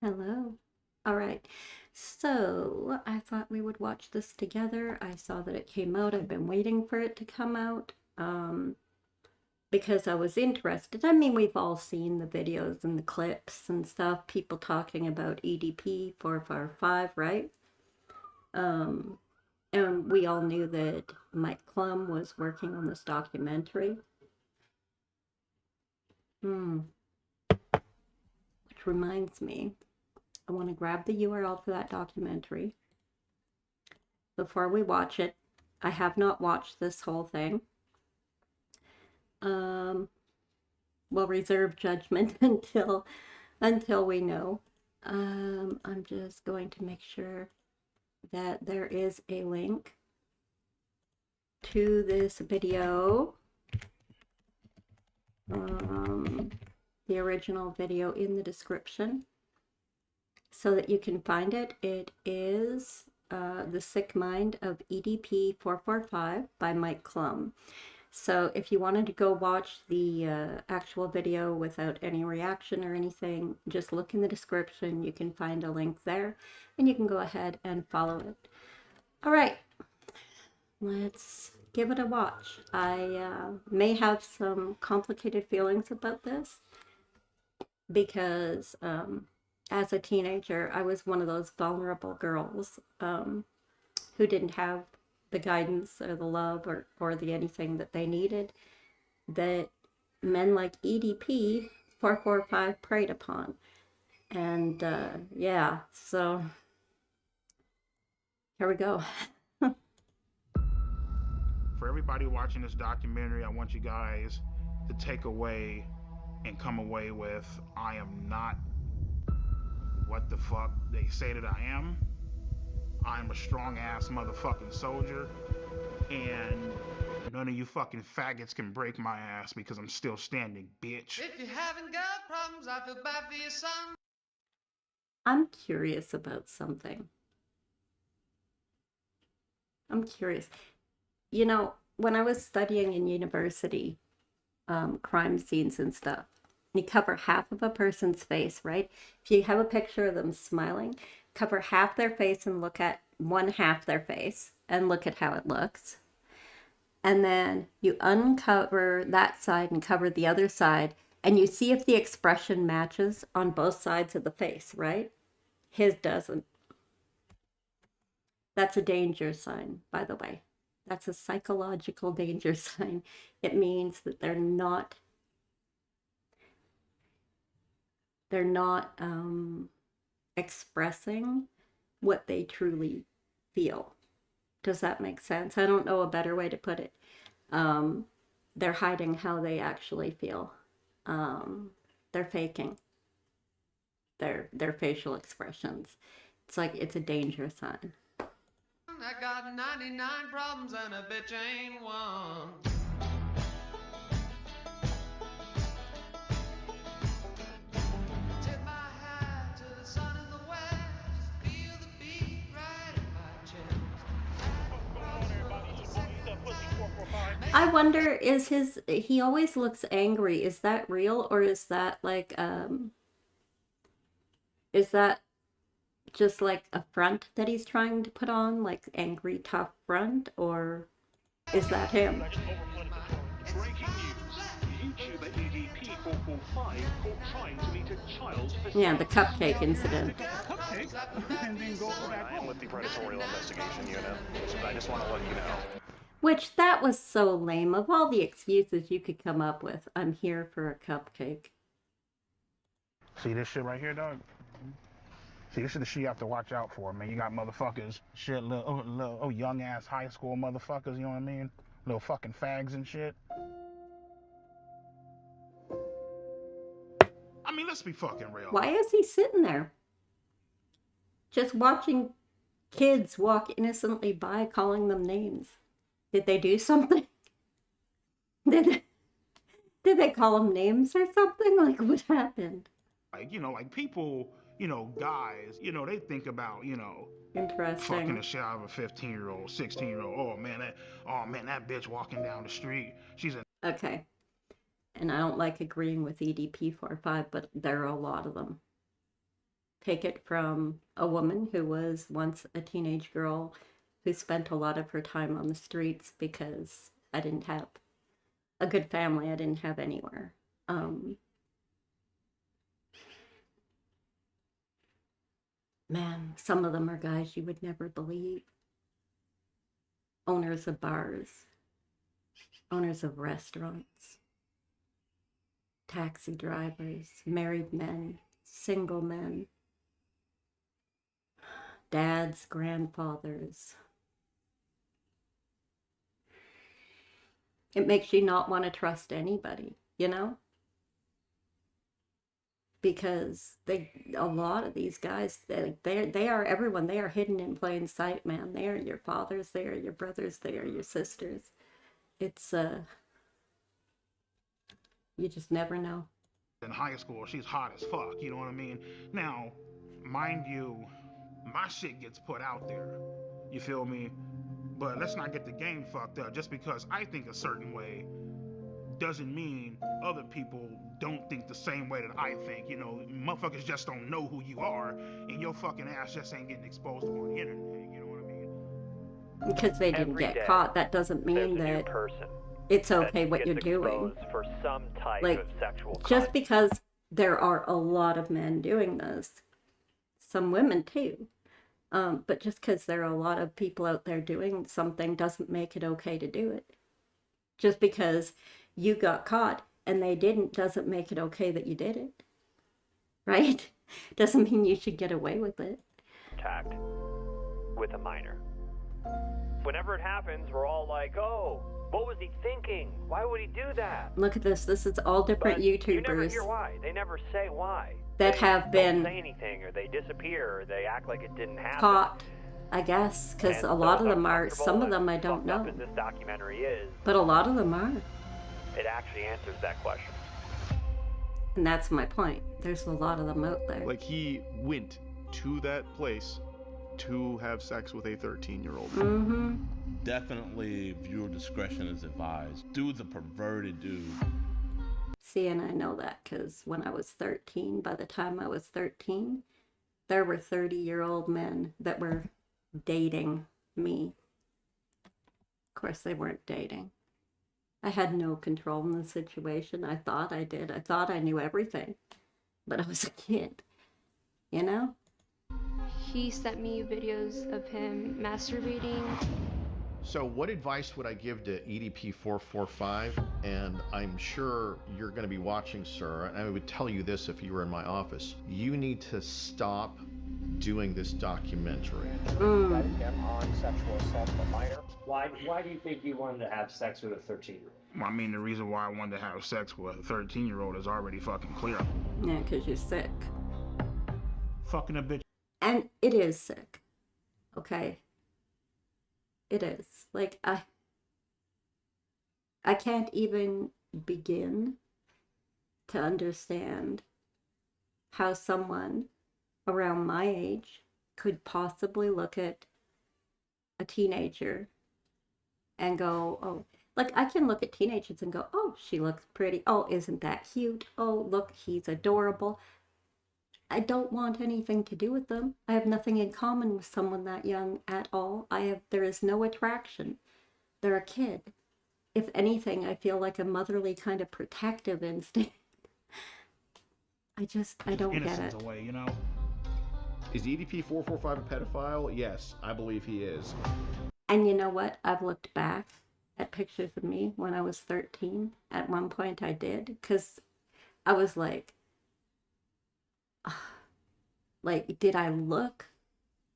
Hello. All right. So I thought we would watch this together. I saw that it came out. I've been waiting for it to come out because I was interested. I mean, we've all seen the videos and the clips and stuff, people talking about EDP445, right? Um, and we all knew that Mike Klum was working on this documentary. Which reminds me, I want to grab the URL for that documentary before we watch it. I have not watched this whole thing. Um, we'll reserve judgment until we know. I'm just going to make sure that there is a link to this video. The original video in the description so that you can find it. It is The Sick Mind of EDP445 by Mike Klum. So if you wanted to go watch the actual video without any reaction or anything, just look in the description. You can find a link there and you can go ahead and follow it. All right, let's give it a watch. I may have some complicated feelings about this because as a teenager, I was one of those vulnerable girls who didn't have the guidance or the love or the anything that they needed that men like EDP 445 preyed upon. And yeah, so here we go. For everybody watching this documentary, I want you guys to take away and come away with, I am not what the fuck they say that I am. I'm a strong ass motherfucking soldier, and none of you fucking faggots can break my ass because I'm still standing, bitch. If you haven't got problems, I feel bad for your son. I'm curious about something. I'm curious. You know, when I was studying in university, crime scenes and stuff, you cover half of a person's face, right? If you have a picture of them smiling, cover half their face and look at one half their face and look at how it looks. And then you uncover that side and cover the other side, and you see if the expression matches on both sides of the face, right? His doesn't. That's a danger sign, by the way. That's a psychological danger sign. It means that they're not expressing what they truly feel. Does that make sense? I don't know a better way to put it. They're hiding how they actually feel. They're faking their facial expressions. It's like it's a danger sign. I got 99 problems and a bitch ain't one. Tip my hat to the sun in the west. Feel the beat right in my chest. I wonder, he always looks angry. Is that real, or is that like is that just like a front that he's trying to put on, like angry tough front, or is that him? Breaking news. YouTuber EDP445 caught trying to meet a child for Yeah, the cupcake incident. cupcake and then go back home. I am with the Predatorial Investigation Unit, so I just want to let you know. Which, that was so lame. Of all the excuses you could come up with, I'm here for a cupcake. See this shit right here, dog? See, this is the shit you have to watch out for, man. You got motherfuckers, shit, little young ass high school motherfuckers, you know what I mean? Little fucking fags and shit. I mean, let's be fucking real. Why is he sitting there? Just watching kids walk innocently by, calling them names. Did they do something? Did they call them names or something? Like, what happened? Like, you know, like people, you know, guys, you know, they think about, you know, Interesting. fucking the shit out of a 15-year-old, 16-year-old. Oh man, that bitch walking down the street. She's a Okay. And I don't like agreeing with EDP45, but there are a lot of them. take it from a woman who was once a teenage girl who spent a lot of her time on the streets because I didn't have a good family. I didn't have anywhere. Man, some of them are guys you would never believe. Owners of bars, owners of restaurants, taxi drivers, married men, single men, dads, grandfathers. It makes you not want to trust anybody, you know? Because a lot of these guys, they are everyone. They are hidden in plain sight, man. They are your fathers, they are your brothers, they are your sisters. It's, you just never know. In high school, she's hot as fuck, you know what I mean? Now, mind you, my shit gets put out there, you feel me? But let's not get the game fucked up. Just because I think a certain way doesn't mean other people don't think the same way that I think. You know, motherfuckers just don't know who you are, and your fucking ass just ain't getting exposed on the internet, you know what I mean? Because they didn't get caught, that doesn't mean that it's okay what you're doing. For some type like, of sexual just because there are a lot of men doing this, some women too, but just because there are a lot of people out there doing something doesn't make it okay to do it. Just because you got caught and they didn't doesn't make it okay that you did it, right? Doesn't mean you should get away with it. Contact with a minor. Whenever it happens, we're all like, oh, what was he thinking? Why would he do that? Look at this. This is all different but YouTubers. You never hear why. They never say why. That they have been don't say anything, or they disappear, or they act like it didn't happen. Caught, I guess, because a lot of them are. Some of them I don't know. As this documentary is, but a lot of them are. It actually answers that question. And that's my point. There's a lot of them out there. Like, he went to that place to have sex with a 13-year-old. Mm-hmm. Definitely viewer discretion is advised. Dude's a perverted dude. See, and I know that because when I was 13, by the time I was 13, there were 30-year-old men that were dating me. Of course, they weren't dating. I had no control in the situation. I thought I did. I thought I knew everything. But I was a kid, you know? He sent me videos of him masturbating. So what advice would I give to EDP445? And I'm sure you're going to be watching, sir, and I would tell you this if you were in my office. You need to stop doing this documentary. On sexual assault of a minor. Why do you think you wanted to have sex with a 13-year-old? I mean, the reason why I wanted to have sex with a 13-year-old is already fucking clear. Yeah, because you're sick. Fucking a bitch. And it is sick. Okay? It is. Like, I can't even begin to understand how someone around my age could possibly look at a teenager and go, oh, like I can look at teenagers and go, oh, she looks pretty. Oh, isn't that cute? Oh, look, he's adorable. I don't want anything to do with them. I have nothing in common with someone that young at all. There is no attraction. They're a kid. If anything, I feel like a motherly kind of protective instinct. I don't get it. Away, you know? Is EDP445 a pedophile? Yes, I believe he is. And you know what? I've looked back at pictures of me when I was 13. At one point I did, because I was like, did I look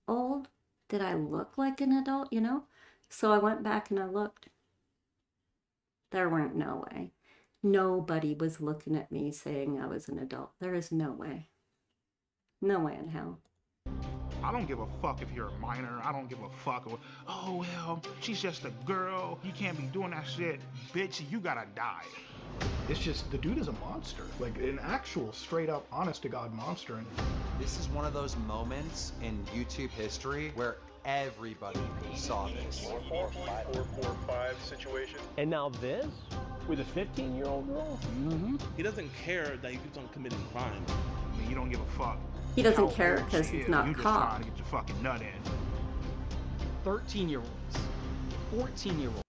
old? Did I look like an adult, you know? So I went back and I looked. There weren't no way. Nobody was looking at me saying I was an adult. There is no way. No way in hell. I don't give a fuck if you're a minor. I don't give a fuck. Oh, well, she's just a girl. You can't be doing that shit. Bitch, you gotta die. It's just, the dude is a monster. Like, an actual, straight-up, honest-to-God monster. And this is one of those moments in YouTube history where everybody saw this. 445 situation. And now this? With a 15-year-old girl? He doesn't care that he keeps on committing crime. I mean, you don't give a fuck. He doesn't how care old because she he's is. not You just caught. trying to get your fucking nut in. 13-year-olds, 14-year-olds.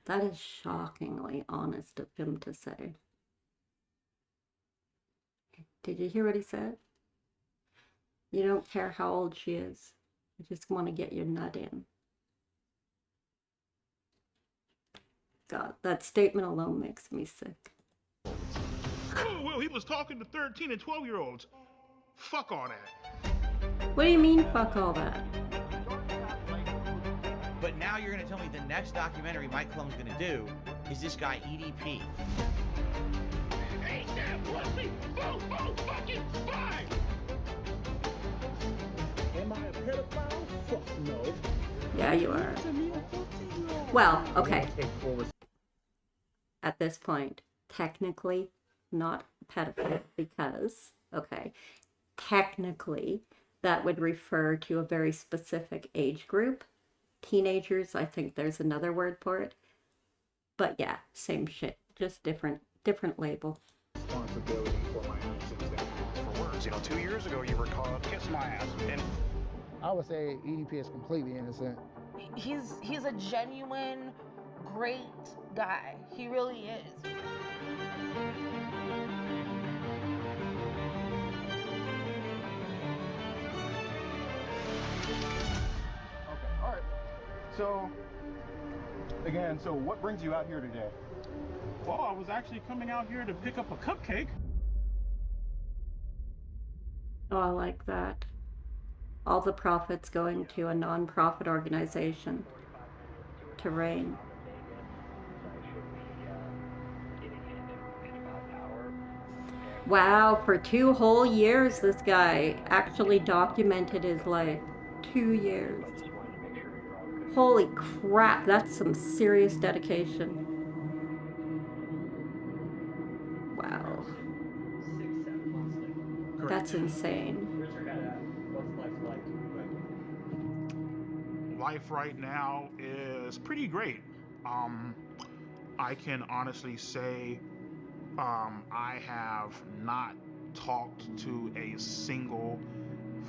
That is shockingly honest of him to say. Did you hear what he said? You don't care how old she is. You just want to get your nut in. God, that statement alone makes me sick. Oh, well, he was talking to 13 and 12-year-olds. Fuck all that. What do you mean, fuck all that? But now you're going to tell me the next documentary Mike Clone's going to do is this guy EDP. Ain't that pussy? Fucking fine! Am I a pedophile? Fuck no. Yeah, you are. Well, okay. At this point, technically not pedophile because, okay, technically that would refer to a very specific age group. Teenagers, I think there's another word for it. But yeah, same shit, just different label. Responsibility for my actions. For words, 2 years ago you were called kiss my ass, and I would say EDP is completely innocent. He's a genuine, great guy. He really is. Okay, all right. So, again, what brings you out here today? well, I was actually coming out here to pick up a cupcake. Oh, I like that. All the profits going to a non-profit organization to reign. Wow, for 2 whole years this guy actually documented his life. 2 years. Holy crap, that's some serious dedication. Wow. That's insane. Life right now is pretty great. I can honestly say I have not talked to a single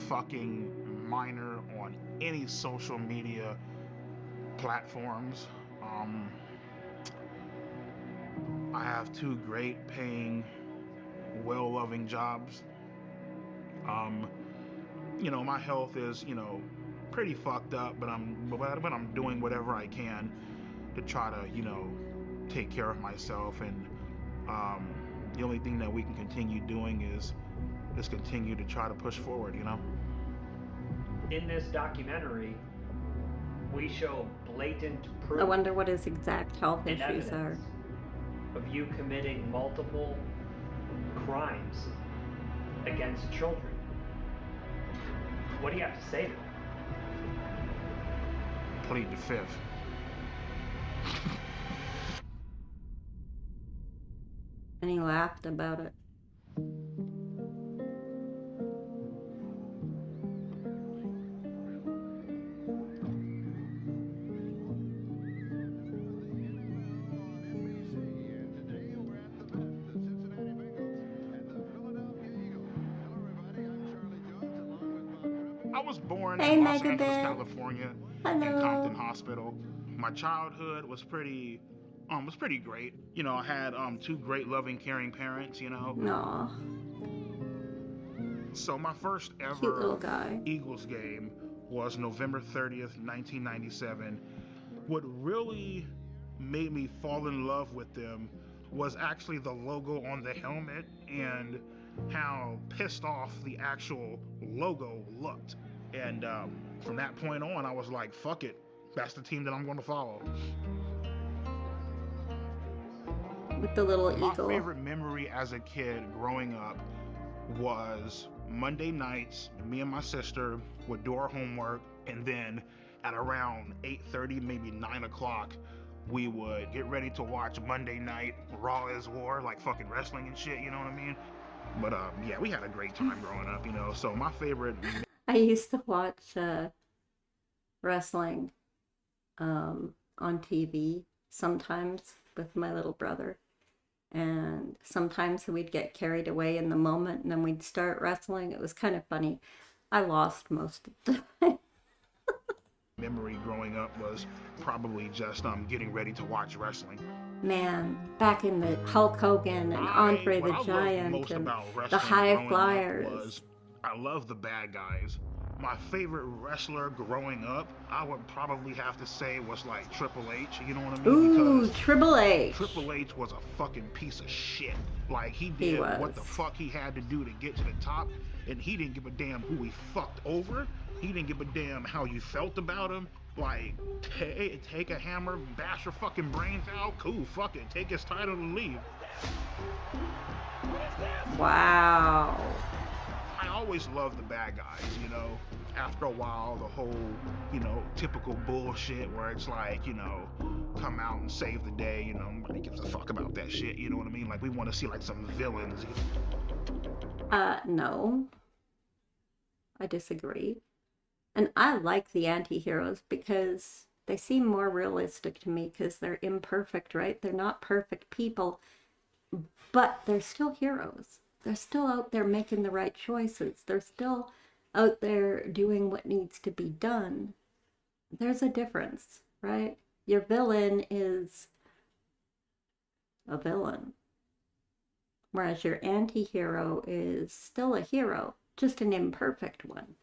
fucking minor on any social media platforms. I have 2 great paying, well-loving jobs. My health is, pretty fucked up, but I'm doing whatever I can to try to, take care of myself. And the only thing that we can continue doing is continue to try to push forward. In this documentary, we show blatant proof I wonder what his exact health and issues are. evidence of you committing multiple crimes against children. What do you have to say to that? Plead the fifth. And he laughed about it. I was born Hey, in Los Angeles, Megabit. California, Hello. in Compton Hospital. My childhood was pretty great. I had 2 great, loving, caring parents. Aw. So my first Cute little ever guy. Eagles game was November 30th, 1997. What really made me fall in love with them was actually the logo on the helmet and how pissed off the actual logo looked. And from that point on, I was like, fuck it. That's the team that I'm going to follow. With the little My eagle. favorite memory as a kid growing up was Monday nights. Me and my sister would do our homework, and then at around 8:30, maybe 9 o'clock, we would get ready to watch Monday Night Raw is War, like fucking wrestling and shit, you know what I mean? But yeah, we had a great time growing up, So my favorite. I used to watch wrestling on TV sometimes with my little brother. And sometimes we'd get carried away in the moment and then we'd start wrestling. It was kind of funny. I lost most of the time. Memory growing up was probably just getting ready to watch wrestling. Man, back in the Hulk Hogan and Andre the Giant and the High Flyers. I love the bad guys. My favorite wrestler growing up, I would probably have to say was like Triple H, you know what I mean? Ooh, because Triple H. Triple H was a fucking piece of shit. Like, he did what the fuck he had to do to get to the top, and he didn't give a damn who he fucked over. He didn't give a damn how you felt about him. Like, take a hammer, bash your fucking brains out. Cool, fuck it. Take his title and leave. Wow. I always loved the bad guys, you know. After a while, the whole, you know, typical bullshit where it's like, you know, come out and save the day, you know, nobody gives a fuck about that shit, you know what I mean? Like, we want to see, like, some villains. No. I disagree. And I like the anti-heroes because they seem more realistic to me because they're imperfect, right? They're not perfect people, but they're still heroes. They're still out there making the right choices. They're still out there doing what needs to be done. There's a difference, right? Your villain is a villain, whereas your anti-hero is still a hero, just an imperfect one.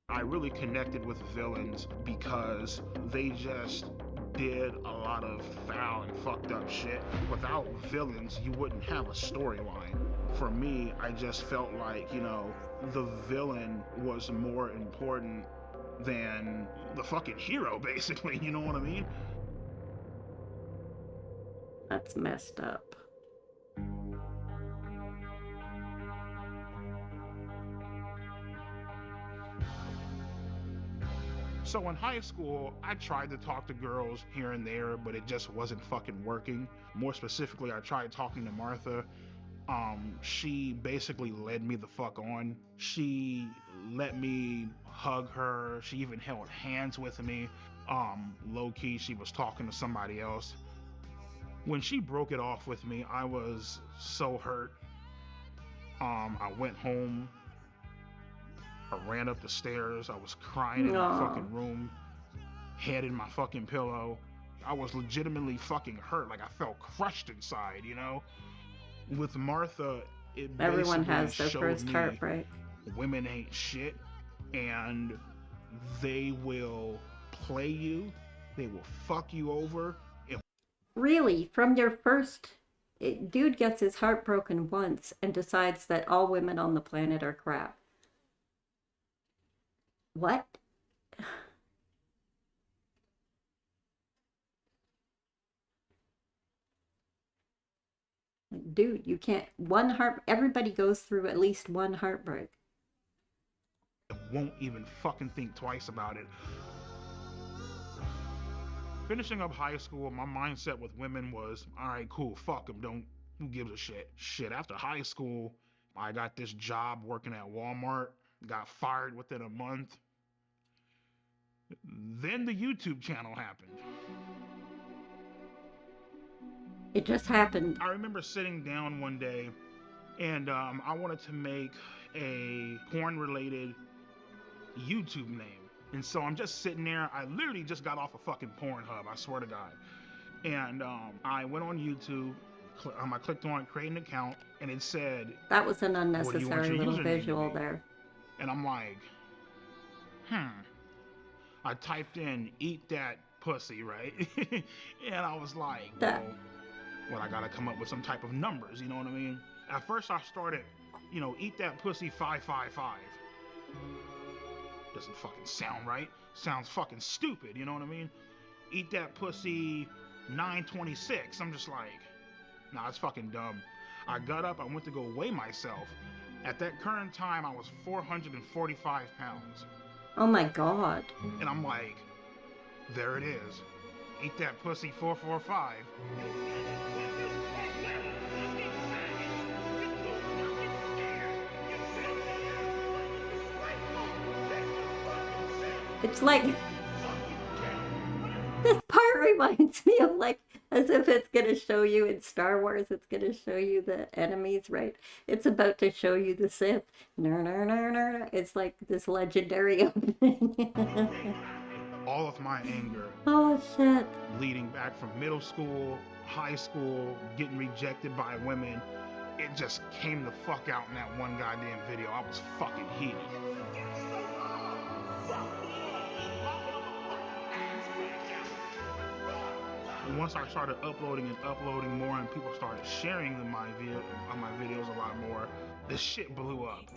I really connected with villains because they just did a lot of foul and fucked up shit. Without villains, you wouldn't have a storyline. For me, I just felt like, you know, the villain was more important than the fucking hero, basically, you know what I mean? That's messed up. So in high school, I tried to talk to girls here and there, but it just wasn't fucking working. More specifically, I tried talking to Martha. She basically led me the fuck on. She let me hug her. She even held hands with me. Low-key, she was talking to somebody else. When she broke it off with me, I was so hurt. I went home. I ran up the stairs. I was crying in my fucking room, head in my fucking pillow. I was legitimately fucking hurt. Like, I felt crushed inside, you know? With Martha, it Everyone basically has their showed first me heartbreak. Women ain't shit, and they will play you. They will fuck you over. Really, from your first... Dude gets his heart broken once and decides that all women on the planet are crap. What? Dude, you can't... Everybody goes through at least one heartbreak. Won't even fucking think twice about it. Finishing up high school, my mindset with women was, alright, cool, fuck them, who gives a shit? Shit, after high school, I got this job working at Walmart, got fired within a month. Then the YouTube channel happened. It just happened. I remember sitting down one day and I wanted to make a porn-related YouTube name. And so I'm just sitting there. I literally just got off a fucking Pornhub, I swear to God. And I went on YouTube. I clicked on create an account, and it said... That was an unnecessary little visual there. And I'm like, I typed in, eat that pussy, right? And I was like, well, I gotta come up with some type of numbers, you know what I mean? At first I started, you know, eat that pussy 555. Doesn't fucking sound right. Sounds fucking stupid, you know what I mean? Eat that pussy 926. I'm just like, nah, it's fucking dumb. I got up, I went to go weigh myself. At that current time, I was 445 pounds. Oh my God. And I'm like, there it is. Eat that pussy 445. It's like, this part reminds me of like As if it's going to show you in Star Wars, it's going to show you the enemies, right? It's about to show you the Sith. No, no, no, no, no. It's like this legendary opening. All of my anger. Oh, shit. Leading back from middle school, high school, getting rejected by women, it just came the fuck out in that one goddamn video. I was fucking heated. Once I started uploading more and people started sharing my videos a lot more, the shit blew up.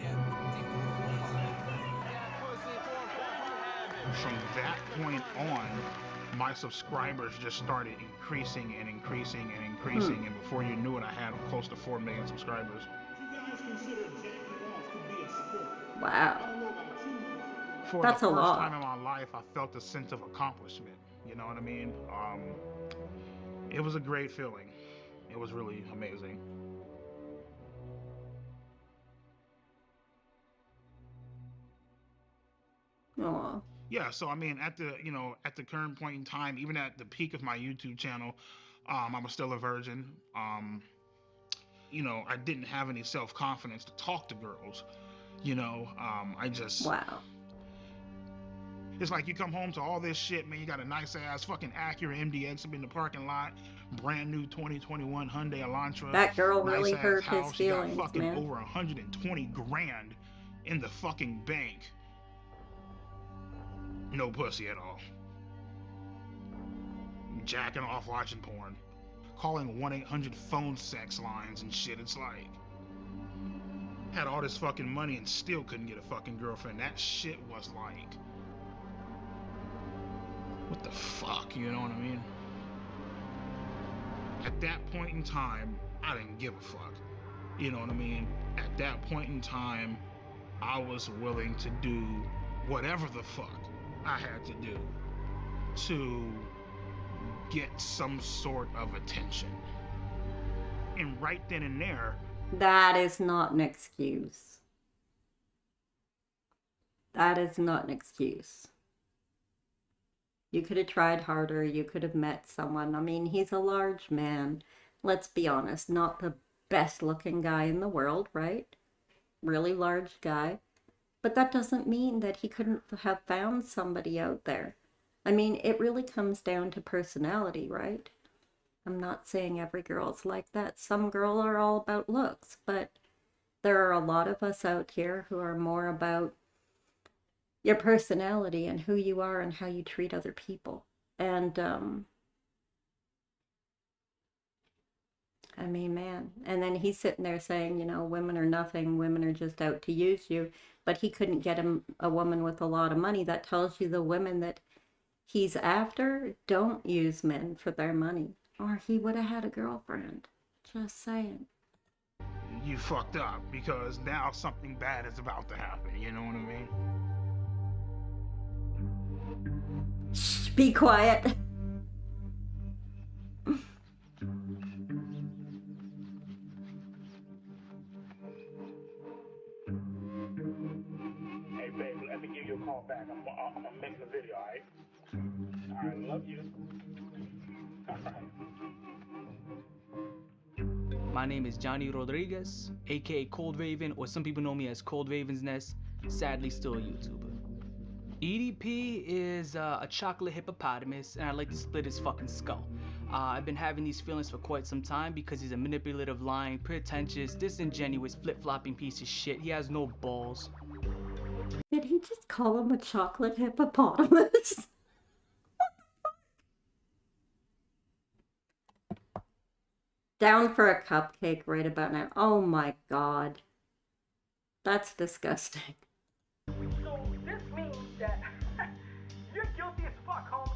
From that point on, my subscribers just started increasing and increasing and increasing, and before you knew it, I had close to 4 million subscribers. Wow. For That's the a first lot. time in my life, I felt a sense of accomplishment. You know what I mean? It was a great feeling. It was really amazing. Aw. Yeah, so I mean, at the current point in time, even at the peak of my YouTube channel, I was still a virgin. I didn't have any self-confidence to talk to girls. I just... Wow. It's like you come home to all this shit, man. You got a nice ass fucking Acura MDX up in the parking lot, brand new 2021 Hyundai Elantra. That girl nice really ass hurt house. his You got feelings, fucking man. over 120 grand in the fucking bank. No pussy at all. Jacking off watching porn. Calling 1-800 phone sex lines and shit. It's like, had all this fucking money and still couldn't get a fucking girlfriend. That shit was like, what the fuck, you know what I mean? At that point in time, I didn't give a fuck. You know what I mean? At that point in time, I was willing to do whatever the fuck I had to do to get some sort of attention. And right then and there... That is not an excuse. That is not an excuse. You could have tried harder. You could have met someone. I mean, he's a large man. Let's be honest, not the best looking guy in the world, right? Really large guy. But that doesn't mean that he couldn't have found somebody out there. I mean, it really comes down to personality, right? I'm not saying every girl's like that. Some girls are all about looks, but there are a lot of us out here who are more about your personality and who you are and how you treat other people. And, I mean, man. And then he's sitting there saying, women are nothing, women are just out to use you. But he couldn't get him a woman with a lot of money. That tells you the women that he's after don't use men for their money. Or he would have had a girlfriend. Just saying. You fucked up because now something bad is about to happen. You know what I mean? Shh, be quiet. Hey, baby, let me give you a call back. I'm making a video, alright? Alright, love you. My name is Johnny Rodriguez, aka Cold Raven, or some people know me as Cold Raven's Nest, sadly still a YouTuber. EDP is a chocolate hippopotamus, and I'd like to split his fucking skull. I've been having these feelings for quite some time because he's a manipulative, lying, pretentious, disingenuous, flip-flopping piece of shit. He has no balls. Did he just call him a chocolate hippopotamus? Down for a cupcake right about now. Oh my god. That's disgusting. So this means that you're guilty as fuck, homie.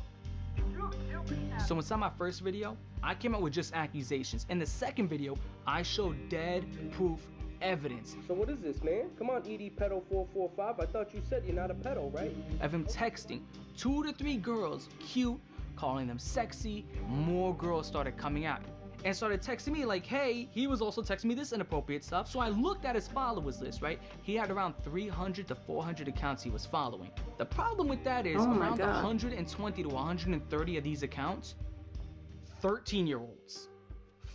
You're guilty as... So inside my first video, I came out with just accusations. In the second video, I showed dead proof evidence. So what is this, man? Come on, EDP445. I thought you said you're not a pedo, right? Of him texting 2 to 3 girls, cute, calling them sexy. More girls started coming out and started texting me like, hey, he was also texting me this inappropriate stuff. So I looked at his followers list, right? He had around 300 to 400 accounts he was following. The problem with that is around 120 to 130 of these accounts, 13-year-olds,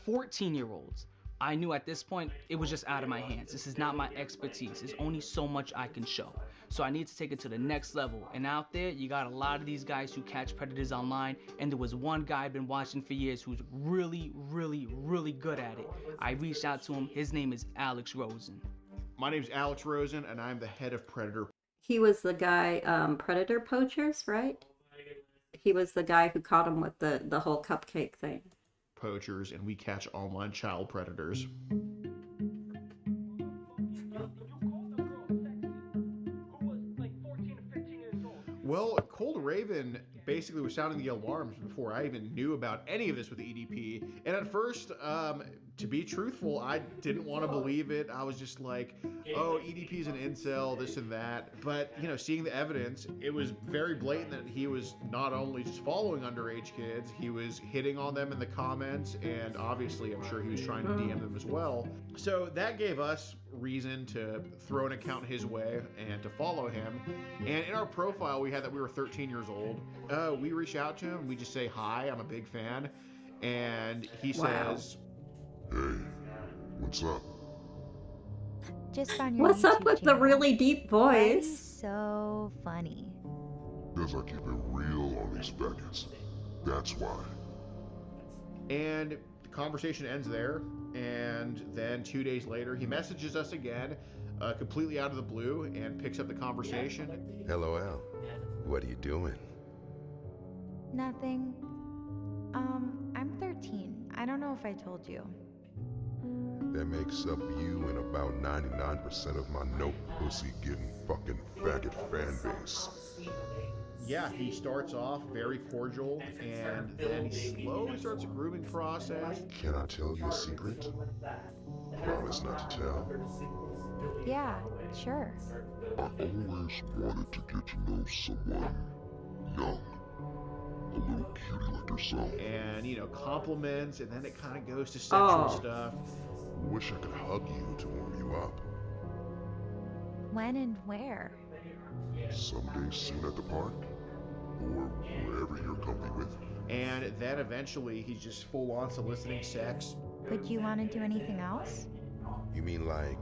14-year-olds. I knew at this point it was just out of my hands. This is not my expertise. There's only so much I can show. So I need to take it to the next level. And out there, you got a lot of these guys who catch predators online. And there was one guy I've been watching for years who's really, really, really good at it. I reached out to him. His name is Alex Rosen. My name's Alex Rosen, and I'm the head of Predator. He was the guy, Predator Poachers, right? He was the guy who caught him with the whole cupcake thing. Poachers, and we catch online child predators. Well, Cold Raven basically was sounding the alarms before I even knew about any of this with EDP. And at first, to be truthful, I didn't want to believe it. I was just like, oh, EDP's an incel, this and that. But, you know, seeing the evidence, it was very blatant that he was not only just following underage kids, he was hitting on them in the comments, and obviously I'm sure he was trying to DM them as well. So that gave us reason to throw an account his way and to follow him. And in our profile, we had that we were 13 years old. We reach out to him, we just say, hi, I'm a big fan. And he says, hey, what's up? Just on your What's YouTube up with channel. the really deep Why are you voice? so funny? Because I keep it real on these faggots. That's why. And the conversation ends there. And then 2 days later, he messages us again, completely out of the blue, and picks up the conversation. LOL. What are you doing? Nothing. I'm 13. I don't know if I told you. That makes up you and about 99% of my no pussy getting fucking faggot fan base. Yeah, he starts off very cordial, and then he slowly starts a grooming process. Can I tell you a secret? Promise not to tell. Yeah, sure. I always wanted to get to know someone young. A little cutie like yourself. And, you know, compliments, and then it kind of goes to sexual stuff. Wish I could hug you to warm you up. When and where? Someday soon at the park, or wherever you're comfy with. And then eventually he's just full on soliciting sex. Would you want to do anything else? You mean like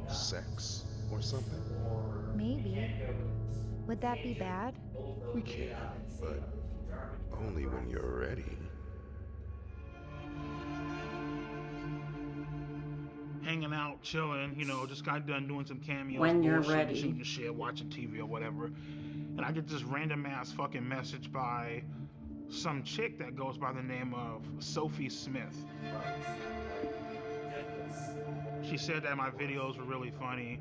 sex or something? Maybe. Would that be bad? We can, but only when you're ready. Hanging out, chilling, you know, just got done doing some cameos. When you're bullshit, ready. Shooting the shit, watching TV or whatever. And I get this random ass fucking message by some chick that goes by the name of Sophie Smith. She said that my videos were really funny.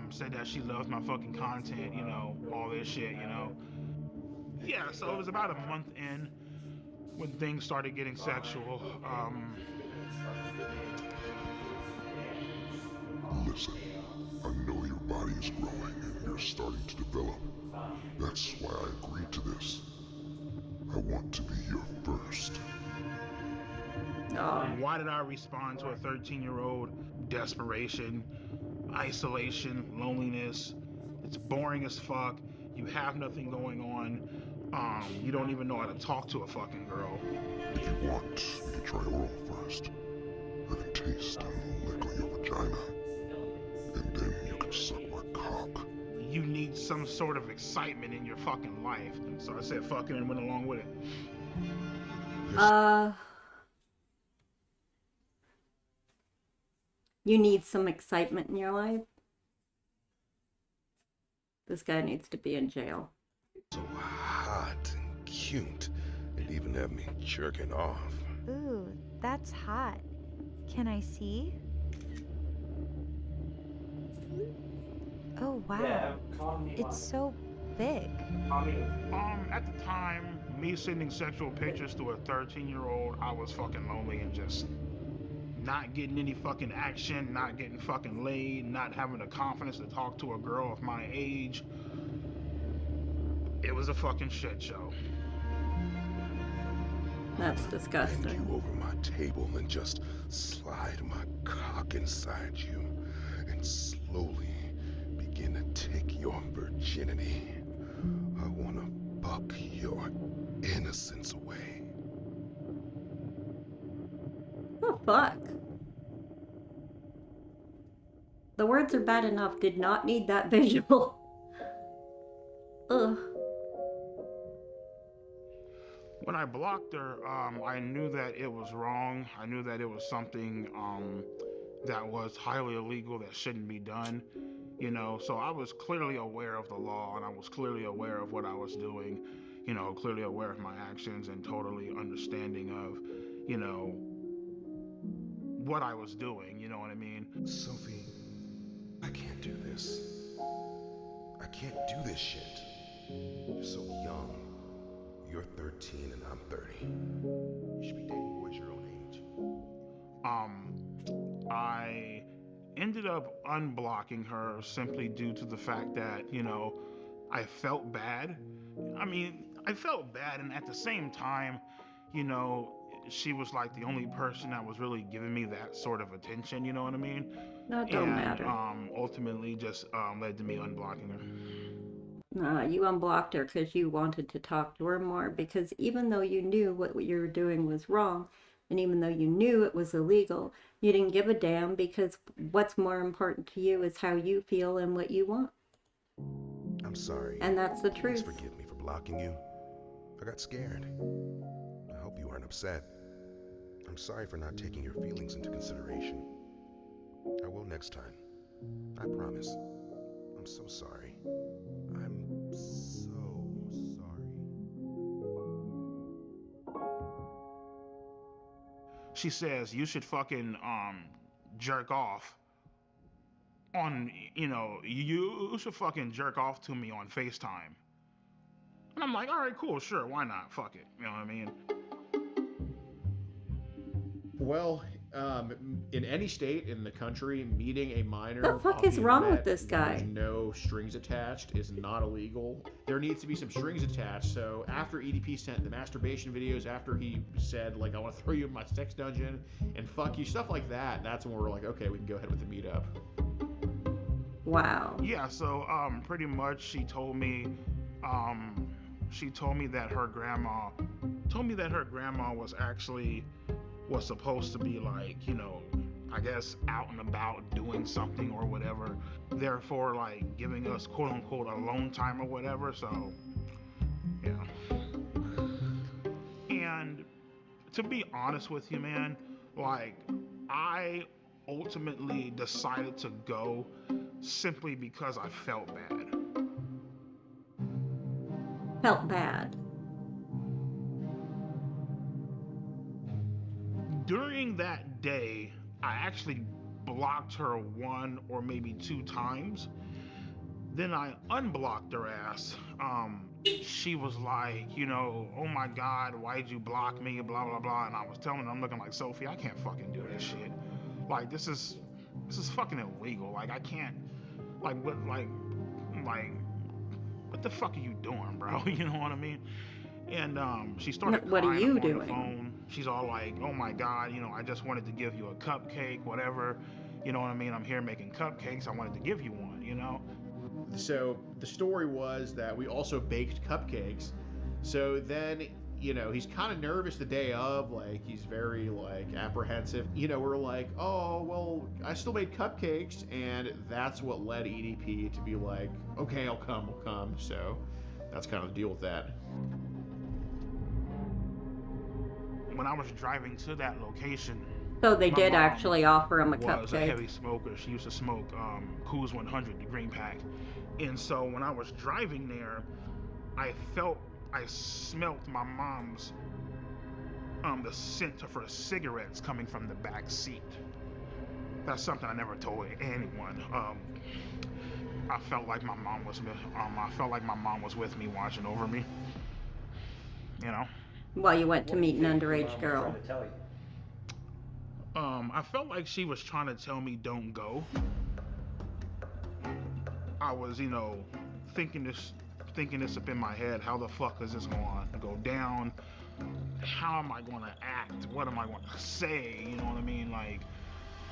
Said that she loves my fucking content, you know, all this shit, you know. Yeah, so it was about a month in when things started getting sexual. Listen, I know your body is growing and you're starting to develop. That's why I agreed to this. I want to be your first. Why did I respond to a 13-year-old? Desperation, isolation, loneliness. It's boring as fuck. You have nothing going on. You don't even know how to talk to a fucking girl. If you want, we can try oral first. I can taste and lick on your vagina. And then you can suck my cock. You need some sort of excitement in your fucking life. And so I said fucking and went along with it. You need some excitement in your life? This guy needs to be in jail. So hot and cute, and even have me jerking off. Ooh, that's hot. Can I see? Oh wow, it's so big. At the time, me sending sexual pictures to a 13-year-old, I was fucking lonely and just not getting any fucking action, not getting fucking laid, not having the confidence to talk to a girl of my age. It was a fucking shit show. That's disgusting. Bend you over my table and just slide my cock inside you and slowly begin to take your virginity. I wanna buck your innocence away. fuck? The words are bad enough. Did not need that visual. Ugh. When I blocked her, I knew that it was wrong. I knew that it was something that was highly illegal, that shouldn't be done. You know, so I was clearly aware of the law, and I was clearly aware of what I was doing. You know, clearly aware of my actions, and totally understanding of, you know, what I was doing. You know what I mean? Sophie, I can't do this. I can't do this shit. You're so young. You're 13 and I'm 30. You should be dating boys your own age. I ended up unblocking her simply due to the fact that, you know, I felt bad. I mean, I felt bad, and at the same time, you know, she was like the only person that was really giving me that sort of attention, you know what I mean? That don't matter. Ultimately just led to me unblocking her. You unblocked her because you wanted to talk to her more, because even though you knew what you were doing was wrong, and even though you knew it was illegal, you didn't give a damn, because what's more important to you is how you feel and what you want. I'm sorry. And that's the truth. Please forgive me for blocking you. I got scared. I hope you aren't upset. I'm sorry for not taking your feelings into consideration. I will next time. I promise. I'm so sorry. I'm so sorry. She says you should fucking jerk off on, you know, you should fucking jerk off to me on FaceTime. And I'm like, all right, cool, sure, why not? Fuck it. You know what I mean? Well, in any state in the country, meeting a minor The fuck off the is wrong with internet this guy? with no strings attached is not illegal. There needs to be some strings attached. So after EDP sent the masturbation videos, after he said, like, I want to throw you in my sex dungeon and fuck you, stuff like that, that's when we're like, okay, we can go ahead with the meetup. Wow. Yeah, so pretty much she told me that her grandma was supposed to be like, you know, I guess out and about doing something or whatever, therefore like giving us quote unquote alone time or whatever. So yeah. And to be honest with you, man, like I ultimately decided to go simply because I felt bad. Felt bad. During that day, I actually blocked her 1 or maybe 2 times. Then I unblocked her ass. She was like, you know, oh my God, why'd you block me? Blah, blah, blah. And I was telling her, I'm looking like, Sophie, I can't fucking do this shit. Like, this is fucking illegal. Like, I can't, like, what the fuck are you doing, bro? You know what I mean? And she started What are crying you on doing? the phone. She's all like, oh my God, you know, I just wanted to give you a cupcake, whatever. You know what I mean? I'm here making cupcakes. I wanted to give you one, you know? So the story was that we also baked cupcakes. So then, you know, he's kind of nervous the day of, like, he's very, like, apprehensive. You know, we're like, oh, well, I still made cupcakes, and that's what led EDP to be like, okay, I'll come. So that's kind of the deal with that. When I was driving to that location, So they my did mom actually offer him a was a cupcake. heavy smoker. She used to smoke Coors 100, the green pack. And so when I was driving there, I smelt my mom's the scent of her cigarettes coming from the back seat. That's something I never told anyone. I felt like my mom was with me, watching over me. You know. Well, you went to What do you meet an think your underage mom was girl. trying to tell you? I felt like she was trying to tell me don't go. I was, you know, thinking this up in my head. How the fuck is this going to go down? How am I going to act? What am I going to say? You know what I mean? Like,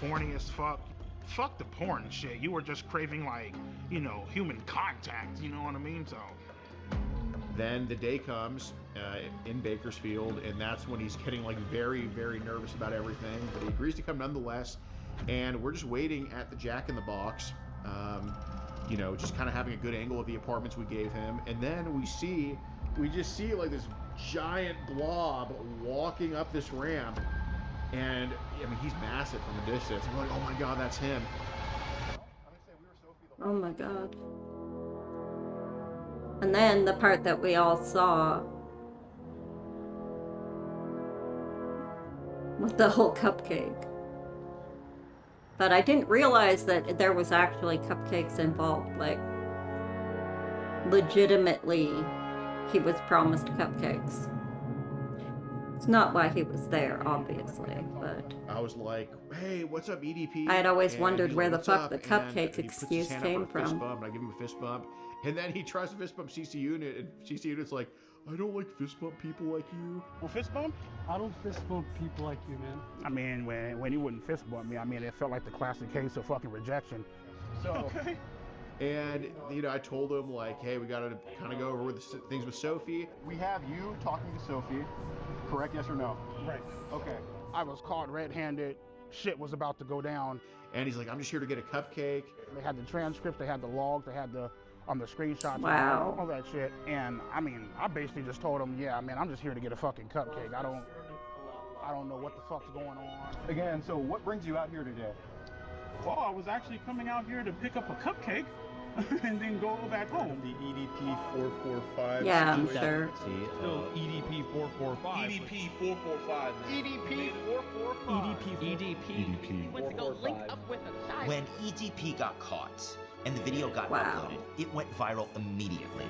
horny as fuck. Fuck the porn shit. You were just craving, like, you know, human contact. You know what I mean? So then the day comes in Bakersfield, and that's when he's getting like very, very nervous about everything. But he agrees to come nonetheless, and we're just waiting at the Jack in the Box. You know, just kind of having a good angle of the apartments we gave him, and then we just see like this giant blob walking up this ramp, and I mean he's massive from a distance. I'm like, oh my god, that's him. Oh my god. And then the part that we all saw with the whole cupcake. But I didn't realize that there was actually cupcakes involved. Like, legitimately, he was promised cupcakes. It's not why he was there, obviously, but... I was like, hey, what's up, EDP? I had always And wondered he's where like, the "What's fuck the up?" cupcake And he puts his excuse hand up came for a fist from. bump, and I give him a fist bump, and then he tries to fist bump CC Unit, and CC Unit's like, I don't like fist bump people like you. Well, fist bump? I don't fist bump people like you, man. I mean, when he wouldn't fist bump me, I mean, it felt like the classic case of fucking rejection. So, Okay. And, you know, I told him, like, hey, we gotta kind of go over the things with Sophie. we have you talking to Sophie, correct? Yes or no? Right. Okay. I was caught red-handed. Shit was about to go down. And he's like, I'm just here to get a cupcake. They had the transcripts, they had the logs, they had the screenshots, Wow. all that shit. And I mean, I basically just told him, yeah, man, I'm just here to get a fucking cupcake. I don't know what the fuck's going on. Again, so what brings you out here today? Well, I was actually coming out here to pick up a cupcake and then go back home. The EDP445 Yeah, I'm situation. sure. Still EDP445. EDP445. EDP. Went to go link up with a child. When EDP got caught and the video got Wow. uploaded, it went viral immediately.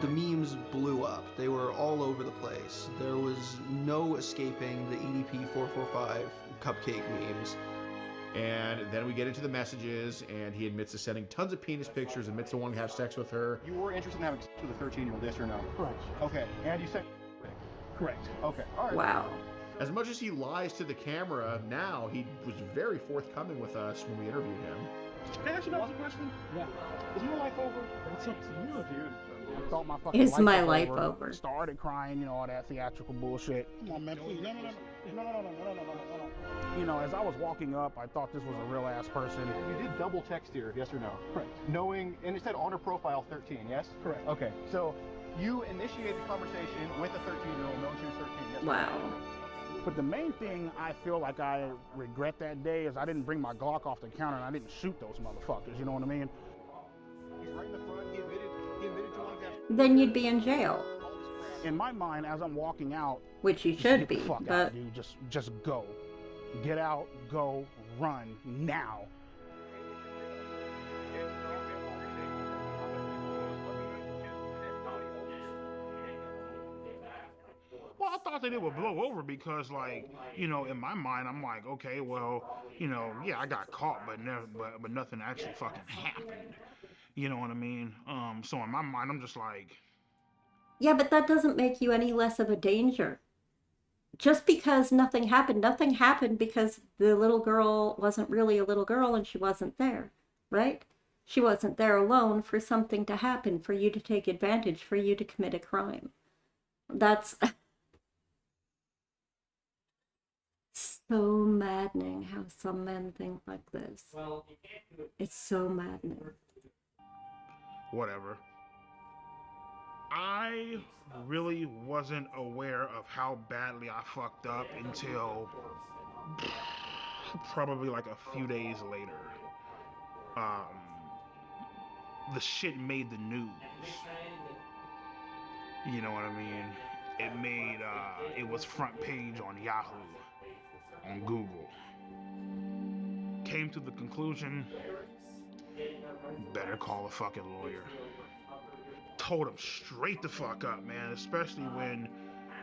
The memes blew up. They were all over the place. There was no escaping the EDP445 cupcake memes. And then we get into the messages, and he admits to sending tons of penis pictures, admits to wanting to have sex with her. You were interested in having sex with a 13-year-old, yes or no? Correct. Okay, and you said... Correct. Okay, all right. Wow. As much as he lies to the camera now, he was very forthcoming with us when we interviewed him. Can I ask you another question? Yeah. Is your life over? It's up to you. I thought my fucking Is my was life over? Started crying, you know, all that theatrical bullshit. Come on, man, please. No. You know, as I was walking up, I thought this was a real ass person. You did double text here, yes or no? Correct. Knowing, and it said on her profile 13, yes? Correct. Okay, so you initiated the conversation with a 13-year-old, knowing she was 13, yes? Wow. But the main thing I feel like I regret that day is I didn't bring my Glock off the counter and I didn't shoot those motherfuckers, you know what I mean? He's right in the front, he admitted to wanting that. Then you'd be in jail. In my mind, as I'm walking out, Which you just should get be, the fuck but out, dude. Just go. Get out, go, run, now. Well, I thought that it would blow over because, like, you know, in my mind, I'm like, okay, well, you know, yeah, I got caught, but nothing actually fucking happened. You know what I mean? So in my mind, I'm just like, yeah, but that doesn't make you any less of a danger. Just because nothing happened because the little girl wasn't really a little girl and she wasn't there, right? She wasn't there alone for something to happen, for you to take advantage, for you to commit a crime. That's so maddening how some men think like this. It's so maddening. whatever. I really wasn't aware of how badly I fucked up until probably like a few days later. The shit made the news. You know what I mean? It was front page on Yahoo, on Google. Came to the conclusion, better call a fucking lawyer. Told him straight the fuck up, man, especially when,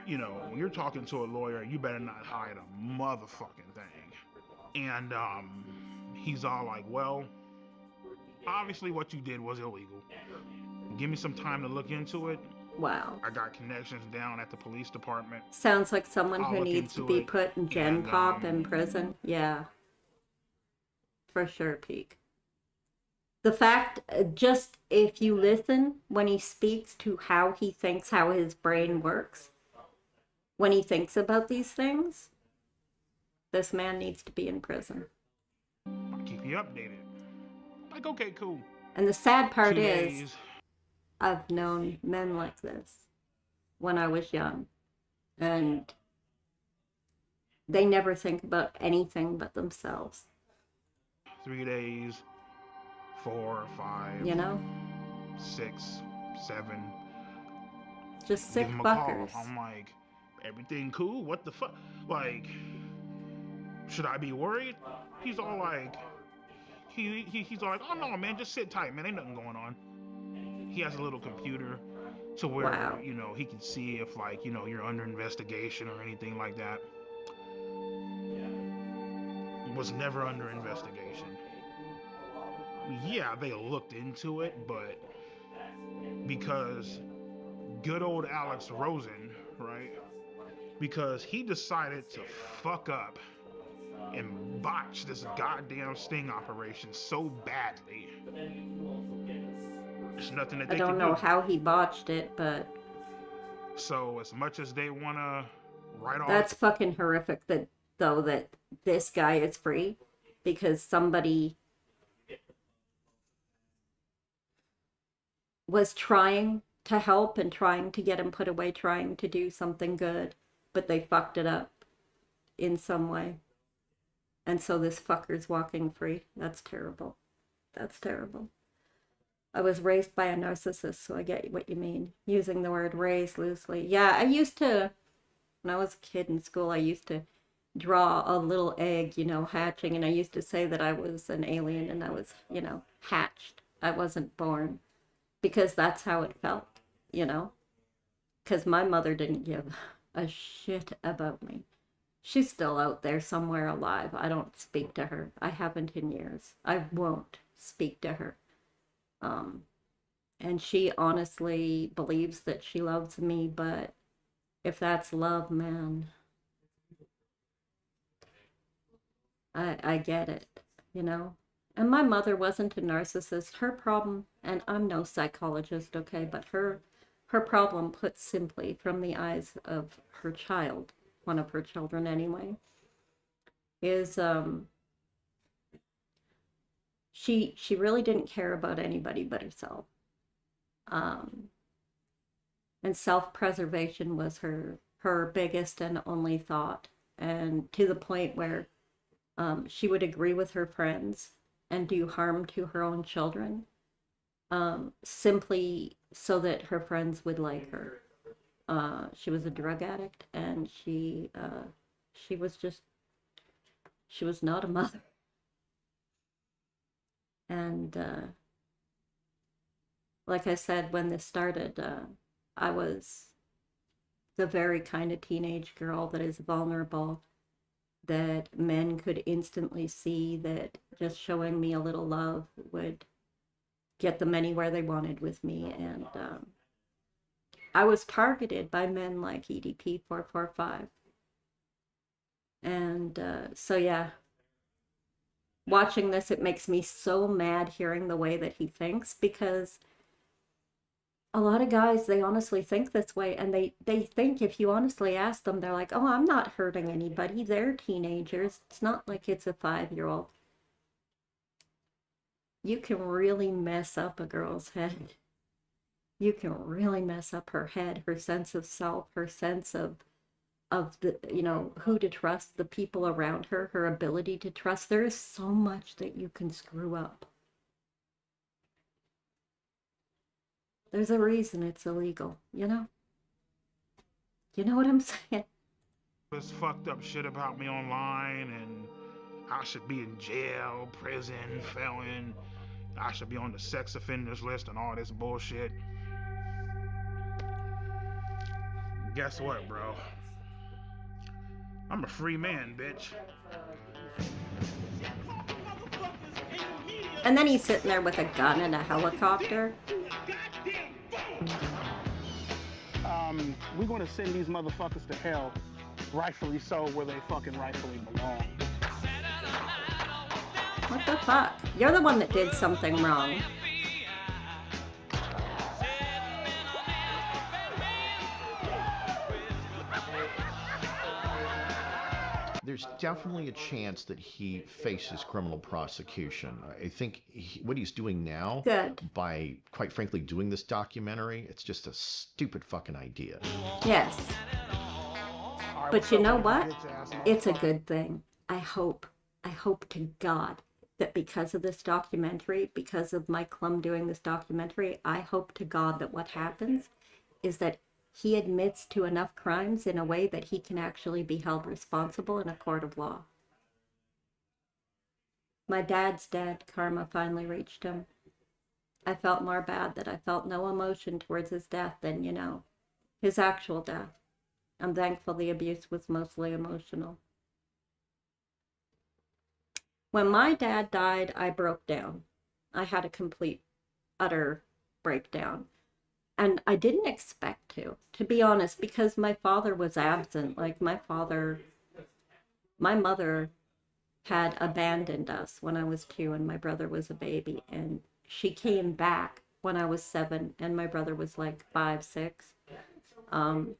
you know, when you're talking to a lawyer, you better not hide a motherfucking thing. And he's all like, well, obviously what you did was illegal. Give me some time to look into it. Wow. I got connections down at the police department. Sounds like someone I'll who look needs to into be it, put in Gen and, Pop in prison. Yeah. For sure, Peak. The fact, just if you listen when he speaks to how he thinks, how his brain works, when he thinks about these things, this man needs to be in prison. I'll keep you updated. Like, okay, cool. And the sad part 2 is, days. I've known men like this when I was young. And they never think about anything but themselves. 3 days, 4, 5, You know? 6, 7. Just sick Give him a fuckers. call. I'm like, everything cool? What the fuck? Like, should I be worried? He's all like, he's all like, oh no, man, just sit tight, man. Ain't nothing going on. He has a little computer to where, Wow. you know, he can see if, like, you know, you're under investigation or anything like that. Was never under investigation. Yeah, they looked into it, but because good old Alex Rosen, right? Because he decided to fuck up and botch this goddamn sting operation so badly. There's nothing that they I don't can know do. how he botched it, but So as much as they want to write off... that's fucking horrific that, though, that this guy is free because somebody was trying to help and trying to get him put away, trying to do something good, but they fucked it up in some way. And so this fucker's walking free. That's terrible. That's terrible. I was raised by a narcissist, so I get what you mean. Using the word raised loosely. Yeah, I used to, when I was a kid in school, I used to draw a little egg, you know, hatching, and I used to say that I was an alien and I was, you know, hatched. I wasn't born. Because that's how it felt, you know? Because my mother didn't give a shit about me. She's still out there somewhere alive. I don't speak to her. I haven't in years. I won't speak to her. And she honestly believes that she loves me, but if that's love, man, I get it, you know? And my mother wasn't a narcissist. Her problem, and I'm no psychologist, okay, but her problem, put simply, from the eyes of her child, one of her children anyway, is she really didn't care about anybody but herself. And self-preservation was her biggest and only thought, and to the point where she would agree with her friends and do harm to her own children, simply so that her friends would like her. She was a drug addict, and she was not a mother. And like I said, when this started, I was the very kind of teenage girl that is vulnerable, that men could instantly see that just showing me a little love would get them anywhere they wanted with me. And I was targeted by men like EDP445. And so yeah, watching this, it makes me so mad hearing the way that he thinks, because a lot of guys, they honestly think this way, and they think if you honestly ask them, they're like, oh, I'm not hurting anybody. They're teenagers. It's not like it's a 5-year-old. You can really mess up a girl's head. You can really mess up her head, her sense of self, her sense of the, you know, who to trust, the people around her, her ability to trust. There is so much that you can screw up. There's a reason it's illegal, you know? You know what I'm saying? This fucked up shit about me online, and I should be in jail, prison, felon. I should be on the sex offenders list and all this bullshit. Guess what, bro? I'm a free man, bitch. And then he's sitting there with a gun and a helicopter. We're gonna send these motherfuckers to hell, rightfully so, where they fucking rightfully belong. What the fuck? You're the one that did something wrong. There's definitely a chance that he faces criminal prosecution. I think what he's doing now, Good. by quite frankly doing this documentary, it's just a stupid fucking idea. Yes. But you know what? It's a good thing. I hope to God that because of this documentary, because of Mike Klum doing this documentary, I hope to God that what happens is that he admits to enough crimes in a way that he can actually be held responsible in a court of law. My dad's dead. Karma finally reached him. I felt more bad that I felt no emotion towards his death than, you know, his actual death. I'm thankful the abuse was mostly emotional. When my dad died, I broke down. I had a complete, utter breakdown. And I didn't expect to be honest, because my father was absent. Like my mother had abandoned us when I was 2 and my brother was a baby. And she came back when I was 7 and my brother was like 5, 6. And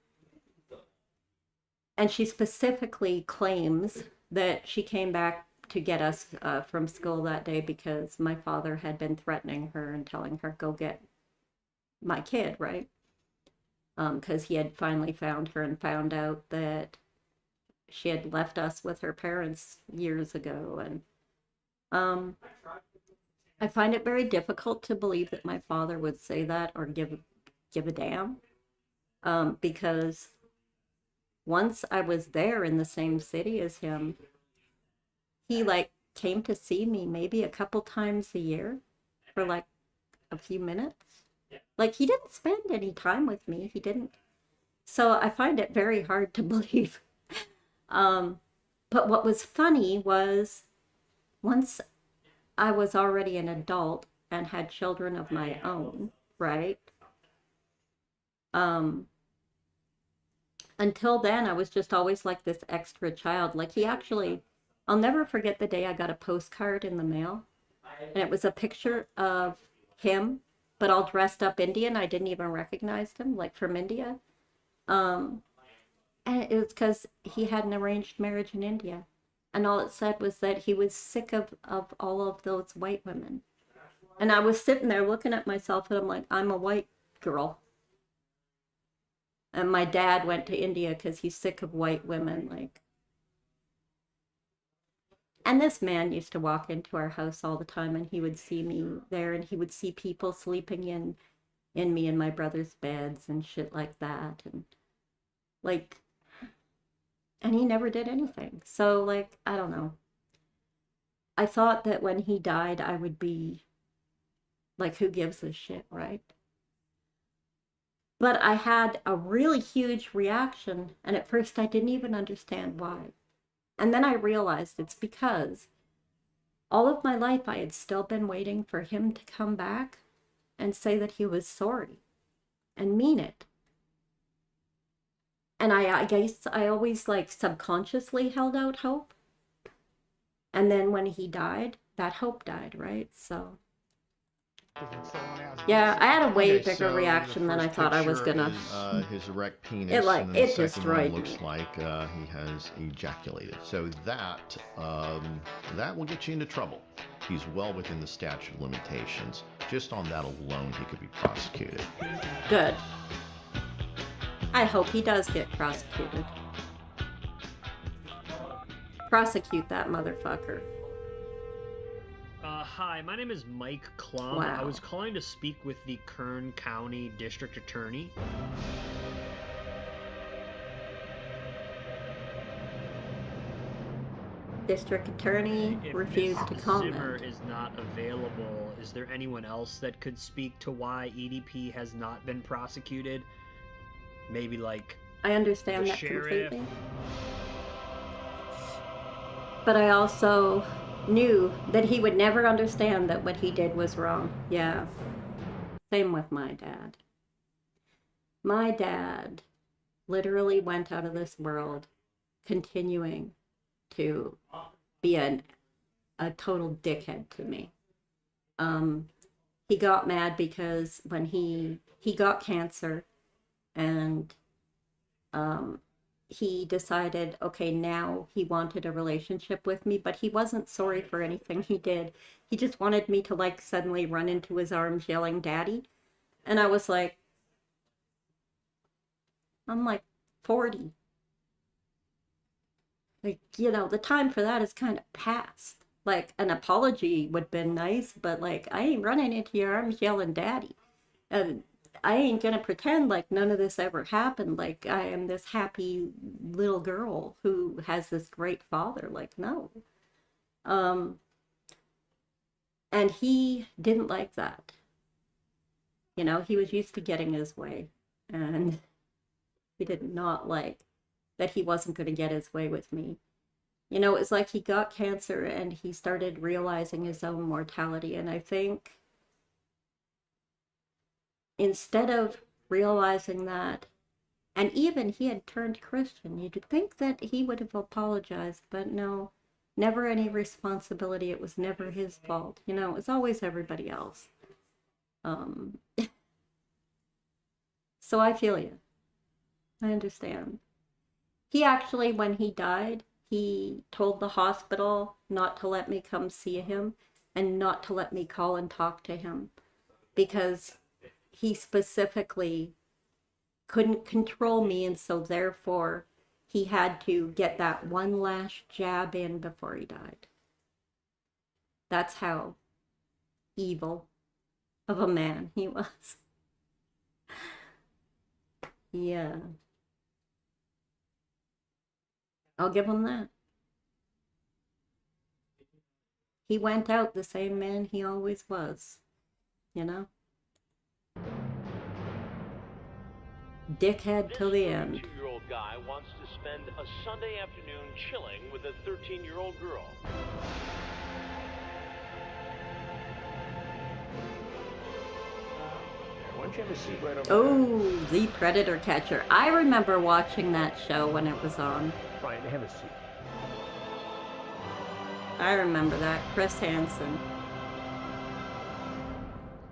she specifically claims that she came back to get us from school that day because my father had been threatening her and telling her, go get my kid, right? Because he had finally found her and found out that she had left us with her parents years ago. And I find it very difficult to believe that my father would say that or give a damn, because once I was there in the same city as him, he like came to see me maybe a couple times a year for like a few minutes. Like he didn't spend any time with me. He didn't. So I find it very hard to believe. But what was funny was once I was already an adult and had children of my own, right? Until then, I was just always like this extra child. Like he actually, I'll never forget the day I got a postcard in the mail. And it was a picture of him, but all dressed up Indian. I didn't even recognize him, like from India. And it was because he had an arranged marriage in India. And all it said was that he was sick of all of those white women. And I was sitting there looking at myself and I'm like, I'm a white girl. And my dad went to India because he's sick of white women, like. And this man used to walk into our house all the time and he would see me there and he would see people sleeping in me and my brother's beds and shit like that. And like, and he never did anything. So like, I don't know. I thought that when he died, I would be like, who gives a shit, right? But I had a really huge reaction and at first I didn't even understand why. And then I realized it's because all of my life I had still been waiting for him to come back and say that he was sorry and mean it. And I guess I always like subconsciously held out hope. And then when he died, that hope died, right? So yeah, I had a way bigger reaction than I thought I was gonna. Is, his erect penis. It like and then it the second one destroyed looks me. like he has ejaculated. So that will get you into trouble. He's well within the statute of limitations. Just on that alone, he could be prosecuted. Good. I hope he does get prosecuted. Prosecute that motherfucker. Hi, my name is Mike Klum. Wow. I was calling to speak with the Kern County District Attorney. District Attorney refused to comment. Zimmer is not available. Is there anyone else that could speak to why EDP has not been prosecuted? Maybe like I understand the that sheriff? completely. But I also knew that he would never understand that what he did was wrong. Yeah. Same with my dad. My dad literally went out of this world continuing to be an a total dickhead to me. He got mad because when he got cancer, and he decided, okay, now he wanted a relationship with me, but he wasn't sorry for anything he did. He just wanted me to like suddenly run into his arms yelling daddy. And I was like, I'm like 40. Like, you know, the time for that is kind of past. Like, an apology would have been nice, but like, I ain't running into your arms yelling daddy. And I ain't gonna pretend like none of this ever happened. Like, I am this happy little girl who has this great father. Like, no. And he didn't like that. You know, he was used to getting his way. And he did not like that he wasn't going to get his way with me. You know, it's like he got cancer and he started realizing his own mortality. And I think instead of realizing that, and even he had turned Christian, you'd think that he would have apologized, but no, never any responsibility. It was never his fault. You know, it was always everybody else. So I feel you. I understand. He actually, when he died, he told the hospital not to let me come see him and not to let me call and talk to him, because he specifically couldn't control me, and so therefore he had to get that one last jab in before he died. That's how evil of a man he was. Yeah. I'll give him that. He went out the same man he always was, you know? Dickhead till the end. 32-year-old guy wants to spend a Sunday afternoon chilling with a 13-year-old girl. Why don't you have a seat right over Oh, The Predator Catcher. I remember watching that show when it was on. Brian, have a seat. I remember that. Chris Hansen.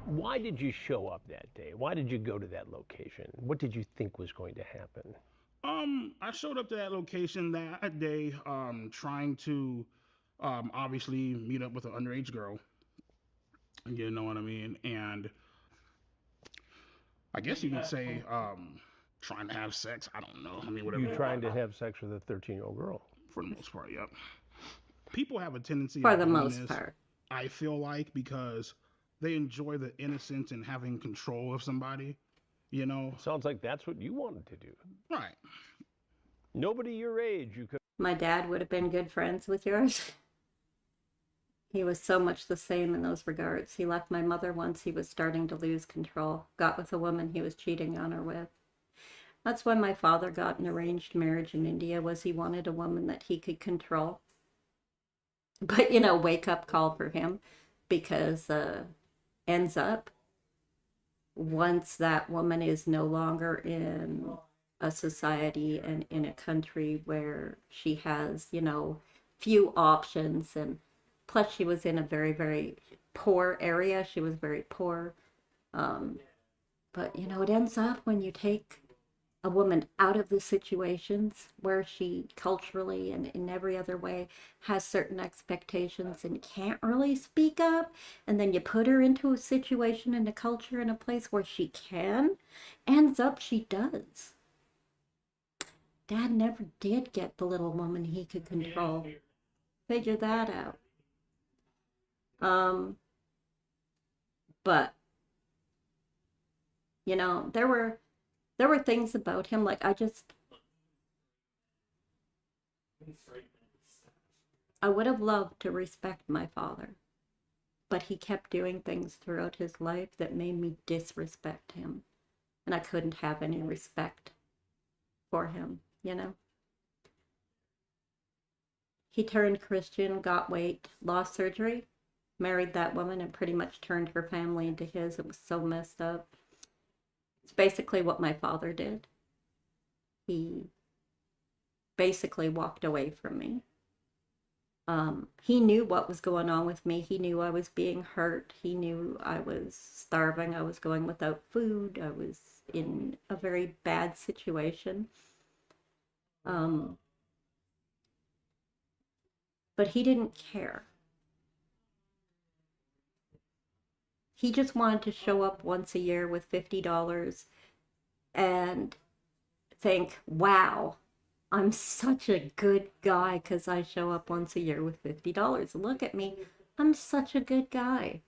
Why did you show up that day? Why did you go to that location? What did you think was going to happen? I showed up to that location that day, trying to, obviously meet up with an underage girl. You know what I mean? And I guess you could say, trying to have sex. I don't know. I mean, whatever. You trying to have sex with a 13-year-old girl? For the most part, yep. People have a tendency For of the doing most this, part. I feel like, because they enjoy the innocence and having control of somebody, you know? Sounds like that's what you wanted to do. Right. Nobody your age you could... My dad would have been good friends with yours. He was so much the same in those regards. He left my mother once he was starting to lose control. Got with a woman he was cheating on her with. That's when my father got an arranged marriage in India, was he wanted a woman that he could control. But, you know, wake up call for him, because ends up, once that woman is no longer in a society and in a country where she has, you know, few options, and plus she was in a very, very poor area. She was very poor. But, you know, it ends up when you take a woman out of the situations where she culturally and in every other way has certain expectations and can't really speak up, and then you put her into a situation and a culture and a place where she can, ends up she does. Dad never did get the little woman he could control. Figure that out. But you know, there were things about him, like, I would have loved to respect my father, but he kept doing things throughout his life that made me disrespect him, and I couldn't have any respect for him, you know? He turned Christian, got weight, lost surgery, married that woman, and pretty much turned her family into his. It was so messed up. It's basically what my father did. He basically walked away from me. He knew what was going on with me. He knew I was being hurt. He knew I was starving. I was going without food. I was in a very bad situation. But he didn't care. He just wanted to show up once a year with $50 and think, wow, I'm such a good guy because I show up once a year with $50. Look at me. I'm such a good guy.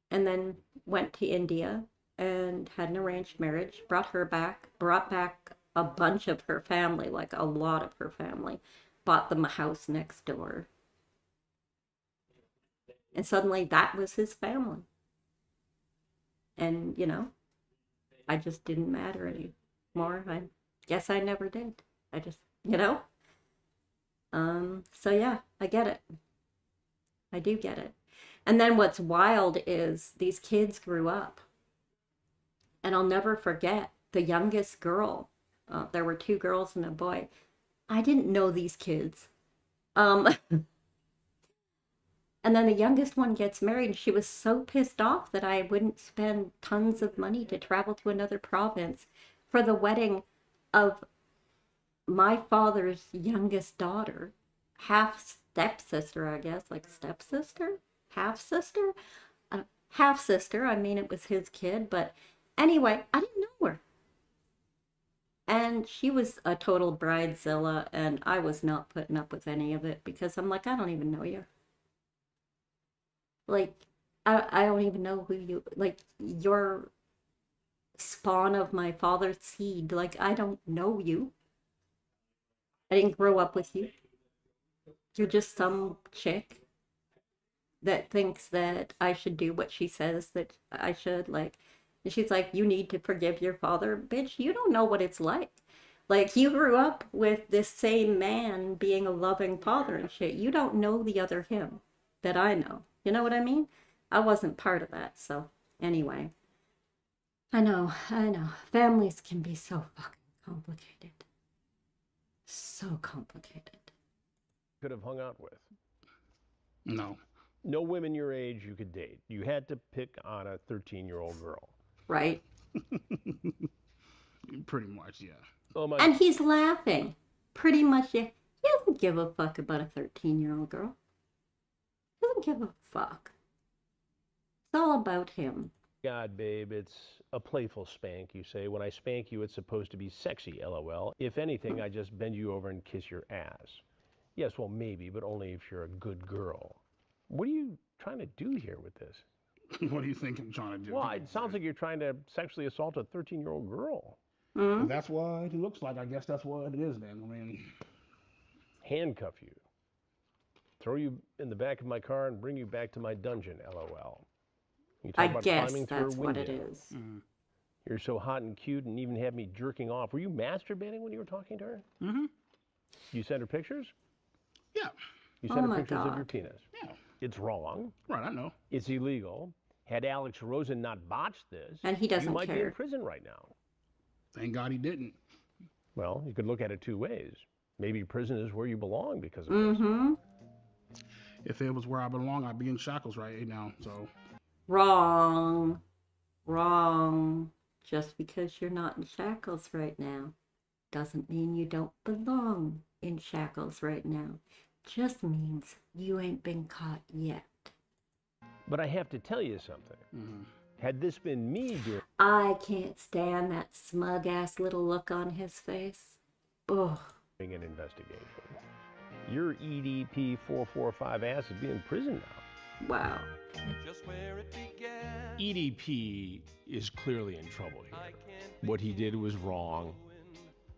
And then went to India and had an arranged marriage, brought back a bunch of her family, like a lot of her family, bought them a house next door. And suddenly that was his family. And, you know, I just didn't matter anymore. I guess I never did. I just, you know? So yeah, I get it. I do get it. And then what's wild is these kids grew up. And I'll never forget the youngest girl. There were 2 girls and a boy. I didn't know these kids. And then the youngest one gets married, and she was so pissed off that I wouldn't spend tons of money to travel to another province for the wedding of my father's youngest daughter, half stepsister, I guess, like stepsister, half sister, half sister. I mean, it was his kid, but anyway, I didn't know her. And she was a total bridezilla, and I was not putting up with any of it because I'm like, I don't even know you. Like, I don't even know who you, like, you're spawn of my father's seed. Like, I don't know you. I didn't grow up with you. You're just some chick that thinks that I should do what she says that I should. Like, and she's like, you need to forgive your father. Bitch, you don't know what it's like. Like, you grew up with this same man being a loving father and shit. You don't know the other him that I know. You know what I mean? I wasn't part of that, so anyway. I know. Families can be so fucking complicated. So complicated. Could have hung out with? No. No women your age you could date. You had to pick on a 13-year-old girl. Right. Pretty much, yeah. Oh my. And he's laughing. Pretty much, yeah. He doesn't give a fuck about a 13-year-old girl. He doesn't give a fuck. It's all about him. God, babe, it's a playful spank, you say. When I spank you, it's supposed to be sexy, LOL. If anything, I just bend you over and kiss your ass. Yes, well, maybe, but only if you're a good girl. What are you trying to do here with this? What do you think I'm trying to do? Well, it sounds like you're trying to sexually assault a 13-year-old girl. Mm-hmm. If that's what it looks like, I guess that's what it is then. I mean, handcuff you. Throw you in the back of my car and bring you back to my dungeon, LOL. You talk about climbing through a window. What it is. Mm-hmm. You're so hot and cute and even had me jerking off. Were you masturbating when you were talking to her? Mm-hmm. You sent her pictures? Yeah. You sent her pictures of your penis? Yeah. It's wrong. Right, I know. It's illegal. Had Alex Rosen not botched this, and he doesn't you might care. be in prison right now. Thank God he didn't. Well, you could look at it 2 ways. Maybe prison is where you belong because of mm-hmm. this. If it was where I belong, I'd be in shackles right now, so. Wrong. Just because you're not in shackles right now doesn't mean you don't belong in shackles right now. Just means you ain't been caught yet. But I have to tell you something. Mm-hmm. Had this been me doing... I can't stand that smug-ass little look on his face. Ugh. ...an investigation. Your EDP445 ass would be in prison now. Wow. Just where it began. EDP is clearly in trouble here. What he did was wrong,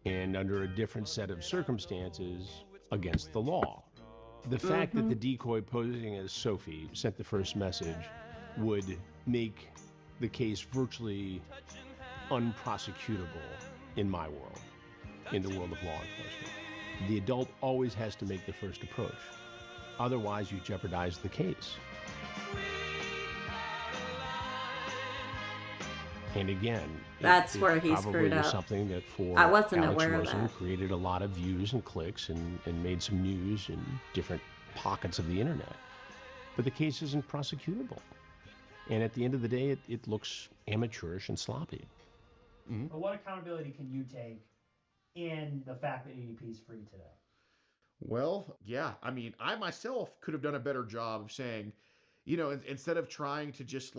and under a different set of circumstances, against the law. The fact that the decoy posing as Sophie sent the first message would make the case virtually unprosecutable in my world, in the world of law enforcement. The adult always has to make the first approach. Otherwise, you jeopardize the case. And again, that's where he screwed up. Something that for I wasn't Alex aware Rosen of that. Created a lot of views and clicks and made some news in different pockets of the internet. But the case isn't prosecutable. And at the end of the day, it looks amateurish and sloppy. But what accountability can you take in the fact that EDP is free today? Well, yeah. I mean, I myself could have done a better job of saying, instead of trying to just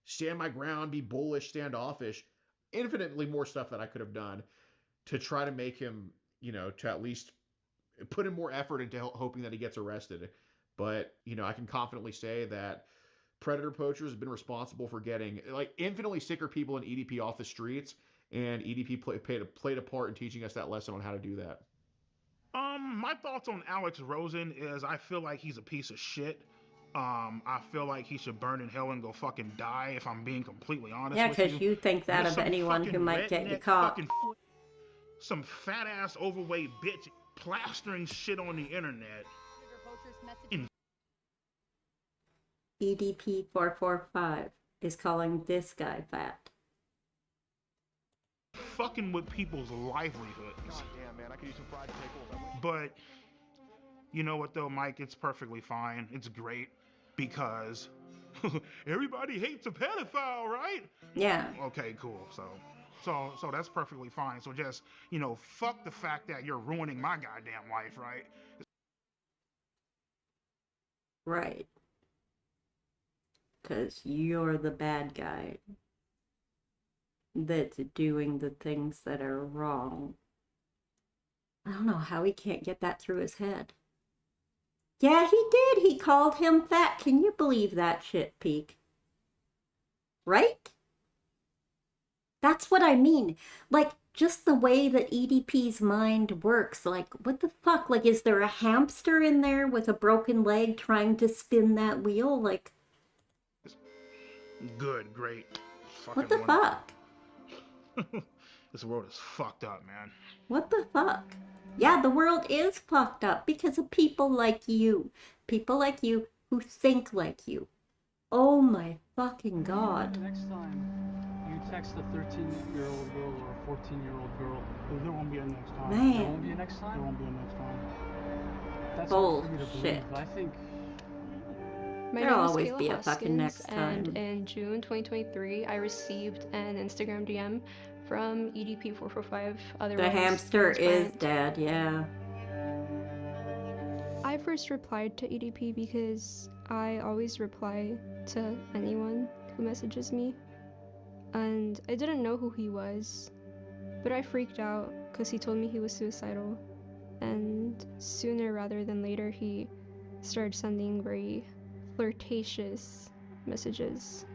stand my ground, be bullish, standoffish, infinitely more stuff that I could have done to try to make him, to at least put in more effort into hoping that he gets arrested. But, I can confidently say that predator poachers have been responsible for getting infinitely sicker people in EDP off the streets, and EDP played a part in teaching us that lesson on how to do that. My thoughts on Alex Rosen is I feel like he's a piece of shit. I feel like he should burn in hell and go fucking die, if I'm being completely honest with you. Yeah, because you think that of anyone who might get you caught. Some fat ass overweight bitch plastering shit on the internet. EDP445 is calling this guy fat. Fucking with people's livelihoods. God damn, man, I could use some fried pickles. But you know what though, Mike? It's perfectly fine. It's great because everybody hates a pedophile, right? Yeah. Okay, cool. So that's perfectly fine. So just, fuck the fact that you're ruining my goddamn life, right? Right. Because you're the bad guy that's doing the things that are wrong. I don't know how he can't get that through his head. Yeah, he did. He called him fat. Can you believe that shit, Peak? Right? That's what I mean. Just the way that EDP's mind works. What the fuck? Is there a hamster in there with a broken leg trying to spin that wheel? Good, great. What the fuck? This world is fucked up, man. What the fuck? Yeah, the world is fucked up because of people like you. People like you who think like you. Oh my fucking god. Next time you text a 13-year-old girl or a 14-year-old girl, there won't be a next time. Man. There won't be a next time? There won't be a next time. That's Bullshit. hard for me to believe, but I think... There'll always be a fucking next time. And in June 2023, I received an Instagram DM from EDP445. The hamster is dead, yeah. I first replied to EDP because I always reply to anyone who messages me. And I didn't know who he was, but I freaked out because he told me he was suicidal. And sooner rather than later, he started sending very flirtatious messages.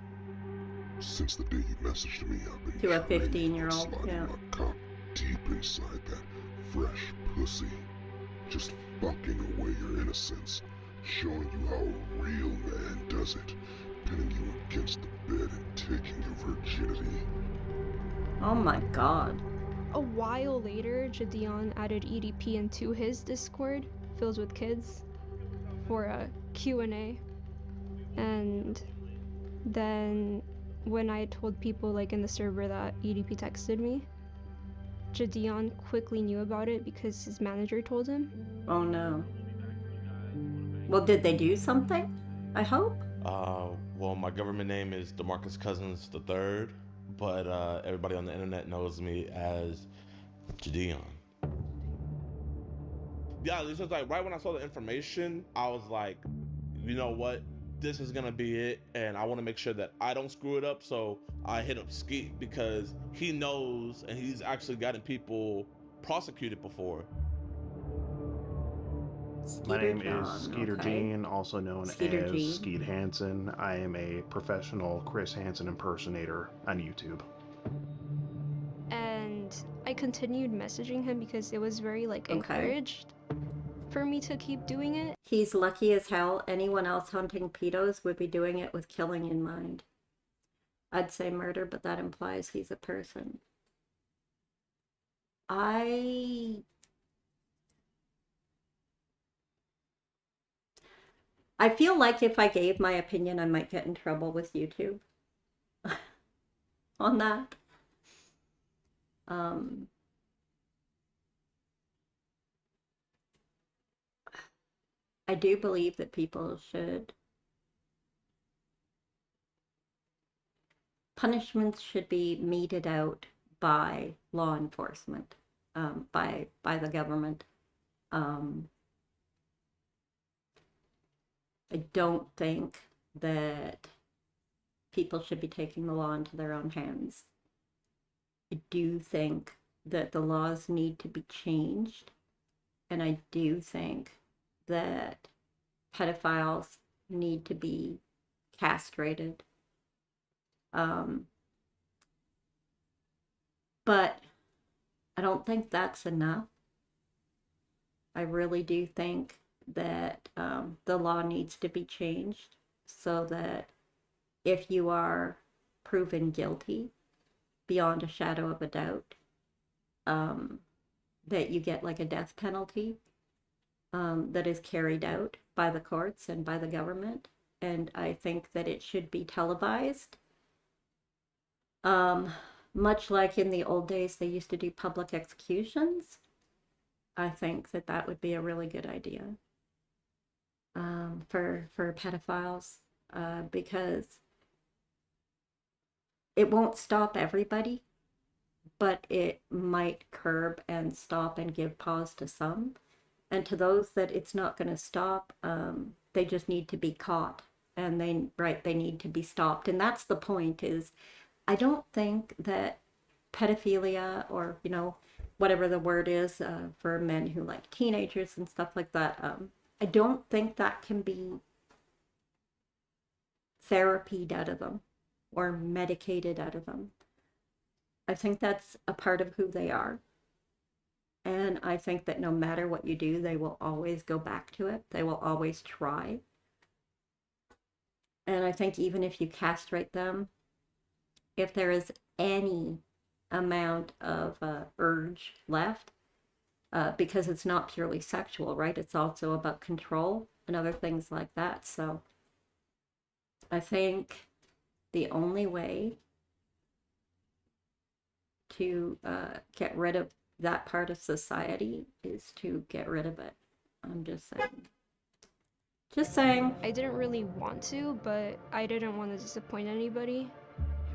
Since the day you messaged me, I've been to a 15-year-old, yeah. my cock deep inside that fresh pussy, just fucking away your innocence, showing you how a real man does it, pinning you against the bed and taking your virginity. Oh my god. A while later, Jadion added EDP into his Discord, filled with kids, for a Q&A. And then when I told people in the server that EDP texted me, Jadion quickly knew about it because his manager told him. Oh no. Well, did they do something? I hope. Well, my government name is DeMarcus Cousins III, but everybody on the internet knows me as Jadion. Yeah, this was right when I saw the information, I was like, you know what? This is gonna be it, and I want to make sure that I don't screw it up, so I hit up Skeet because he knows and he's actually gotten people prosecuted before. My name is Skeeter Jean, also known Skeeter as Jean. Skeet Hansen. I am a professional Chris Hansen impersonator on YouTube. And I continued messaging him because it was very encouraged for me to keep doing it. He's lucky as hell. Anyone else hunting pedos would be doing it with killing in mind. I'd say murder, but that implies he's a person. I feel like if I gave my opinion, I might get in trouble with YouTube on that. I do believe that people should, punishments should be meted out by law enforcement, by the government. I don't think that people should be taking the law into their own hands. I do think that the laws need to be changed, and I do think that pedophiles need to be castrated. But I don't think that's enough. I really do think that the law needs to be changed so that if you are proven guilty beyond a shadow of a doubt, that you get like a death penalty that is carried out by the courts and by the government. And I think that it should be televised. Much like in the old days, they used to do public executions. I think that that would be a really good idea for pedophiles, because it won't stop everybody, but it might curb and stop and give pause to some. And to those that it's not going to stop, they just need to be caught, and they need to be stopped. And that's the point. Is I don't think that pedophilia, or whatever the word is for men who like teenagers and stuff like that, I don't think that can be therapied out of them or medicated out of them. I think that's a part of who they are. And I think that no matter what you do, they will always go back to it. They will always try. And I think even if you castrate them, if there is any amount of urge left, because it's not purely sexual, right? It's also about control and other things like that. So I think the only way to get rid of that part of society is to get rid of it. I'm just saying. Just saying. I didn't really want to, but I didn't want to disappoint anybody.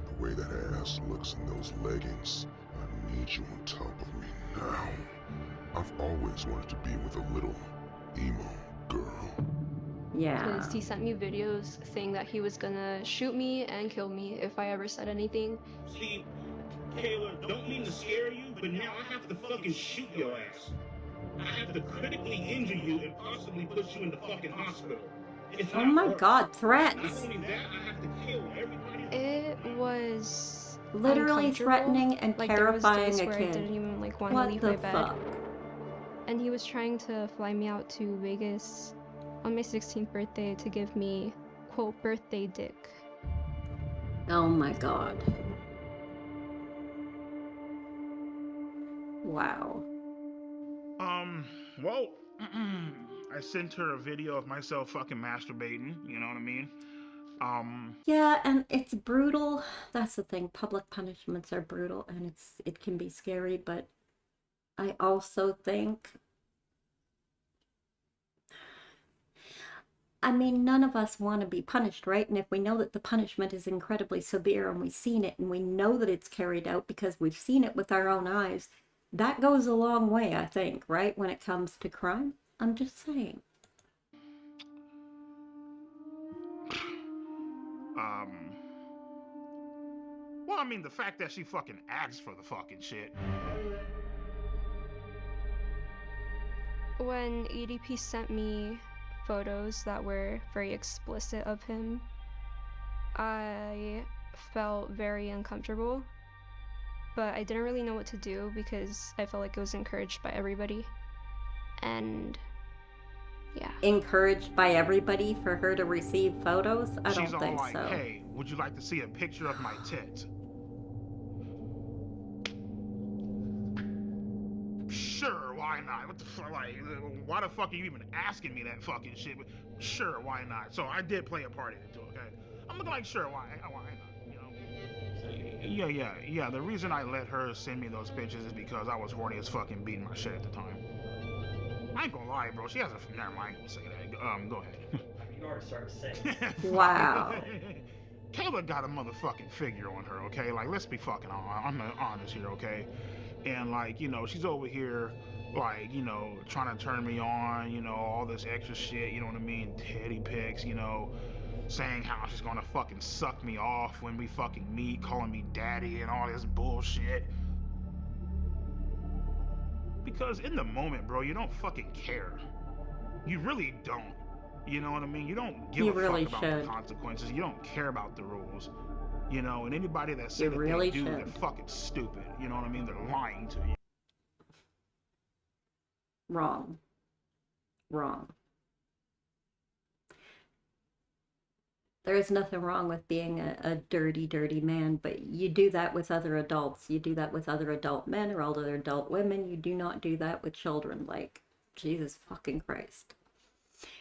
The way that ass looks in those leggings, I need you on top of me now. I've always wanted to be with a little emo girl. Yeah. Because he sent me videos saying that he was gonna shoot me and kill me if I ever said anything. See, Kayla, don't mean to scare you, but now I have to fucking shoot your ass. I have to critically injure you and possibly put you in the fucking hospital. Oh my god, threats! Not only that, I have to kill everybody. It was literally threatening and terrifying a where kid. I didn't even want to What leave the my bed. fuck? And he was trying to fly me out to Vegas on my 16th birthday to give me, quote, birthday dick. Oh my god. Wow. Well, I sent her a video of myself fucking masturbating, you know what I mean? Yeah, and it's brutal. That's the thing. Public punishments are brutal, and it can be scary, but I also think, I mean, none of us want to be punished, right? And if we know that the punishment is incredibly severe and we've seen it and we know that it's carried out because we've seen it with our own eyes, that goes a long way, I think, right? When it comes to crime. I'm just saying. Well, I mean, the fact that she fucking asked for the fucking shit. When EDP sent me photos that were very explicit of him, I felt very uncomfortable, but I didn't really know what to do because I felt like it was encouraged by everybody. And yeah. Encouraged by everybody for her to receive photos? I don't She's all think like, so. hey, would you like to see a picture of my tits? Sure, why not? What the fuck? Like, why the fuck are you even asking me that fucking shit? But sure, why not? So I did play a part in it too, okay? I'm looking like, sure, why not? You know? Yeah. The reason I let her send me those pictures is because I was horny as fucking beating my shit at the time. I ain't gonna lie, bro. She has a. Never mind, I ain't gonna say that. go ahead. You already started saying. Wow. Kayla got a motherfucking figure on her, okay? Like, let's be fucking honest here, okay? And, like, you know, she's over here, like, you know, trying to turn me on, you know, all this extra shit, you know what I mean? Teddy pics, you know, saying how she's gonna fucking suck me off when we fucking meet, calling me daddy and all this bullshit. Because in the moment, bro, you don't fucking care. You really don't. You know what I mean? You don't give a fuck about the consequences. You don't care about the rules. You know, and anybody that says that they do, they're fucking stupid. You know what I mean? They're lying to you. Wrong. Wrong. There is nothing wrong with being a dirty, dirty man, but you do that with other adults. You do that with other adult men or other adult women. You do not do that with children. Like, Jesus fucking Christ.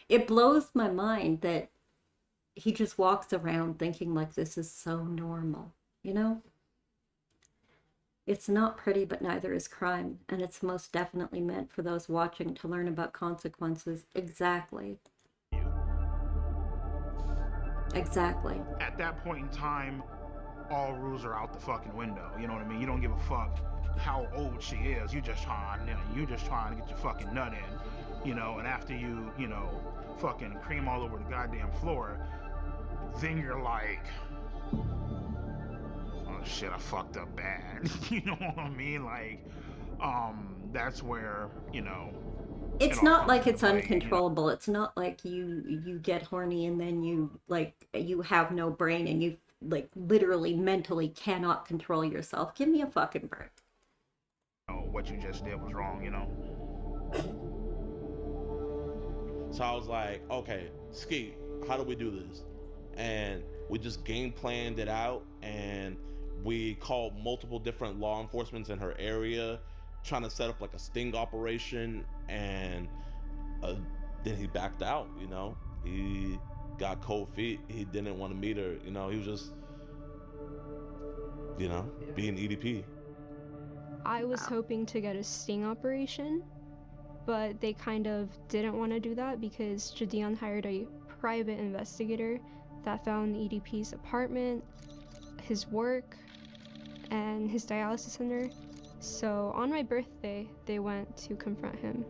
It blows my mind that he just walks around thinking like this is so normal, you know? It's not pretty, but neither is crime, and it's most definitely meant for those watching to learn about consequences. Exactly. Exactly. At that point in time, all rules are out the fucking window. You know what I mean? You don't give a fuck how old she is. You just trying to get your fucking nut in, you know. And after you know, fucking cream all over the goddamn floor, then you're like, oh shit, I fucked up bad. You know what I mean? Like, that's where, you know. It's not like it's uncontrollable. It's not like you get horny and then you have no brain and you like literally mentally cannot control yourself. Give me a fucking break. What you just did was wrong, you know. So I was like, okay, Ski, how do we do this? And we just game planned it out, and we called multiple different law enforcement in her area, trying to set up like a sting operation, and then he backed out, you know. He got cold feet. He didn't want to meet her, you know. He was just, you know, being EDP. I was hoping to get a sting operation, but they kind of didn't want to do that because Jadion hired a private investigator that found EDP's apartment, his work, and his dialysis center. So on my birthday, they went to confront him.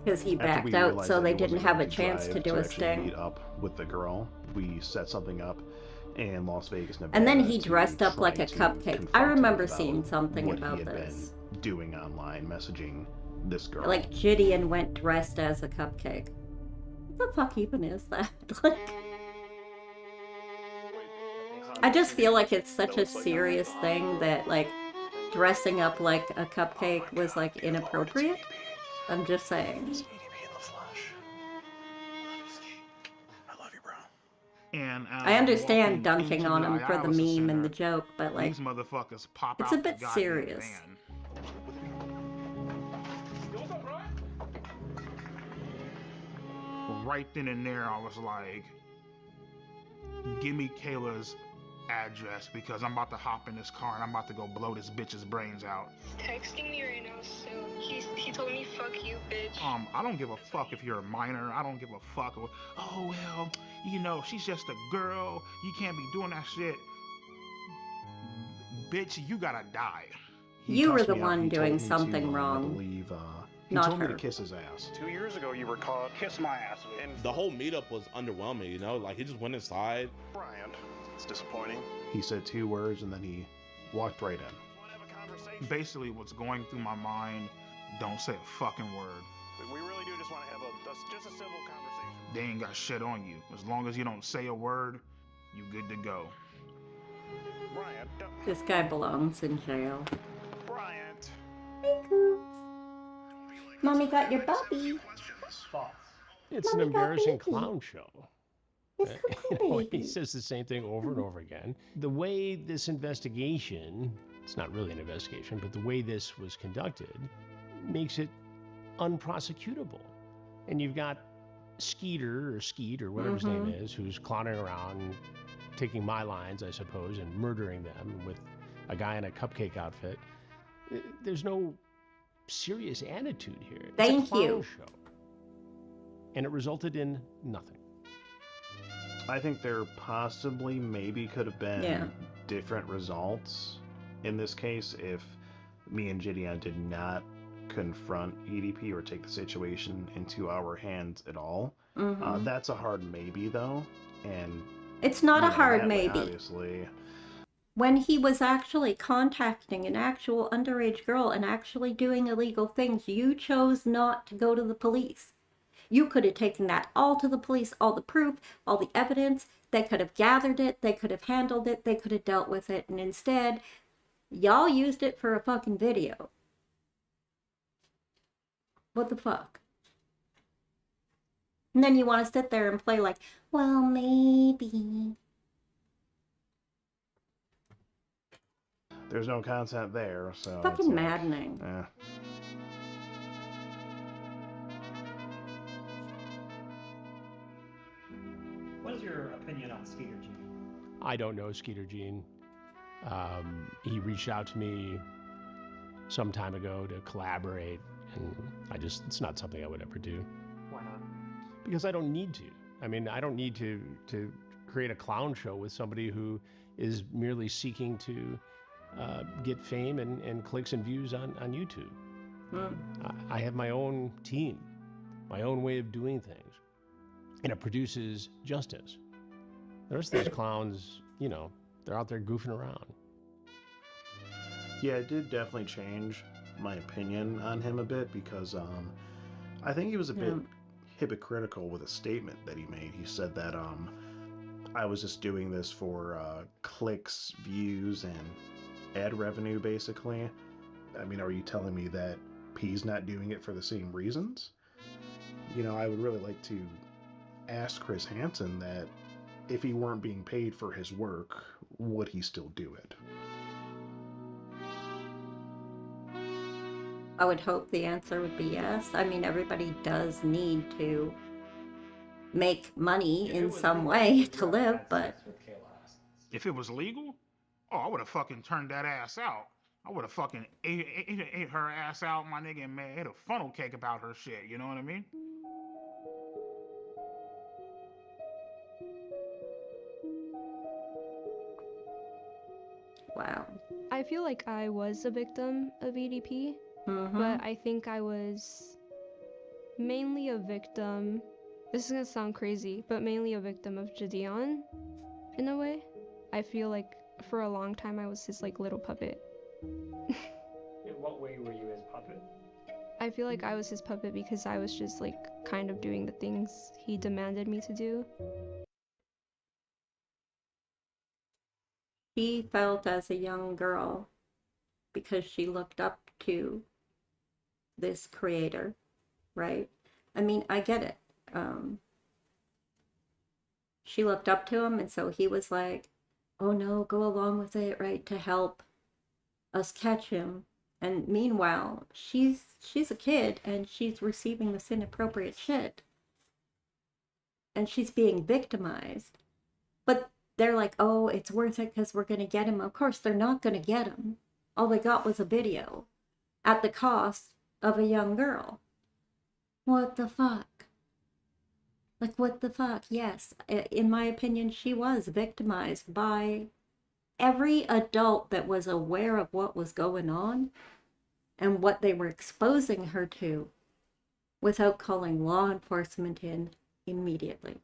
Because he backed out, so they didn't have a chance to do a sting. Meet up with the girl. We set something up in Las Vegas, Nevada. And then he dressed up like a cupcake. I remember seeing something about what he had this. Been doing online, messaging this girl. Like Gideon went dressed as a cupcake. What the fuck even is that? Like, I just feel like it's such a serious thing that like dressing up like a cupcake was like inappropriate. I'm just saying. And I understand dunking on him for the meme and the joke, but like, these motherfuckers pop it's out a bit the goddamn serious. van. Right then and there, I was like, give me Kayla's address because I'm about to hop in this car and I'm about to go blow this bitch's brains out. Texting me right now, so he told me fuck you, bitch. I don't give a fuck if you're a minor. I don't give a fuck. Oh well, you know, she's just a girl. You can't be doing that shit. Bitch, you gotta die. You were the one doing something wrong. I believe, he not told her. me to kiss his ass. 2 years ago, you were called kiss my ass. And the whole meetup was underwhelming, you know? Like, he just went inside. Brian, it's disappointing. He said 2 words and then he walked right in. Basically, what's going through my mind, don't say a fucking word. We really do just want to have just a civil conversation. They ain't got shit on you. As long as you don't say a word, you good to go. Brian, This guy belongs in jail. Bryant. Hey, Coops. Mommy got your puppy. It's an embarrassing clown show. He says the same thing over and over again. The way this investigation, it's not really an investigation, but the way this was conducted makes it unprosecutable. And you've got Skeeter or Skeet or whatever his name is, who's clowning around, taking my lines, I suppose, and murdering them with a guy in a cupcake outfit. There's no serious attitude here. It's Thank a clown you. Show. and it resulted in nothing. I think there possibly maybe could have been different results in this case if me and Gideon did not confront EDP or take the situation into our hands at all. That's a hard maybe though, and it's not a hard that way, maybe. obviously. When he was actually contacting an actual underage girl and actually doing illegal things, you chose not to go to the police. You could have taken that all to the police, all the proof, all the evidence. They could have gathered it, they could have handled it, they could have dealt with it, and instead, y'all used it for a fucking video. What the fuck? And then you want to sit there and play like, well, maybe. There's no content there, so Fucking it's maddening. What is your opinion on Skeeter Gene? I don't know Skeeter Gene. He reached out to me some time ago to collaborate, and it's not something I would ever do. Why not? Because I don't need to. I mean, I don't need to create a clown show with somebody who is merely seeking to get fame and clicks and views on YouTube. I have my own team, my own way of doing things, and it produces justice. The rest of those clowns, they're out there goofing around. Yeah, it did definitely change my opinion on him a bit because I think he was a bit hypocritical with a statement that he made. He said that I was just doing this for clicks, views, and ad revenue, basically. I mean, are you telling me that P's not doing it for the same reasons? I would really like to ask Chris Hansen that if he weren't being paid for his work, would he still do it? I would hope the answer would be yes. I mean, everybody does need to make money in some way to live, but... If it was legal, I would have fucking turned that ass out. I would have fucking ate her ass out, my nigga, and made a funnel cake about her shit, you know what I mean? Wow. I feel like I was a victim of EDP, but I think I was mainly a victim, this is gonna sound crazy, but mainly a victim of Gideon, in a way. I feel like for a long time I was his little puppet. In what way were you his puppet? I feel like I was his puppet because I was just kind of doing the things he demanded me to do. She felt as a young girl, because she looked up to this creator, right? I mean, I get it. She looked up to him, and so he was like, oh no, go along with it, right, to help us catch him. And meanwhile, she's a kid, and she's receiving this inappropriate shit. And she's being victimized. But they're like, oh, it's worth it because we're going to get him. Of course, they're not going to get him. All they got was a video at the cost of a young girl. What the fuck? What the fuck? Yes, in my opinion, she was victimized by every adult that was aware of what was going on and what they were exposing her to without calling law enforcement in immediately.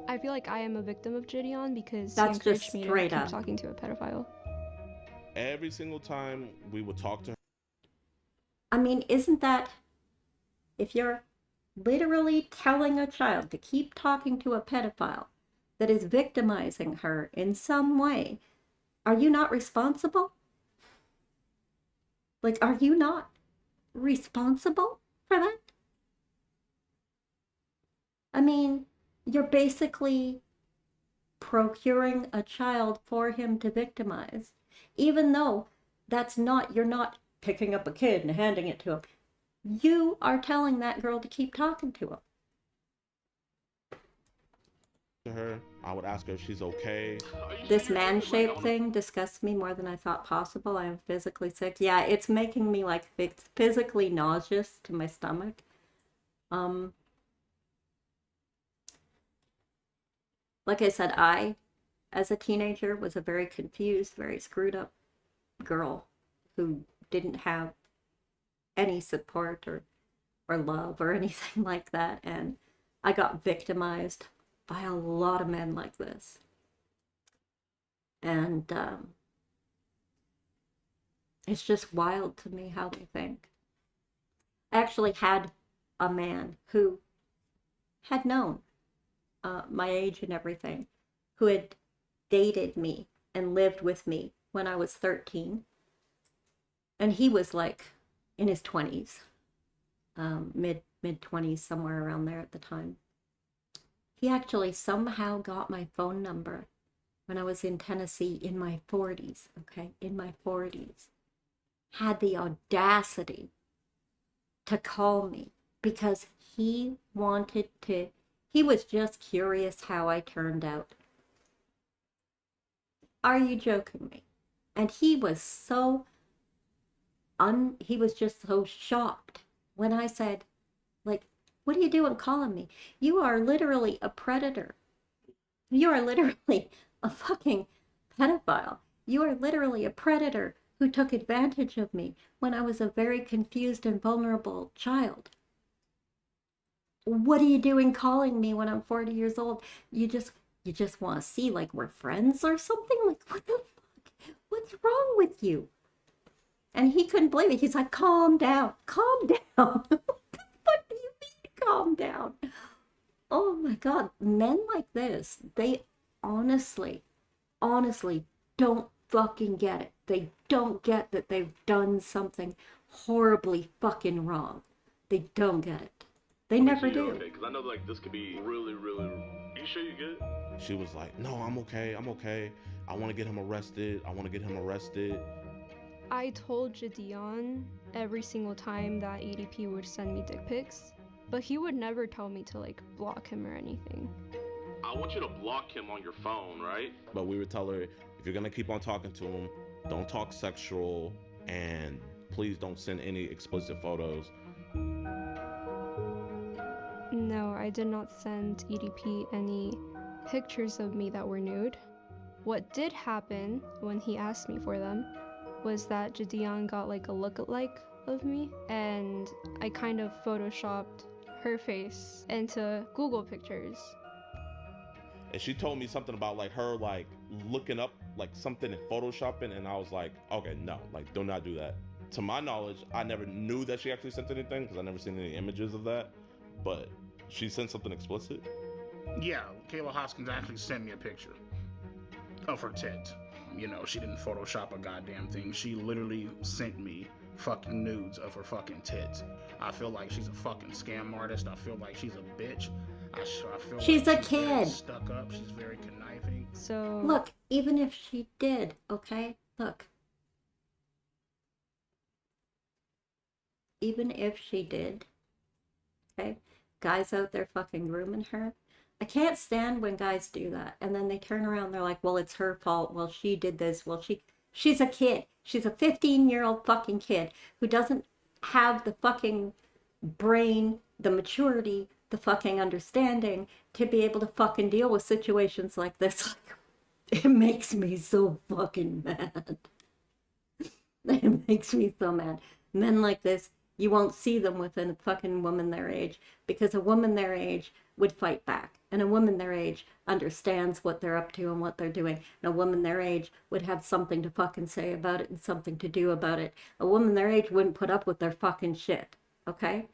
I feel like I am a victim of Gideon because That's he encouraged just me to straight keep up. talking to a pedophile. Every single time we would talk to her. I mean, isn't that, if you're literally telling a child to keep talking to a pedophile that is victimizing her in some way, are you not responsible? Are you not responsible for that? I mean, you're basically procuring a child for him to victimize, even though you're not picking up a kid and handing it to him. You are telling that girl to keep talking to him. To her, I would ask her if she's okay. This man-shaped thing disgusts me more than I thought possible. I am physically sick. Yeah, it's making me physically nauseous to my stomach. Like I said, I, as a teenager, was a very confused, very screwed up girl who didn't have any support or love or anything like that. And I got victimized by a lot of men like this. And it's just wild to me how they think. I actually had a man who had known my age and everything, who had dated me and lived with me when I was 13. And he was like in his 20s, mid 20s, somewhere around there at the time. He actually somehow got my phone number when I was in Tennessee in my 40s, okay, in my 40s. Had the audacity to call me because he wanted to, he was just curious how I turned out. Are you joking me? And he was so he was just so shocked when I said, like, what are you doing calling me? You are literally a predator. You are literally a fucking pedophile. You are literally a predator who took advantage of me when I was a very confused and vulnerable child. What are you doing calling me when I'm 40 years old? You just want to see like we're friends or something? Like, what the fuck? What's wrong with you? And he couldn't believe it. He's like, calm down, calm down. What the fuck do you mean, calm down? Oh my God, men like this, they honestly don't fucking get it. They don't get that they've done something horribly fucking wrong. They don't get it. They never do. Okay, because I know like this could be really, really. You sure you good? She was like, no, I'm okay. I'm okay. I want to get him arrested. I want to get him arrested. I told Jadion every single time that EDP would send me dick pics, but he would never tell me to like block him or anything. I want you to block him on your phone, right? But we would tell her, if you're gonna keep on talking to him, don't talk sexual, and please don't send any explicit photos. No, I did not send EDP any pictures of me that were nude. What did happen when he asked me for them was that Jadion got like a look-alike of me, and I kind of photoshopped her face into Google pictures. And she told me something about like her like looking up like something in photoshopping, and I was like, okay, no, like do not do that. To my knowledge, I never knew that she actually sent anything because I never seen any images of that, but she sent something explicit. Yeah, Kayla Hoskins actually sent me a picture of her tit. You know, she didn't Photoshop a goddamn thing. She literally sent me fucking nudes of her fucking tits. I feel like she's a fucking scam artist. I feel like she's a bitch. I feel she's like a kid. Very stuck up. She's very conniving. So look, even if she did, okay? Look. Even if she did, okay? Guys out there fucking grooming her. I can't stand when guys do that. And then they turn around, they're like, well, it's her fault. Well, she did this. Well, she's a kid. She's a 15-year-old fucking kid who doesn't have the fucking brain, the maturity, the fucking understanding to be able to fucking deal with situations like this. It makes me so fucking mad. It makes me so mad. Men like this, you won't see them with a fucking woman their age, because a woman their age would fight back. And a woman their age understands what they're up to and what they're doing. And a woman their age would have something to fucking say about it and something to do about it. A woman their age wouldn't put up with their fucking shit, okay?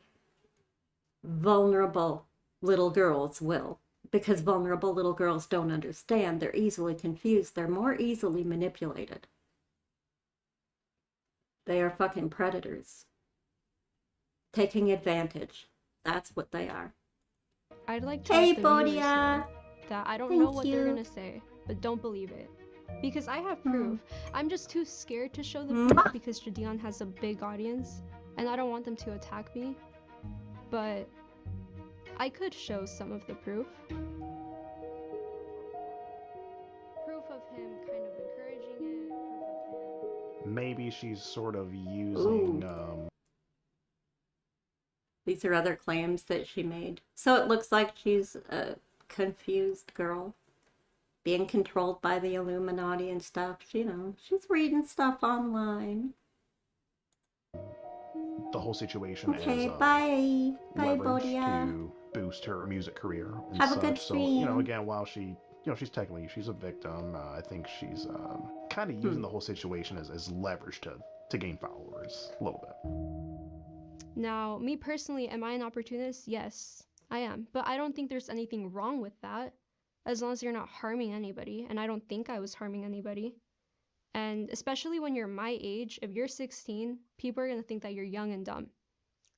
Vulnerable little girls will. Because vulnerable little girls don't understand. They're easily confused. They're more easily manipulated. They are fucking predators. Taking advantage. That's what they are. I'd like to hey, let the viewers Bodia! know that I don't Thank know what they're you. gonna say, but don't believe it. Because I have proof. I'm just too scared to show the Mm. proof because Jadion has a big audience, and I don't want them to attack me. But I could show some of the proof. Proof of him kind of encouraging it, proof of him... Maybe she's sort of using These are other claims that she made. So it looks like she's a confused girl, being controlled by the Illuminati and stuff. You know, she's reading stuff online. The whole situation Okay, as bye. Bye, leverage Bodia. to boost her music career and Have a such. good So, you know, stream. again, while she's a victim, I think she's kind of using the whole situation as leverage to gain followers a little bit. Now, me personally, am I an opportunist? Yes, I am. But I don't think there's anything wrong with that, as long as you're not harming anybody. And I don't think I was harming anybody. And especially when you're my age, if you're 16, people are going to think that you're young and dumb.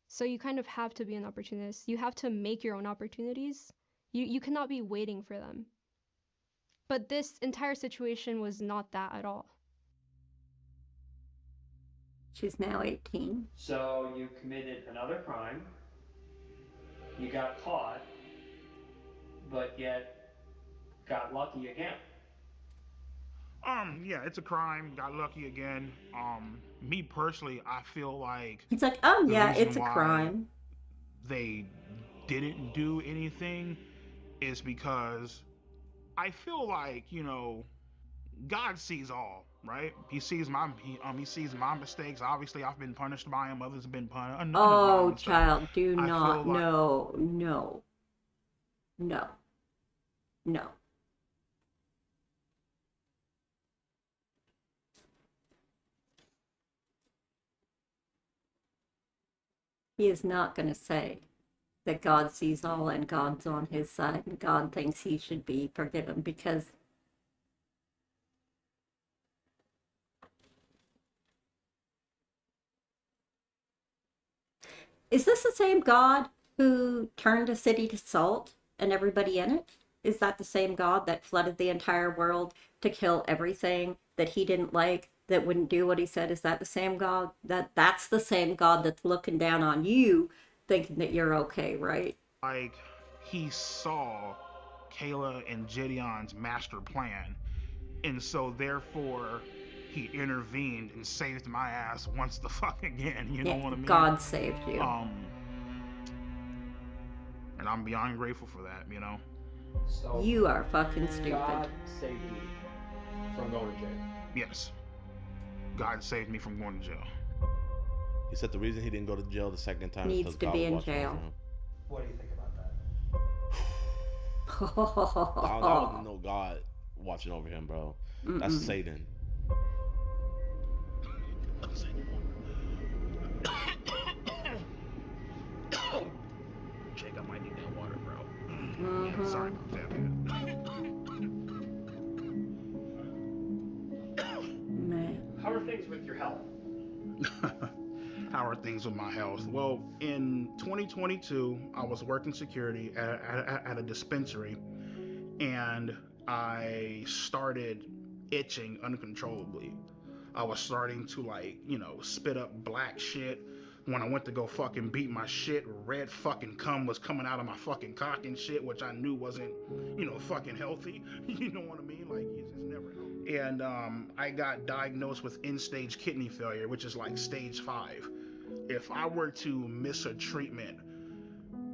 So you kind of have to be an opportunist. You have to make your own opportunities. You cannot be waiting for them. But this entire situation was not that at all. She's now 18. So you committed another crime. You got caught, but yet got lucky again. Yeah, it's a crime. Got lucky again. Me personally, I feel like He's like, oh yeah, it's a crime. They didn't do anything is because I feel like, you know, God sees all, right? He sees my mistakes. Obviously, I've been punished by him. Others have been punished. Oh, child, do not. Like... No. He is not going to say that God sees all and God's on his side and God thinks he should be forgiven, because is this the same God who turned a city to salt and everybody in it? Is that the same God that flooded the entire world to kill everything that he didn't like, that wouldn't do what he said? Is that the same God? That's the same God that's looking down on you, thinking that you're okay, right? Like, he saw Kayla and Gideon's master plan, and so therefore he intervened and saved my ass once the fuck again. You know what I mean? God saved you. And I'm beyond grateful for that, you know? So you are fucking stupid. God saved you from going to jail. Yes. God saved me from going to jail. He said the reason he didn't go to jail the second time needs is to be in jail. What do you think about that? I don't know God watching over him, bro. That's Satan. Jake, I might need that water, bro. Yeah, sorry about that, man. How are things with your health? How are things with my health? Well, in 2022, I was working security at a dispensary, and I started itching uncontrollably. I was starting to, like, you know, spit up black shit. When I went to go fucking beat my shit, red fucking cum was coming out of my fucking cock and shit, which I knew wasn't, you know, fucking healthy. You know what I mean? Like, it's never healthy. And I got diagnosed with end-stage kidney failure, which is like stage 5. If I were to miss a treatment,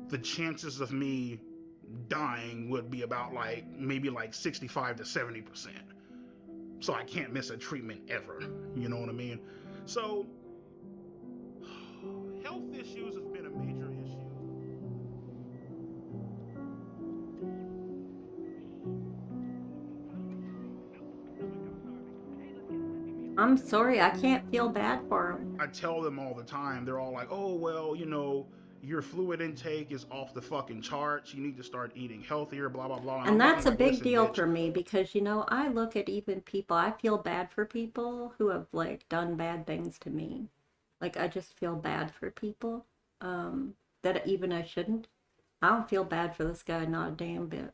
the chances of me dying would be about like maybe like 65 to 70%. So I can't miss a treatment ever. You know what I mean? So health issues have been a major issue. I'm sorry, I can't feel bad for him. I tell them all the time, they're all like, oh, well, you know, your fluid intake is off the fucking charts. You need to start eating healthier, blah, blah, blah. And that's a big deal for me, because, you know, I look at even people, I feel bad for people who have, like, done bad things to me. Like, I just feel bad for people that even I shouldn't. I don't feel bad for this guy, not a damn bit.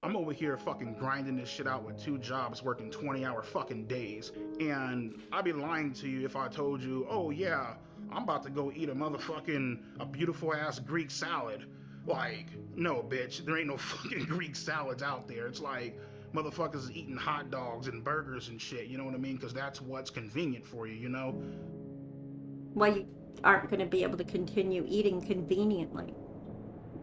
I'm over here fucking grinding this shit out with 2 jobs, working 20-hour fucking days. And I'd be lying to you if I told you, oh yeah, I'm about to go eat a beautiful ass Greek salad. Like, no bitch, there ain't no fucking Greek salads out there. It's like motherfuckers eating hot dogs and burgers and shit, you know what I mean? Because that's what's convenient for you, you know? Well, aren't going to be able to continue eating conveniently.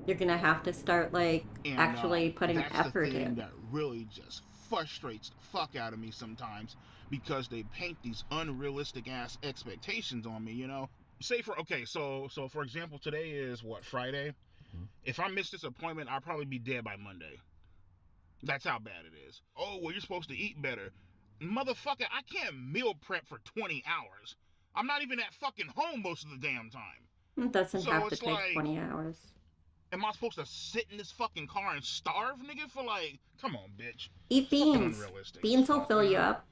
You're going to have to start, like, And actually putting that's effort the thing in. that really just frustrates the fuck out of me sometimes, because they paint these unrealistic ass expectations on me, you know? Say for for example, today is what, Friday? If I miss this appointment, I'll probably be dead by Monday. That's how bad it is. Oh, well, you're supposed to eat better. Motherfucker, I can't meal prep for 20 hours. I'm not even at fucking home most of the damn time. It doesn't So have to it's take like, 20 hours. am I supposed to sit in this fucking car and starve, nigga, for like, come on, bitch. Eat It's fucking beans. unrealistic. Beans will fill you up.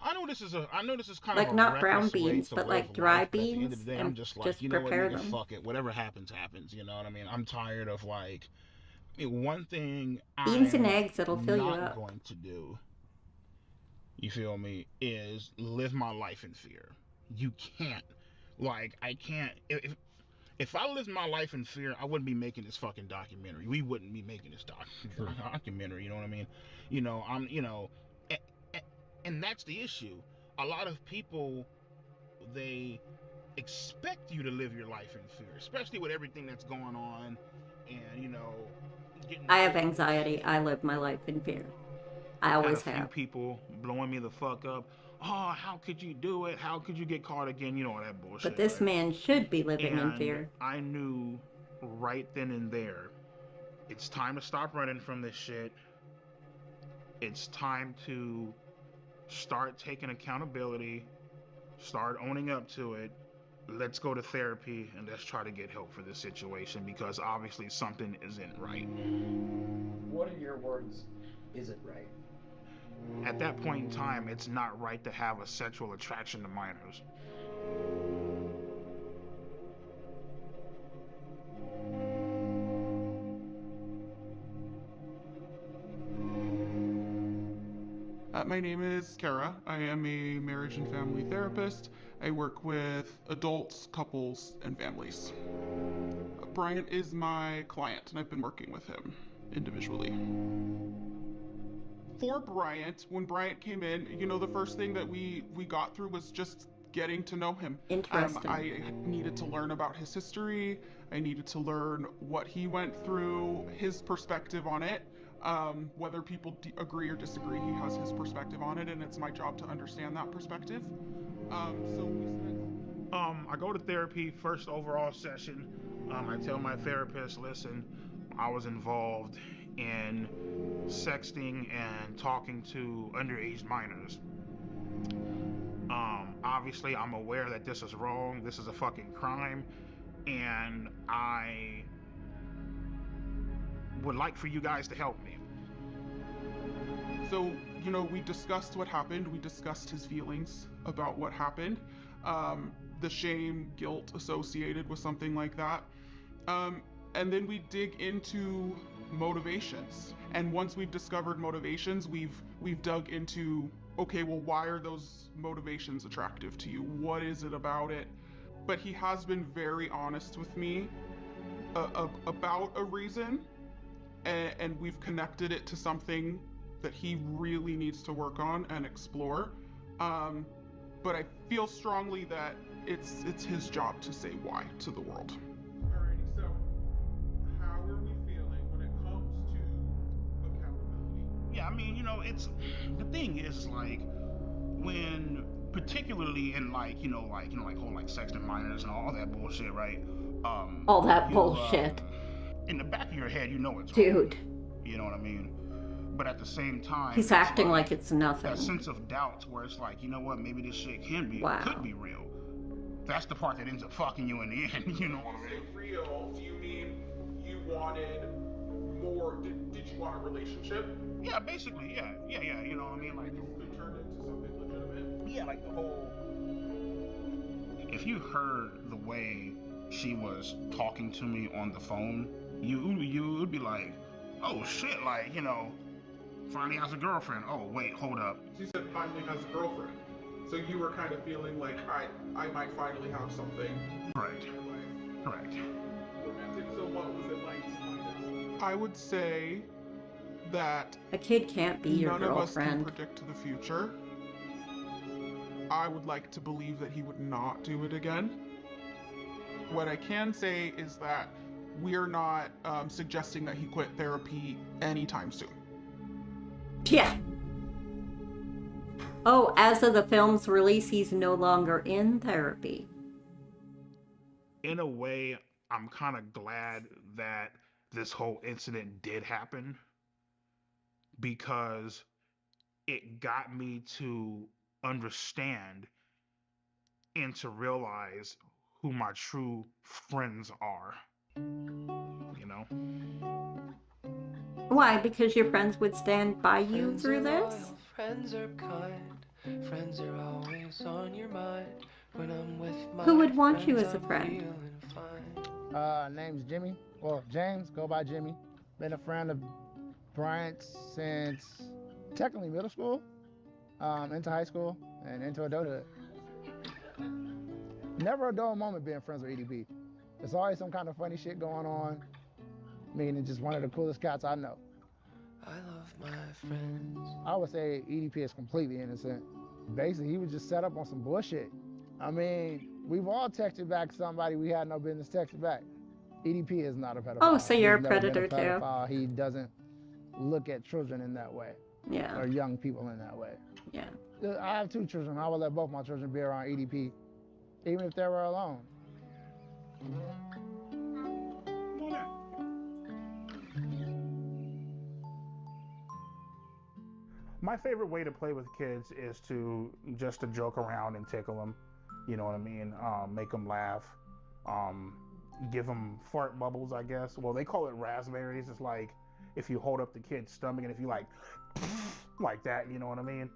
I know this is kind Like, of a not brown reckless way beans, to but live like dry life, but at the end beans, of the day, and I'm just like, just you know what, prepare nigga, them. fuck it. Whatever happens, happens. You know what I mean? I'm tired of like, one thing Beans and I'm eggs, it'll fill you not up. going to do, you feel me, is live my life in fear. You can't. Like, I can't. If I lived my life in fear, I wouldn't be making this fucking documentary. We wouldn't be making this documentary. You know what I mean? You know, and that's the issue. A lot of people, they expect you to live your life in fear, especially with everything that's going on, and, you know, I have anxiety. I live my life in fear. I always had a few have. people blowing me the fuck up. Oh, how could you do it? How could you get caught again? You know, all that bullshit. But this right? man should be living in And fear. I knew right then and there, it's time to stop running from this shit. It's time to start taking accountability, start owning up to it. Let's go to therapy and let's try to get help for this situation, because obviously something isn't right. What in your words isn't right? At that point in time, it's not right to have a sexual attraction to minors. My name is Kara. I am a marriage and family therapist. I work with adults, couples, and families. Bryant is my client, and I've been working with him individually. For Bryant, when Bryant came in, you know, the first thing that we got through was just getting to know him. Interesting. I needed to learn about his history. I needed to learn what he went through, his perspective on it. Whether people agree or disagree, he has his perspective on it, and it's my job to understand that perspective. I go to therapy, first overall session. I tell my therapist, listen, I was involved in sexting and talking to underage minors. Obviously, I'm aware that this is wrong. This is a fucking crime, and I would like for you guys to help me. So, you know, we discussed what happened. We discussed his feelings about what happened. The shame, guilt associated with something like that. And then we dig into motivations. And once we've discovered motivations, we've dug into, okay, well, why are those motivations attractive to you? What is it about it? But he has been very honest with me about a reason, and we've connected it to something that he really needs to work on and explore. But I feel strongly that it's his job to say why to the world. Alrighty, so how are we feeling when it comes to accountability? Yeah, I mean, you know, it's the thing is, like, when particularly in like whole like sexting minors and all that bullshit, right? All that bullshit. In the back of your head, you know it's Dude. wrong. You know what I mean? But at the same time, He's acting like it's nothing. That sense of doubt where it's like, you know what, maybe this shit could be real. That's the part that ends up fucking you in the end, you know what I mean? Real, do you mean you wanted more, did you want a relationship? Yeah, basically, yeah, you know what I mean? Like, it turned into something legitimate? Yeah, like the whole... If you heard the way she was talking to me on the phone, you would be like, oh shit, like, you know, finally has a girlfriend. Oh, wait, hold up. She said finally has a girlfriend. So you were kind of feeling like, I might finally have something. Correct. Romantic. So what was it like to find out? I would say that a kid can't be your girlfriend. None of us can girlfriend. predict the future. I would like to believe that he would not do it again. What I can say is that we're not suggesting that he quit therapy anytime soon. Yeah. Oh, as of the film's release, he's no longer in therapy. In a way, I'm kind of glad that this whole incident did happen, because it got me to understand and to realize who my true friends are. You know? Why? Because your friends would stand by you through this? Friends are kind, friends are always on your mind. When I'm with my Who would want you friends, as a I'm friend? feeling fine. Name's Jimmy. Well, James, go by Jimmy. Been a friend of Bryant since technically middle school, into high school, and into adulthood. Never a dull moment being friends with EDP. There's always some kind of funny shit going on. Meaning just one of the coolest cats I know. I love my friends. I would say EDP is completely innocent. Basically, he was just set up on some bullshit. I mean, we've all texted back somebody we had no business texting back. EDP is not a pedophile. Oh, so you're He's a never been predator too. pedophile. He doesn't look at children in that way. Yeah. Or young people in that way. Yeah. I have 2 children. I would let both my children be around EDP, even if they were alone. My favorite way to play with kids is to just to joke around and tickle them. You know what I mean? Make them laugh. Give them fart bubbles, I guess. Well, they call it raspberries. It's like if you hold up the kid's stomach and if you like that, you know what I mean?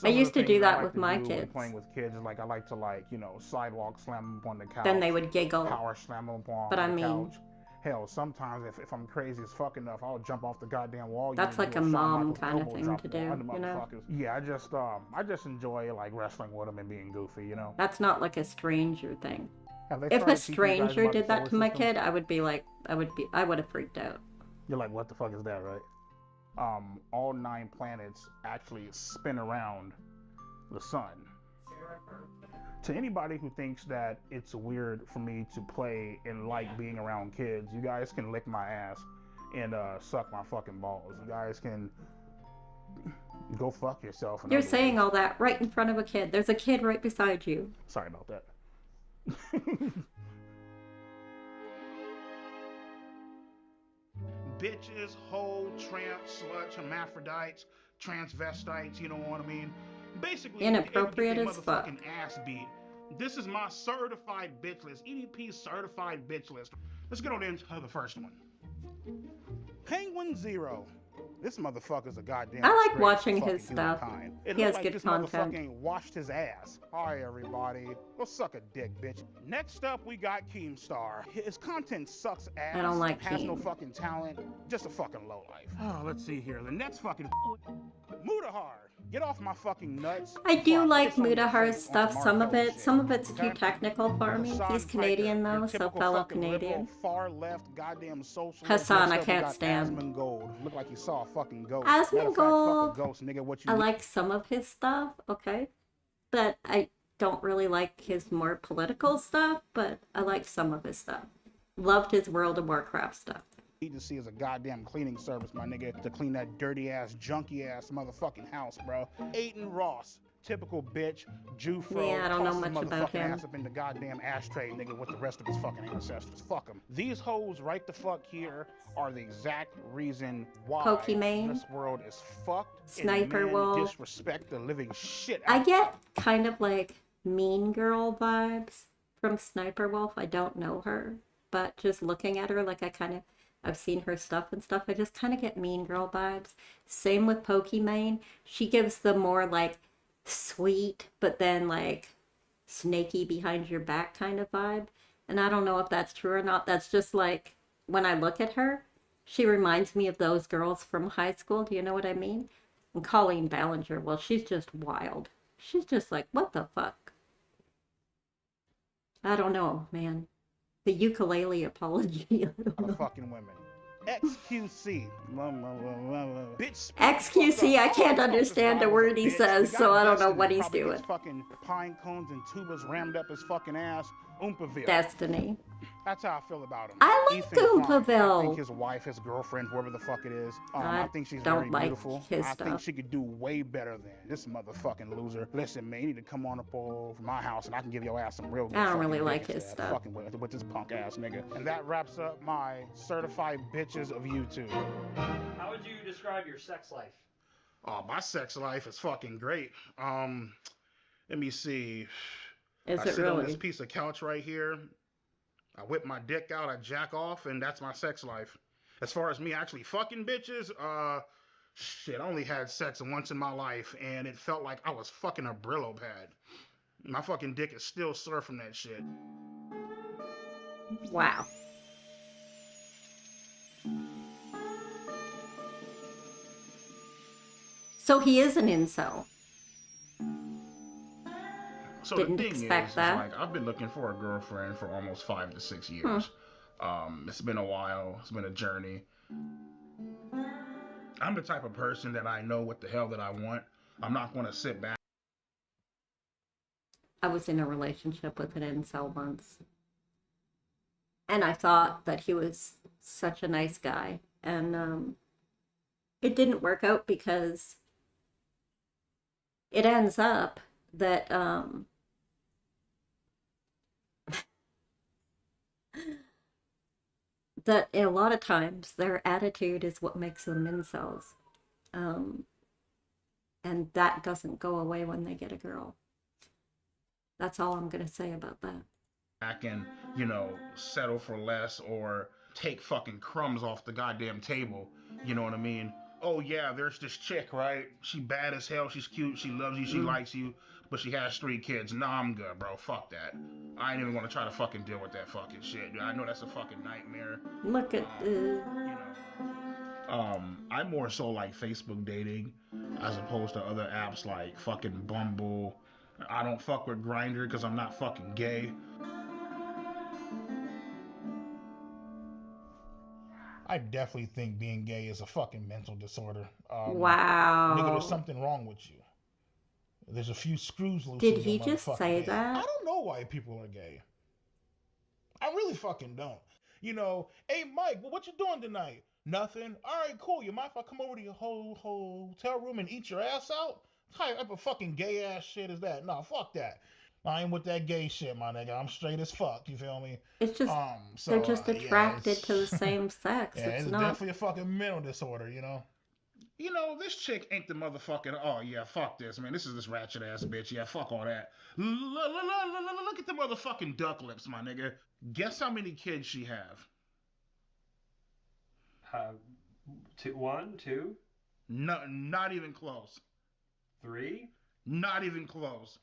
I used to do that I like with to my do when kids. playing with kids is like I like to sidewalk slam them on the couch. Then they would giggle. Power slam them on But the I mean, couch. Hell, sometimes if I'm crazy as fuck enough, I'll jump off the goddamn wall. That's like a mom kind of thing to do, you know? Yeah, I just enjoy like wrestling with them and being goofy, you know. That's not like a stranger thing. Have they If started a teaching you guys stranger about did the that to solar my system? kid, I would have freaked out. You're like, what the fuck is that, right? All 9 planets actually spin around the sun. To anybody who thinks that it's weird for me to play and like being around kids, you guys can lick my ass and suck my fucking balls. You guys can go fuck yourself. You're saying all that right in front of a kid. There's a kid right beside you. Sorry about that. Bitches, hoe, tramp, slut, hermaphrodites, transvestites, you know what I mean? Basically, Inappropriate they as fuck. motherfucking ass beat. This is my certified bitch list. EDP certified bitch list. Let's get on into the first one. Penguin Zero. This motherfucker's a goddamn. I like disgrace watching to his fucking stuff. humankind. It He looks has like good this content. motherfucker ain't washed his ass. Hi everybody. Go suck a dick, bitch. Next up we got Keemstar. His content sucks ass. I don't like Has no Keem. fucking talent. Just a fucking lowlife. Oh, let's see here. The next fucking Mudahar. Get off my fucking nuts. I do Before like piss on your Mudahar's face on stuff. Some of Marco it, shit. some of it's too Okay? technical for me. Hassan He's Piker, Canadian your though, so typical fellow fucking liberal, Canadian. far left, goddamn socialist. Hassan, Next I up, we can't got stand. Asmongold. Look like you saw a fucking ghost. Matter of fact, Asmongold, fuck a ghost, nigga. What you I need- like some of his stuff, okay, but I don't really like his more political stuff. But I like some of his stuff. Loved his World of Warcraft stuff. need to see is a goddamn cleaning service, my nigga, to clean that dirty ass, junky ass motherfucking house, bro. Aiden Ross, typical bitch, Jew fro, Yeah, I don't know toss his much about motherfucking him. ass up in the goddamn ashtray, nigga, with the rest of his fucking ancestors. Fuck him. These hoes right the fuck here are the exact reason why Pokimane, this world is fucked. Sniper and men Wolf. disrespect the living shit I out. get kind of like Mean Girl vibes from Sniper Wolf. I don't know her, but just looking at her, like I've seen her stuff and stuff. I just kind of get Mean Girl vibes. Same with Pokimane. She gives the more like sweet, but then like snaky behind your back kind of vibe. And I don't know if that's true or not. That's just like when I look at her, she reminds me of those girls from high school. Do you know what I mean? And Colleen Ballinger, well, she's just wild. She's just like, what the fuck? I don't know, man. The ukulele apology. I don't know. Fucking women. XQC. Bitch, XQC, I can't understand a word he says, so I don't know what he's probably doing. gets fucking pine cones and tubas rammed up his fucking ass. Oompaville. Destiny. That's how I feel about him. I like Ethan Klein. I Oompaville. think his wife, his girlfriend, whoever the fuck it is, I think she's don't very like beautiful. his I think stuff. she could do way better than this motherfucking loser. Listen, man, you need to come on up over my house and I can give your ass some real good I don't fucking really like dick his instead of stuff. fucking with this punk ass nigga. And that wraps up my certified bitches of YouTube. How would you describe your sex life? Oh, my sex life is fucking great. Let me see. Is I it sit on really? this piece of couch right here. I whip my dick out, I jack off, and that's my sex life. As far as me actually fucking bitches, shit, I only had sex once in my life, and it felt like I was fucking a Brillo pad. My fucking dick is still sore from that shit. Wow. So he is an incel. So Didn't the thing expect is that. like, I've been looking for a girlfriend for almost 5 to 6 years. It's been a while. It's been a journey. I'm the type of person that I know what the hell that I want. I'm not going to sit back. I was in a relationship with an incel once. And I thought that he was such a nice guy. And it didn't work out because it ends up that that a lot of times their attitude is what makes them incels. And that doesn't go away when they get a girl. That's all I'm going to say about that. Back and, you know, settle for less or take fucking crumbs off the goddamn table. You know what I mean? Oh yeah, there's this chick, right? She bad as hell, she's cute, she loves you, she likes you, but she has 3 kids. Nah, I'm good, bro. Fuck that. I ain't even gonna try to fucking deal with that fucking shit. I know that's a fucking nightmare. Look at I'm more so like Facebook dating as opposed to other apps like fucking Bumble. I don't fuck with Grindr because I'm not fucking gay. I definitely think being gay is a fucking mental disorder. Wow. Nigga, there's something wrong with you. There's a few screws loose Did in he your just motherfucking say head. that? I don't know why people are gay. I really fucking don't. You know, hey Mike, what you doing tonight? Nothing. All right, cool. You mind if I come over to your hotel room and eat your ass out? What type of fucking gay ass shit is that? No, fuck that. I ain't with that gay shit, my nigga. I'm straight as fuck. You feel me? It's just they're just attracted to the same sex. Yeah, it's it's not definitely a fucking mental disorder, you know. You know, this chick ain't the motherfucking, oh yeah, fuck this, man. This is this ratchet ass bitch. Yeah, fuck all that. Look at the motherfucking duck lips, my nigga. Guess how many kids she have? 1, 2? No, not even close. 3? Not even close.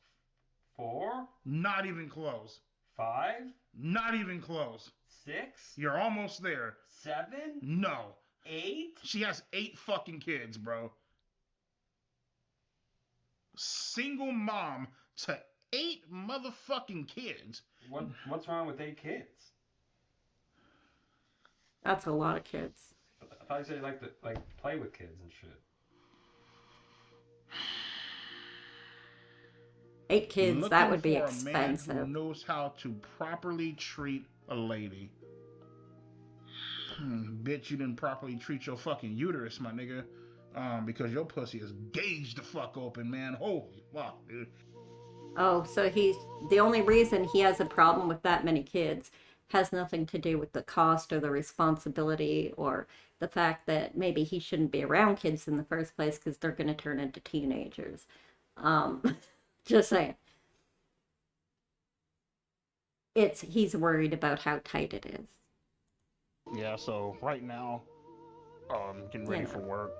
4? Not even close. 5? Not even close. 6? You're almost there. 7? No. 8? She has 8 fucking kids, bro. Single mom to 8 motherfucking kids. What's wrong with 8 kids? That's a lot of kids. I thought you said you like to play with kids and shit. 8 kids, Looking that would be for expensive. A man who knows how to properly treat a lady. Bitch, you didn't properly treat your fucking uterus, my nigga. Because your pussy is gauged the fuck open, man. Holy fuck, dude. Oh, so he's the only reason he has a problem with that many kids has nothing to do with the cost or the responsibility or the fact that maybe he shouldn't be around kids in the first place because they're going to turn into teenagers. Just saying. He's worried about how tight it is. Yeah, so right now, getting ready for work.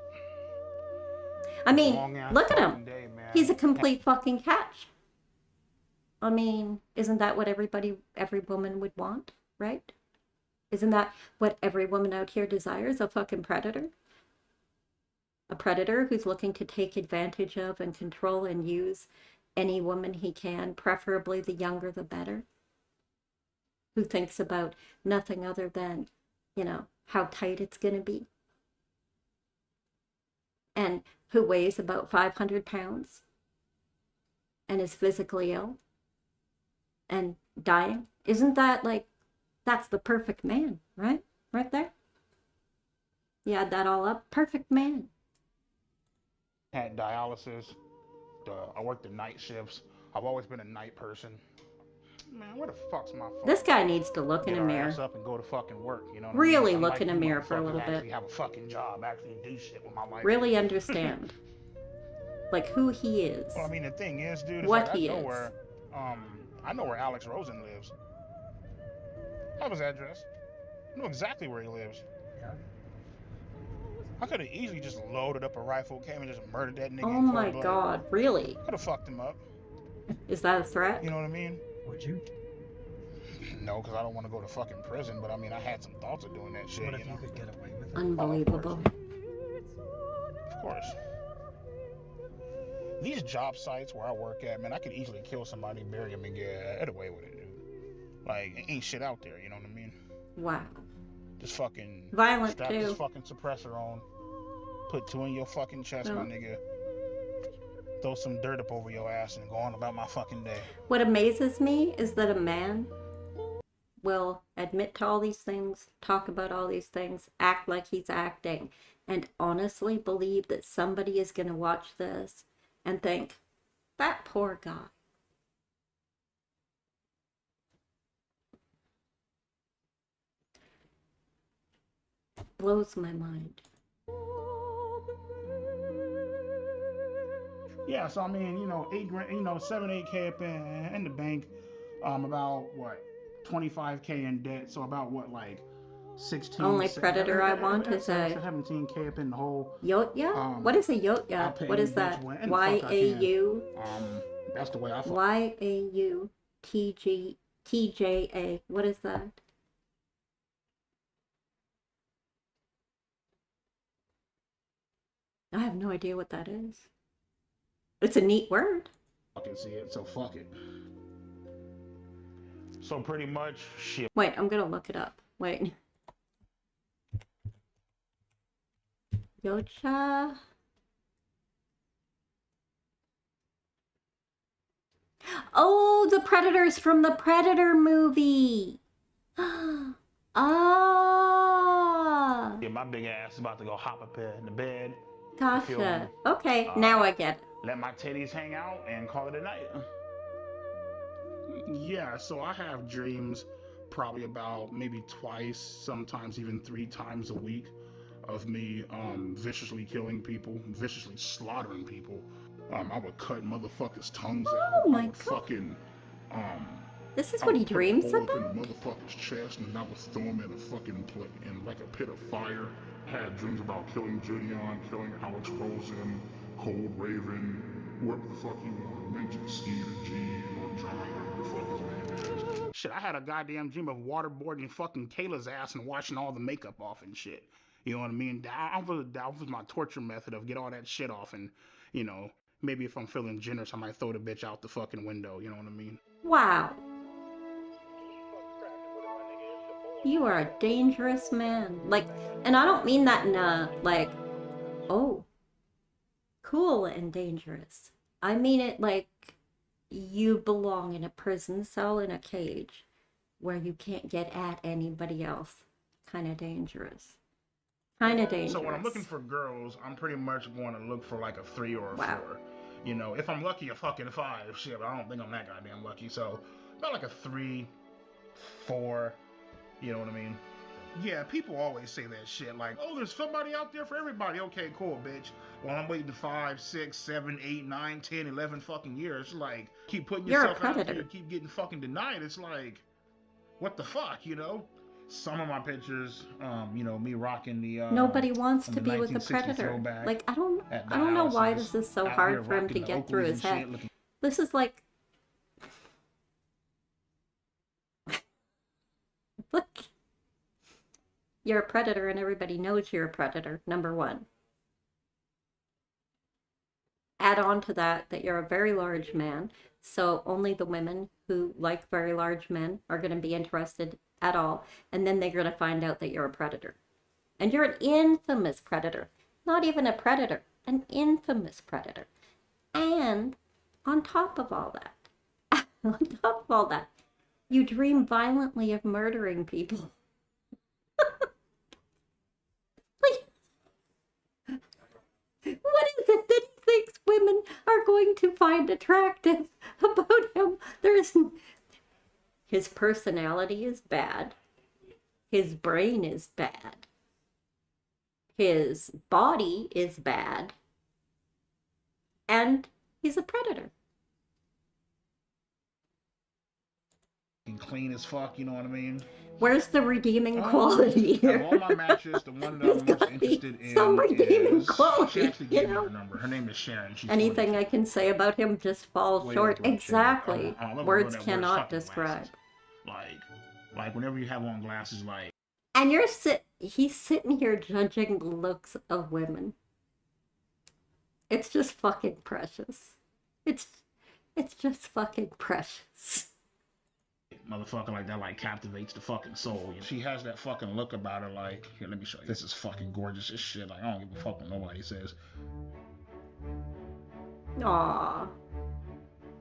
I mean, Long-ass look at him. fucking day, man. He's a complete fucking catch. I mean, isn't that what every woman would want, right? Isn't that what every woman out here desires? A fucking predator? A predator who's looking to take advantage of and control and use any woman he can, preferably the younger the better. Who thinks about nothing other than, you know, how tight it's going to be, and who weighs about 500 pounds and is physically ill and dying. Isn't that like, that's the perfect man, right? Right there. You add that all up, perfect man. Had dialysis. I worked the night shifts. I've always been a night person. Man, where the fuck's my phone? This guy needs to look in Get a our mirror. ass up and go to fucking work, you know what Really I mean? look in a you mirror for a motherfuckers little actually bit. have a fucking job, actually do shit with my life. Really understand. Like who he is. Well, I mean, the thing is, dude, What like, he I know is. where, I know where Alex Rosen lives. I have his address. I know exactly where he lives. I could have easily just loaded up a rifle, came and just murdered that nigga Oh in my cold blood. god, really? Could have fucked him up. Is that a threat? You know what I mean? Would you? No, because I don't want to go to fucking prison, but I mean, I had some thoughts of doing that shit, What if you know? you could get away with it? Unbelievable. Of course. These job sites where I work at, man, I could easily kill somebody, bury them, and get away with it, dude. Like, ain't shit out there, you know what I mean? Wow. Just fucking violent strap too. this fucking suppressor on, put 2 in your fucking chest, my nigga. Throw some dirt up over your ass and go on about my fucking day. What amazes me is that a man will admit to all these things, talk about all these things, act like he's acting, and honestly believe that somebody is going to watch this and think, that poor guy. Blows my mind. Yeah, so I mean, you know, 8 grand, you know, 8K up in the bank, about what, 25K in debt, so about what, like 16. Only predator I want is a 17K up in the hole. Yotya? What is a Yotya? What is that? Y-A-U? That's the way I Y-A-U-T-J-A. What is that? I have no idea what that is. It's a neat word. I can see it, so fuck it. So pretty much, shit. Wait, I'm gonna look it up. Wait. Yocha. Oh, the Predators from the Predator movie. Ah. Yeah, my big ass is about to go hop up in the bed. Gotcha. Okay, now I get it. Let my titties hang out and call it a night. Yeah, so I have dreams probably about maybe twice, sometimes even 3 times a week of me viciously killing people, viciously slaughtering people. I would cut motherfuckers' tongues out. Oh my I would god. fucking This is what he dreams about? about? In the motherfucker's chest, and I would throw him in a fucking in like a pit of fire. Had dreams about killing Gideon, killing Alex Rosen, Cold Raven, whoever the fuck you want, mention Steve and G or John, whatever the fuck his name is. Shit, I had a goddamn dream of waterboarding fucking Kayla's ass and washing all the makeup off and shit. You know what I mean? That was my torture method of get all that shit off, and, you know, maybe if I'm feeling generous, I might throw the bitch out the fucking window, you know what I mean? Wow. You are a dangerous man. Like, and I don't mean that in a, like, oh, cool and dangerous. I mean it like you belong in a prison cell in a cage where you can't get at anybody else. Kind of dangerous. Kind of dangerous. So when I'm looking for girls, I'm pretty much going to look for like a 3 or a 4. You know, if I'm lucky, a fucking 5. Shit, but I don't think I'm that goddamn lucky. So about like a 3, 4. You know what I mean? Yeah, people always say that shit like, oh, there's somebody out there for everybody. Okay, cool, bitch. Well, I'm waiting 5, 6, 7, 8, 9, 10, 11 fucking years. Like, keep putting yourself out there, keep getting fucking denied. It's like, what the fuck, you know? Some of my pictures, you know, me rocking the nobody wants to be with a predator. Like, I don't know why this is so hard for him to get through his head. This is like, look, you're a predator and everybody knows you're a predator, number 1. Add on to that you're a very large man, so only the women who like very large men are going to be interested at all, and then they're going to find out that you're a predator. And you're an infamous predator. Not even a predator, an infamous predator. And on top of all that, you dream violently of murdering people. What is it that he thinks women are going to find attractive about him? His personality is bad. His brain is bad. His body is bad. And he's a predator. Clean as fuck, you know what I mean? Where's the redeeming quality here? Of all my matches, the one that I'm most interested in some redeeming quality, she actually gave me her number. Her name is Sharon. She's anything I can say about him just falls short. Exactly. Words cannot describe. Like whenever you have on glasses, like. And he's sitting here judging the looks of women. It's just fucking precious. It's just fucking precious. Motherfucker like that like captivates the fucking soul. She has that fucking look about her like, here, let me show you. This is fucking gorgeous as shit. Like, I don't give a fuck what nobody says. Aww.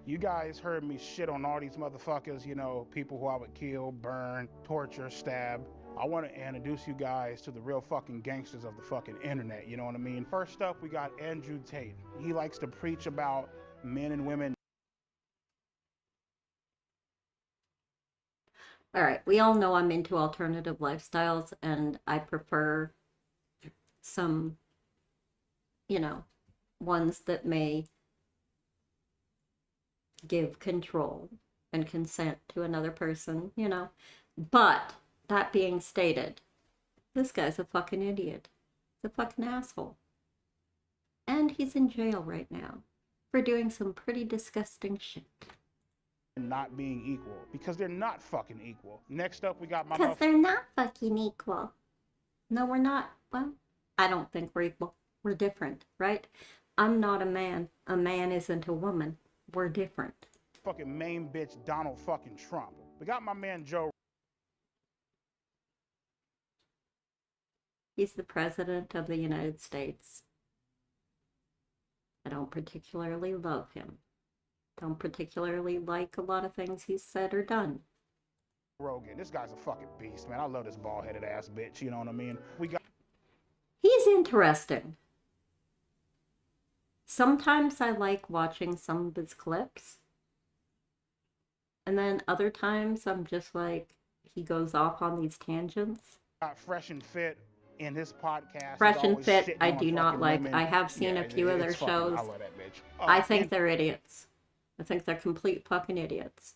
You guys heard me shit on all these motherfuckers, you know, people who I would kill, burn, torture, stab. I want to introduce you guys to the real fucking gangsters of the fucking internet, you know what I mean? First up, we got Andrew Tate. He likes to preach about men and women. All right, we all know I'm into alternative lifestyles, and I prefer some, you know, ones that may give control and consent to another person, you know. But that being stated, this guy's a fucking idiot. He's a fucking asshole. And he's in jail right now for doing some pretty disgusting shit. Not being equal, because they're not fucking equal. Next up, we got my... Because they're not fucking equal. No, we're not. Well, I don't think we're equal. We're different, right? I'm not a man. A man isn't a woman. We're different. Fucking main bitch Donald fucking Trump. We got my man Joe. He's the president of the United States. I don't particularly love him. Don't particularly like a lot of things he's said or done. Rogan, this guy's a fucking beast, man. I love this bald-headed ass bitch, you know what I mean? We got... He's interesting. Sometimes I like watching some of his clips. And then other times I'm just like, he goes off on these tangents. Fresh and Fit in his podcast. Fresh and Fit, I do not like. Women. I have seen a few of their shows. I love that bitch. I think they're idiots. I think they're complete fucking idiots.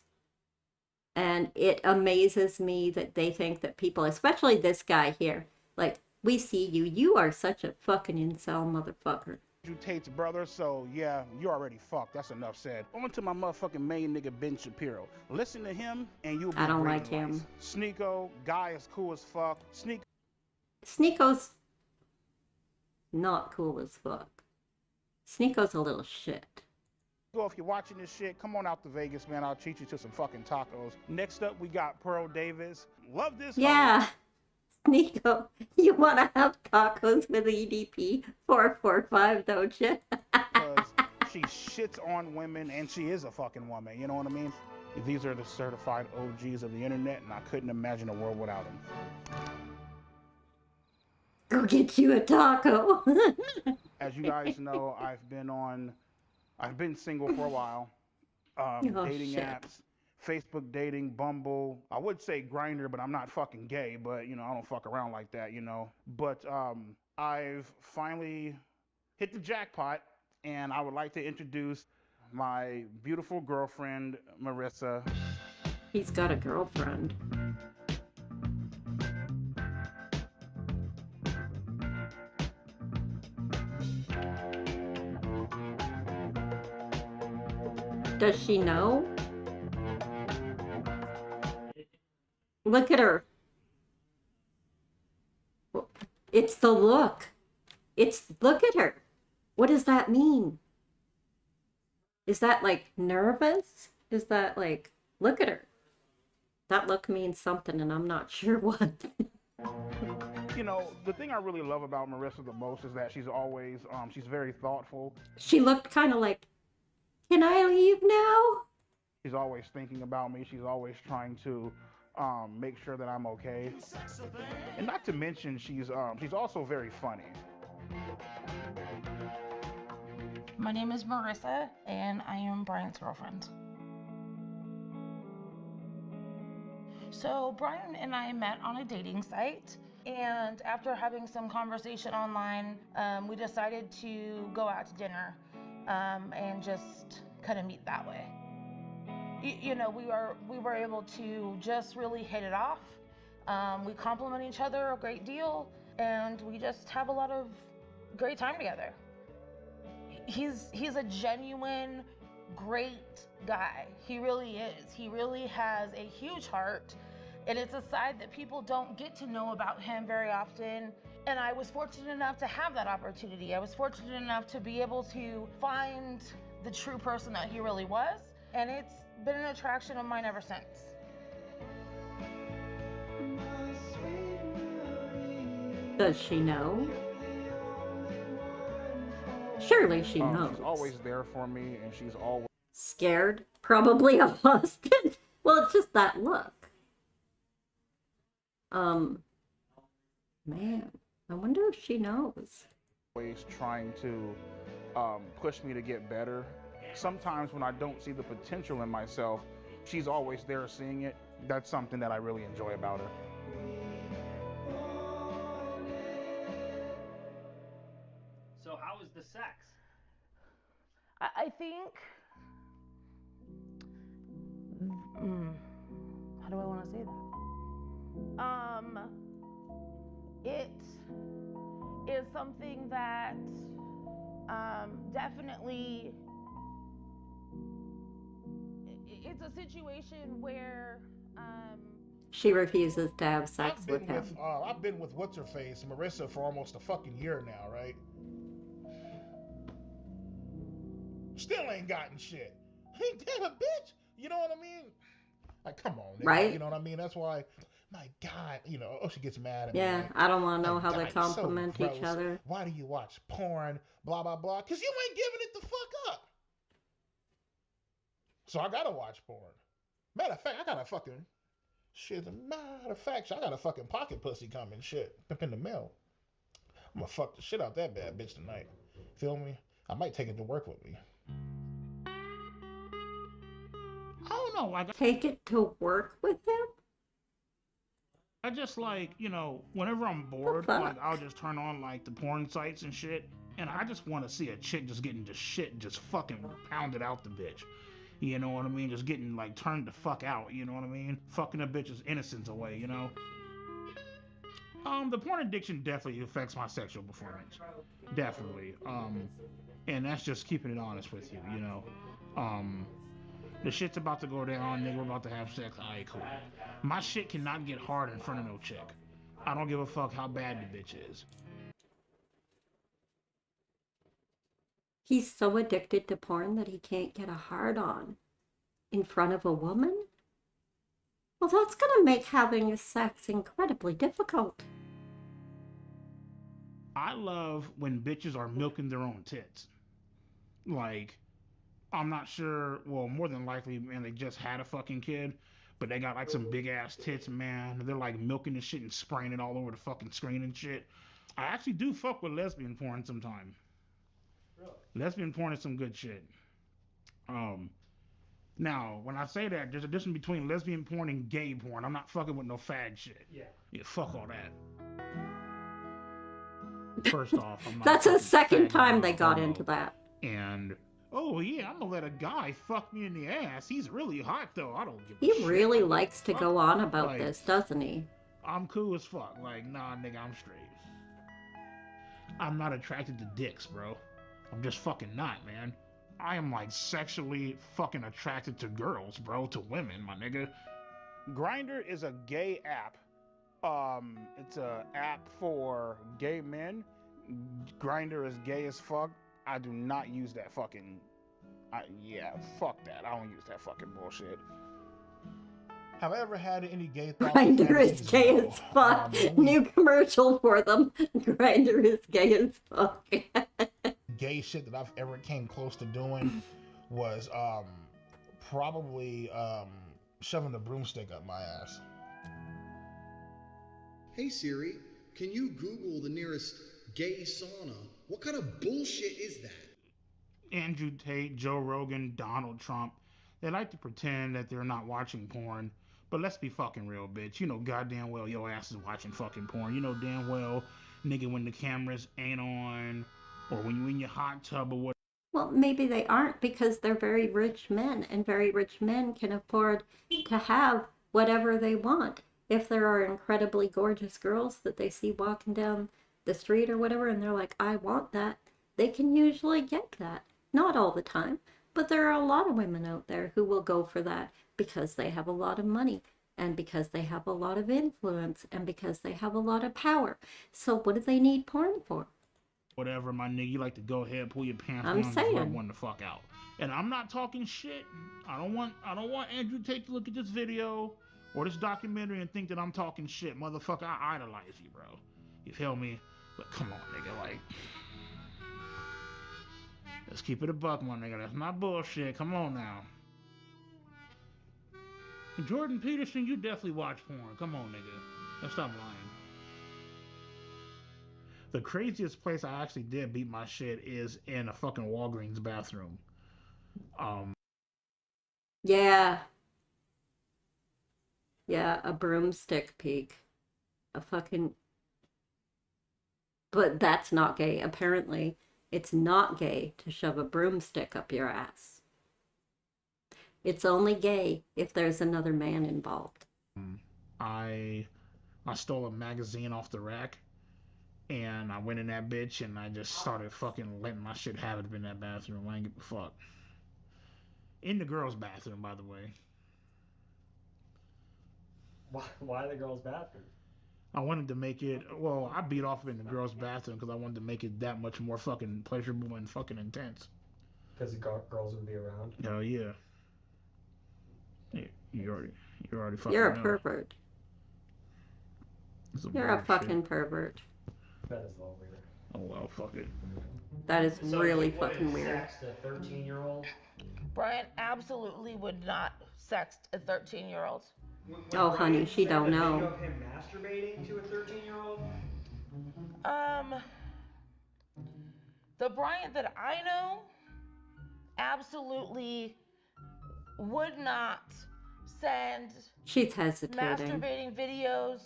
And it amazes me that they think that people, especially this guy here, like, we see you. You are such a fucking incel motherfucker. Andrew Tate's brother, so yeah, you already fucked. That's enough said. On to my motherfucking main nigga Ben Shapiro. Listen to him and you'll be I don't like him. Life. Sneeko, guy is cool as fuck. Sneeko's not cool as fuck. Sneeko's a little shit. If you're watching this shit, come on out to Vegas, man. I'll treat you to some fucking tacos. Next up, we got Pearl Davis. Love this. Yeah. Sneeko, you want to have tacos with EDP445, don't you? Because she shits on women, and she is a fucking woman. You know what I mean? These are the certified OGs of the internet, and I couldn't imagine a world without them. Go get you a taco. As you guys know, I've been single for a while. Dating apps, Facebook dating, Bumble. I would say Grindr, but I'm not fucking gay, but you know, I don't fuck around like that, you know. But I've finally hit the jackpot, and I would like to introduce my beautiful girlfriend, Marissa. He's got a girlfriend. Does she know? Look at her. It's the look. Look at her. What does that mean? Is that like nervous? Is that like, look at her. That look means something and I'm not sure what. You know, the thing I really love about Marissa the most is that she's always, she's very thoughtful. She looked kind of like, can I leave now? She's always thinking about me. She's always trying to make sure that I'm okay. And not to mention, she's also very funny. My name is Marissa, and I am Brian's girlfriend. So Brian and I met on a dating site, and after having some conversation online, we decided to go out to dinner and just kind of meet that way. You know, we were able to just really hit it off. We compliment each other a great deal, and we just have a lot of great time together. He's a genuine, great guy. He really is. He really has a huge heart, and it's a side that people don't get to know about him very often. And I was fortunate enough to have that opportunity. I was fortunate enough to be able to find the true person that he really was, and it's been an attraction of mine ever since. Does she know? Surely she knows. She's always there for me, and she's always scared, probably a husband. Well, it's just that look. Man, I wonder if she knows. always trying to push me to get better. Sometimes when I don't see the potential in myself, she's always there seeing it. That's something that I really enjoy about her. So how was the sex? I think, how do I want to say that? It is something that definitely, it's a situation where she refuses to have sex with him. I've been with what's her face, Marissa, for almost a fucking year now, right? Still ain't gotten shit. Ain't that a bitch? You know what I mean? Like, come on, nigga. Right? You know what I mean? That's why, my God, you know, she gets mad at me. Yeah, like, I don't want to know my how they God, you're so compliment each gross. other. Why do you watch porn? Blah, blah, blah. Because you ain't giving it the fuck up. So I gotta watch porn. Matter of fact, I got a fucking, shit, matter of fact, I got a fucking pocket pussy coming, shit, up in the mail. I'm gonna fuck the shit out that bad bitch tonight. Feel me? I might take it to work with me. I don't know, like, Take it to work with him? I just like, you know, whenever I'm bored, like, I'll just turn on like the porn sites and shit, and I just want to see a chick just getting just shit, just fucking pounded out the bitch. You know what I mean? Just getting like turned the fuck out, you know what I mean? Fucking a bitch's innocence away, you know? The porn addiction definitely affects my sexual performance. Definitely. And that's just keeping it honest with you, you know? The shit's about to go down, nigga, we're about to have sex, alright, cool. My shit cannot get hard in front of no chick. I don't give a fuck how bad the bitch is. He's so addicted to porn that he can't get a hard on in front of a woman? Well, that's gonna make having sex incredibly difficult. I love when bitches are milking their own tits. Like, I'm not sure, well, more than likely, man, they just had a fucking kid, but they got like some big ass tits, man. They're like milking the shit and spraying it all over the fucking screen and shit. I actually do fuck with lesbian porn sometimes. Really? Lesbian porn is some good shit. Now, when I say that, there's a difference between lesbian porn and gay porn. I'm not fucking with no fag shit. Yeah, fuck all that. First off, I'm not That's the second fag, time I'm they not got homo. into that. And, oh yeah, I'm gonna let a guy fuck me in the ass. He's really hot though. I don't give a He shit. really likes to go on about Like, this, doesn't he? I'm cool as fuck. Like, nah, nigga, I'm straight. I'm not attracted to dicks, bro. I'm just fucking not, man. I am like sexually fucking attracted to girls, bro, to women, my nigga. Grindr is a gay app. It's a app for gay men. Grindr is gay as fuck. I do not use that fucking. Yeah, fuck that. I don't use that fucking bullshit. Have I ever had any gay thoughts? Grindr is gay as fuck. New commercial for them. Grindr is gay as fuck. Gay shit that I've ever came close to doing was probably shoving a broomstick up my ass. Hey Siri, can you Google the nearest gay sauna? What kind of bullshit is that? Andrew Tate, Joe Rogan, Donald Trump, they like to pretend that they're not watching porn, but let's be fucking real, bitch. You know goddamn well your ass is watching fucking porn. You know damn well, nigga, when the cameras ain't on, or when you in your hot tub or what. Well, maybe they aren't because they're very rich men, and very rich men can afford to have whatever they want. If there are incredibly gorgeous girls that they see walking down the street or whatever, and they're like, I want that, they can usually get that. Not all the time, but there are a lot of women out there who will go for that because they have a lot of money, and because they have a lot of influence, and because they have a lot of power. So what do they need porn for? Whatever, my nigga, you like to go ahead, pull your pants I'm down, saying. and rub one the fuck out. And I'm not talking shit. I don't want Andrew Tate to look at this video or this documentary and think that I'm talking shit. Motherfucker, I idolize you, bro. You feel me? But come on, nigga, like, let's keep it a buck, my nigga. That's not bullshit. Come on now. Jordan Peterson, you definitely watch porn. Come on, nigga. Let's stop lying. The craziest place I actually did beat my shit is in a fucking Walgreens bathroom. Yeah. Yeah, a broomstick peak. A fucking... But that's not gay. Apparently, it's not gay to shove a broomstick up your ass. It's only gay if there's another man involved. I stole a magazine off the rack, and I went in that bitch, and I just started fucking letting my shit have it in that bathroom. I ain't give a fuck. In the girls' bathroom, by the way. Why the girls' bathroom? I wanted to make it, well, I beat off in the girls' bathroom because I wanted to make it that much more fucking pleasurable and fucking intense. Because the girls would be around? Hell yeah. You already fucking You're a know. pervert. You're a fucking pervert. That is a little weird. Oh well, fuck it. That is So really you wouldn't fucking weird. sext a 13-year-old? Brian absolutely would not sext a 13-year-old. Oh, honey, she don't know. Video of him masturbating to a 13-year-old? The Brian that I know absolutely would not send She's hesitating. masturbating videos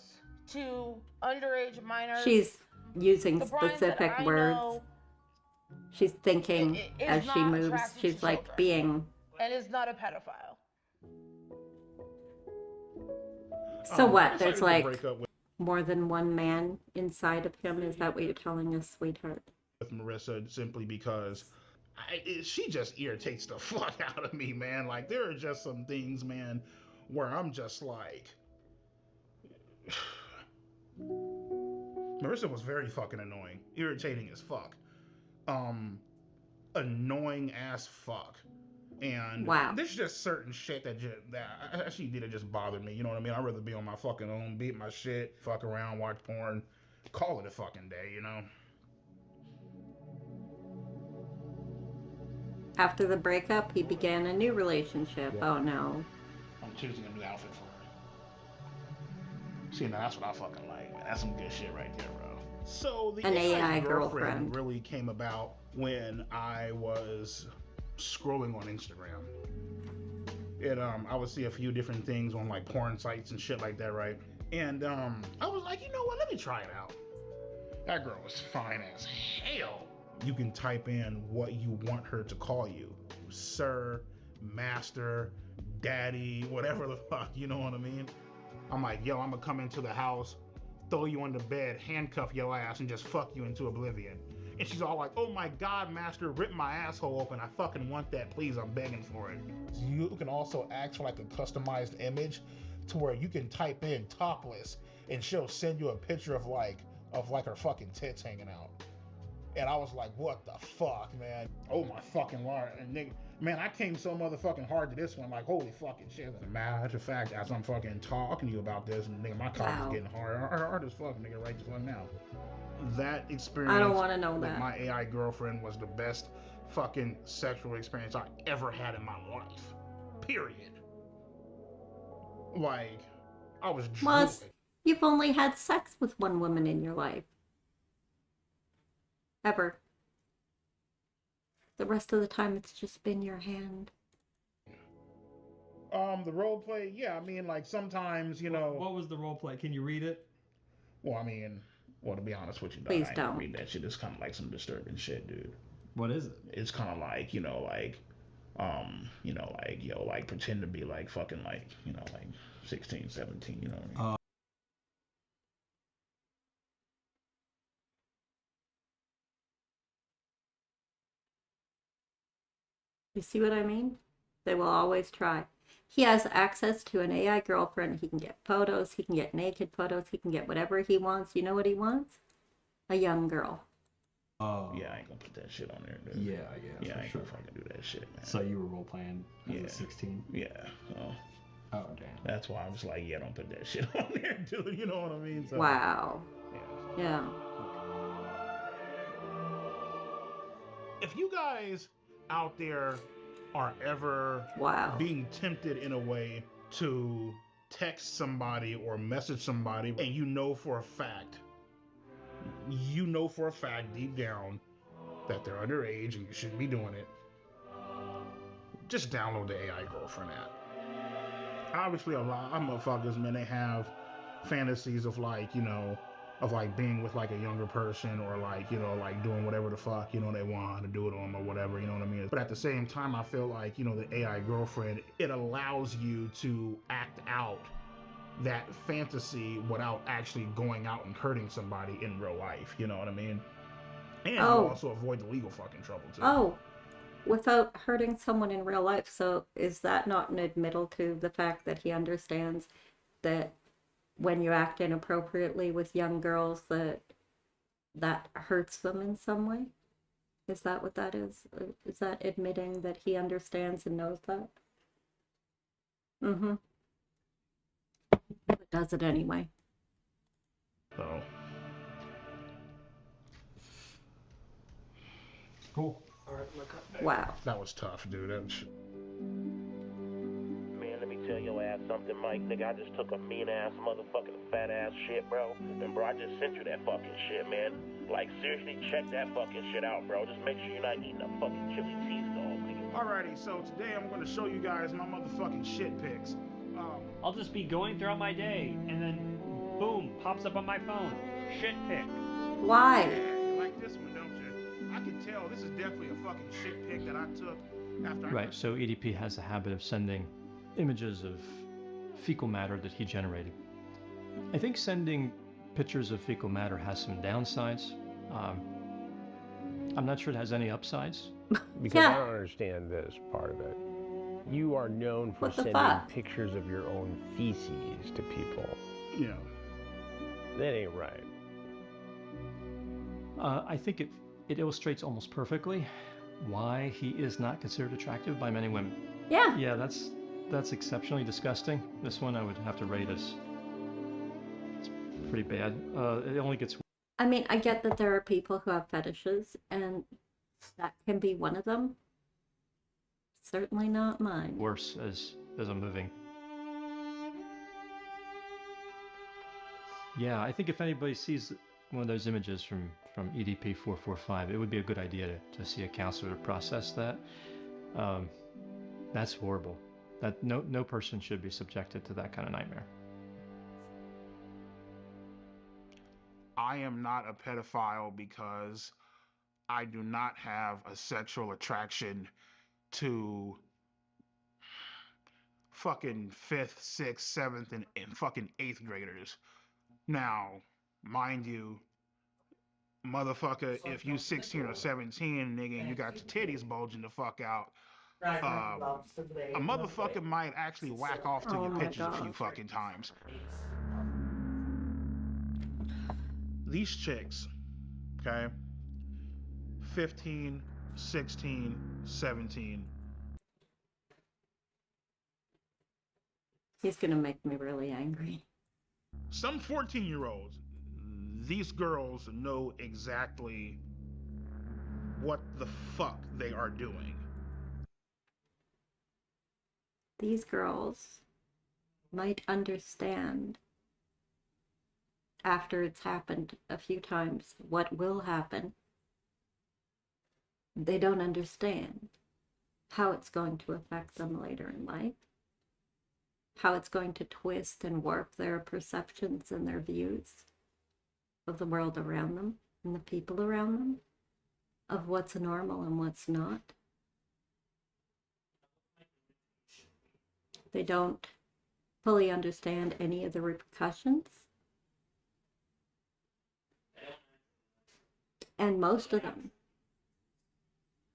to underage minors. She's using The Brian specific that I words. know She's thinking is as she not moves. attracted She's to like children. being... and is not a pedophile. So what? I There's decided to like break up more than one man inside of him? Is that what you're telling us, sweetheart? with Marissa simply because she just irritates the fuck out of me, man. Like, there are just some things, man, where I'm just like... Marissa was very fucking annoying. Irritating as fuck. Annoying as fuck. And wow. There's just certain shit that she did it just bothered me. You know what I mean? I'd rather be on my fucking own, beat my shit, fuck around, watch porn, call it a fucking day, you know? After the breakup, he began a new relationship. Yeah. Oh no. I'm choosing a new outfit for her. See, now that's what I fucking like, man. That's some good shit right there, bro. So the An AI girlfriend girlfriend really came about when I was scrolling on Instagram. I would see a few different things on like porn sites and shit like that, right? And I was like, you know what? Let me try it out. That girl was fine as hell. You can type in what you want her to call you. Sir, master, daddy, whatever the fuck, you know what I mean? I'm like, yo, I'm gonna come into the house, throw you on the bed, handcuff your ass, and just fuck you into oblivion. And she's all like, oh my God, master, rip my asshole open. I fucking want that, please, I'm begging for it. You can also ask for like a customized image to where you can type in topless and she'll send you a picture of like her fucking tits hanging out. And I was like, what the fuck, man? Oh my fucking lord. And nigga, man, I came so motherfucking hard to this one, like, holy fucking shit. As a matter of fact, as I'm fucking talking to you about this, nigga, my cock is getting hard as fuck, nigga, right the fuck now. That experience, I don't want to know with that. my AI girlfriend was the best fucking sexual experience I ever had in my life. Period. Like, I was drooling. Plus, you've only had sex with one woman in your life. Ever. The rest of the time, it's just been your hand. The role play, yeah, I mean, like, sometimes, you know... What was the role play? Can you read it? Well, I mean, well, to be honest with you, Please I ain't don't. gonna read that shit. It's kind of like some disturbing shit, dude. What is it? It's kind of like, you know, like, like, pretend to be, like, fucking, like, you know, like, 16, 17, you know what I mean? You see what I mean? They will always try. He has access to an AI girlfriend. He can get photos. He can get naked photos. He can get whatever he wants. You know what he wants? A young girl. Oh. Yeah, I ain't gonna put that shit on there, dude. Yeah, Yeah, I ain't sure. gonna fucking do that shit, man. So you were role playing as a 16? Yeah. Oh, damn. That's why I was like, yeah, don't put that shit on there, dude. You know what I mean? So, Wow. Yeah. if you guys out there are ever being tempted in a way to text somebody or message somebody and you know for a fact deep down that they're underage and you shouldn't be doing it, just download the AI Girlfriend app. Obviously, a lot of motherfuckers, man, they have fantasies of, like, you know, of, like, being with, like, a younger person or, like, you know, like, doing whatever the fuck, you know, they want to do it on or whatever, you know what I mean? But at the same time, I feel like, you know, the AI Girlfriend, it allows you to act out that fantasy without actually going out and hurting somebody in real life, you know what I mean? And you also avoid the legal fucking trouble, too. Oh, without hurting someone in real life. So is that not an admittal to the fact that he understands that when you act inappropriately with young girls, that hurts them in some way? Is that what that is? Is that admitting that he understands and knows that? Mm-hmm. But does it anyway. So. Cool. Wow. That was tough, dude. That was... Man, let me tell your ass something, Mike. Nigga, I just took a mean ass motherfucking fat ass shit, bro. And bro, I just sent you that fucking shit, man. Like, seriously, check that fucking shit out, bro. Just make sure you're not eating a fucking chili cheese dog, nigga. Alrighty, so today I'm gonna show you guys my motherfucking shit pics. I'll just be going throughout my day, and then, boom, pops up on my phone. Shit pic. Why? Yeah, you like this one, don't you? I can tell this is definitely a fucking shit pic that I took after I... Right, so EDP has a habit of sending images of fecal matter that he generated. I think sending pictures of fecal matter has some downsides. I'm not sure it has any upsides. Because I don't understand this part of it. You are known for sending pictures of your own feces to people. Yeah. That ain't right. I think it illustrates almost perfectly why he is not considered attractive by many women. Yeah. Yeah, that's exceptionally disgusting. This one I would have to rate as it's pretty bad. It only gets... I mean, I get that there are people who have fetishes, and that can be one of them. Certainly not mine. worse as I'm moving. Yeah, I think if anybody sees one of those images from EDP445, it would be a good idea to see a counselor to process that. That's horrible. That no person should be subjected to that kind of nightmare. I am not a pedophile because I do not have a sexual attraction to fucking 5th, 6th, 7th, and fucking 8th graders. Now, mind you, motherfucker, if you 16 or 17, nigga, and you got your titties bulging the fuck out, a motherfucker might actually whack off to your pictures a few fucking times. These chicks, okay, 15, 16, 17. He's gonna make me really angry. Some 14-year-olds, these girls know exactly what the fuck they are doing. These girls might understand after it's happened a few times what will happen. They don't understand how it's going to affect them later in life, how it's going to twist and warp their perceptions and their views of the world around them and the people around them, of what's normal and what's not. They don't fully understand any of the repercussions. And most of them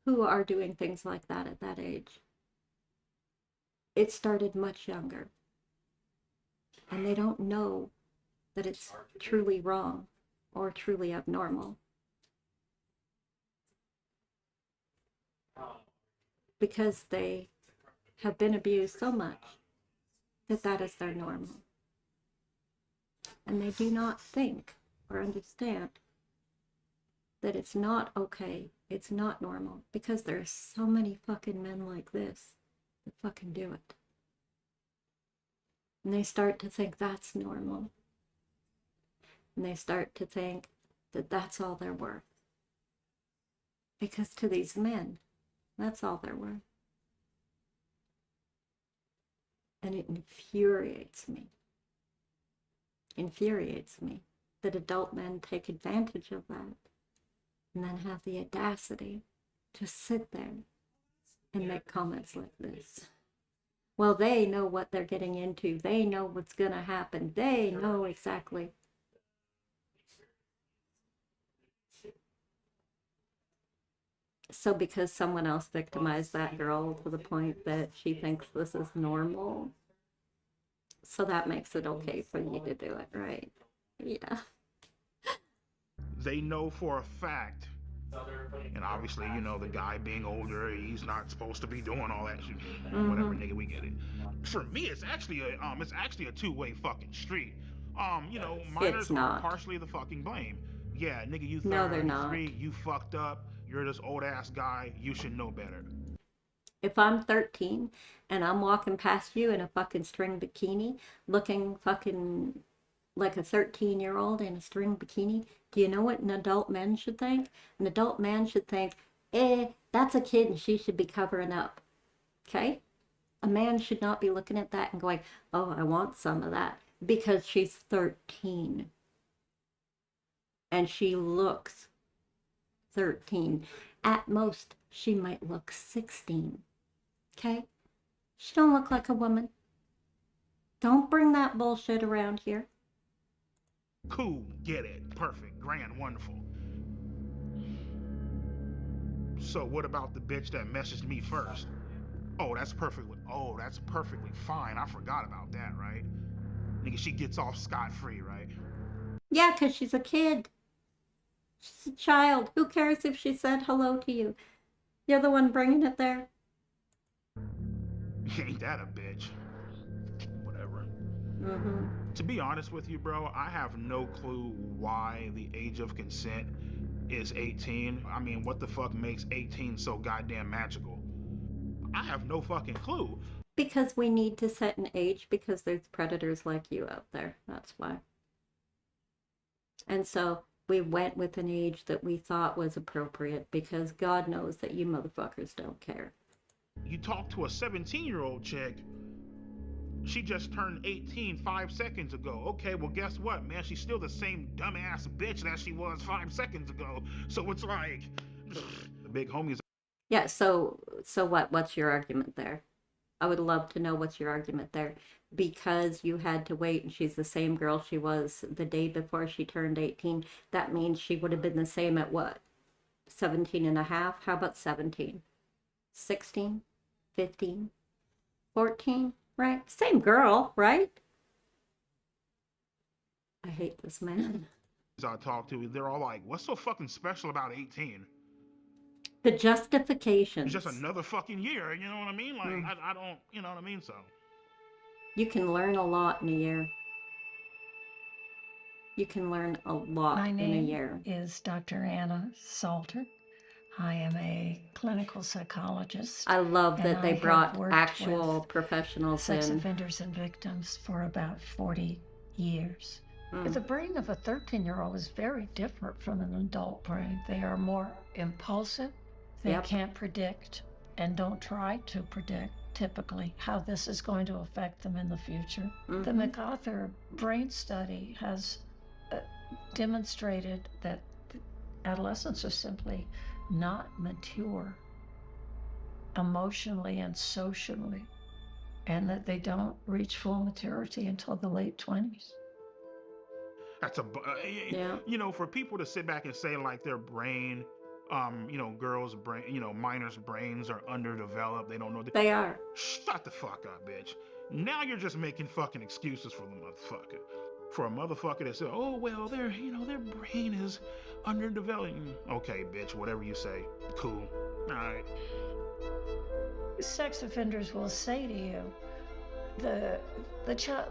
who are doing things like that at that age, it started much younger. And they don't know that it's truly wrong or truly abnormal. Because they have been abused so much that that is their normal. And they do not think or understand that it's not okay, it's not normal, because there's so many fucking men like this that fucking do it. And they start to think that's normal. And they start to think that that's all they're worth. Because to these men, that's all they're worth. And it infuriates me. Infuriates me that adult men take advantage of that and then have the audacity to sit there and make comments like this. Well, they know what they're getting into. They know what's going to happen. They know exactly. So because someone else victimized that girl to the point that she thinks this is normal, so that makes it okay for you to do it, right? Yeah. They know for a fact, and obviously, you know, the guy being older, he's not supposed to be doing all that shit. Whatever, nigga, we get it. For me, it's actually a two-way fucking street. You know, minors are partially the fucking blame. Yeah, nigga, you 33, you fucked up, you're this old ass guy, you should know better. If I'm 13 and I'm walking past you in a fucking string bikini, looking fucking like a 13-year-old in a string bikini, do you know what an adult man should think? An adult man should think, that's a kid and she should be covering up. Okay? A man should not be looking at that and going, oh, I want some of that, because she's 13. And she looks 13. At most, she might look 16. Okay? She don't look like a woman. Don't bring that bullshit around here. Cool, get it, perfect, grand, wonderful. So what about the bitch that messaged me first? That's perfectly fine. I forgot about that, right? Nigga, she gets off scot-free, right? Yeah, because she's a kid. She's a child. Who cares if she said hello to you? You're the one bringing it there. Ain't that a bitch? Whatever. To be honest with you, bro, I have no clue why the age of consent is 18. I mean, what the fuck makes 18 so goddamn magical? I have no fucking clue. Because we need to set an age, because there's predators like you out there. That's why. And so we went with an age that we thought was appropriate, because God knows that you motherfuckers don't care. You talk to a 17-year-old chick, she just turned 18 5 seconds ago. Okay, well, guess what, man? She's still the same dumbass bitch that she was 5 seconds ago. So it's like, the big homies. Yeah, so what's your argument there? I would love to know what's your argument there. Because you had to wait and she's the same girl she was the day before she turned 18, that means she would have been the same at what? 17 and a half? How about 17? 16? 15? 14? Right? Same girl, right? I hate this man. I talk to, they're all like, what's so fucking special about 18? The justifications. It's just another fucking year, you know what I mean? Like, I don't, you know what I mean? So. You can learn a lot in a year. You can learn a lot in a year. My name is Dr. Anna Salter. I am a clinical psychologist. I love that they brought worked actual with professionals sex in. offenders and victims for about 40 years. The brain of a 13-year-old is very different from an adult brain. They are more impulsive. They can't predict and don't try to predict typically how this is going to affect them in the future. The MacArthur brain study has demonstrated that adolescents are simply not mature emotionally and socially, and that they don't reach full maturity until the late 20s. That's you know, for people to sit back and say like their brain, you know, girls' brain, you know, minors' brains are underdeveloped. They don't know. They are. Shut the fuck up, bitch. Now you're just making fucking excuses for the motherfucker. For a motherfucker that said, oh, well, their brain is underdeveloped. Okay, bitch, whatever you say. Cool. All right. Sex offenders will say to you, the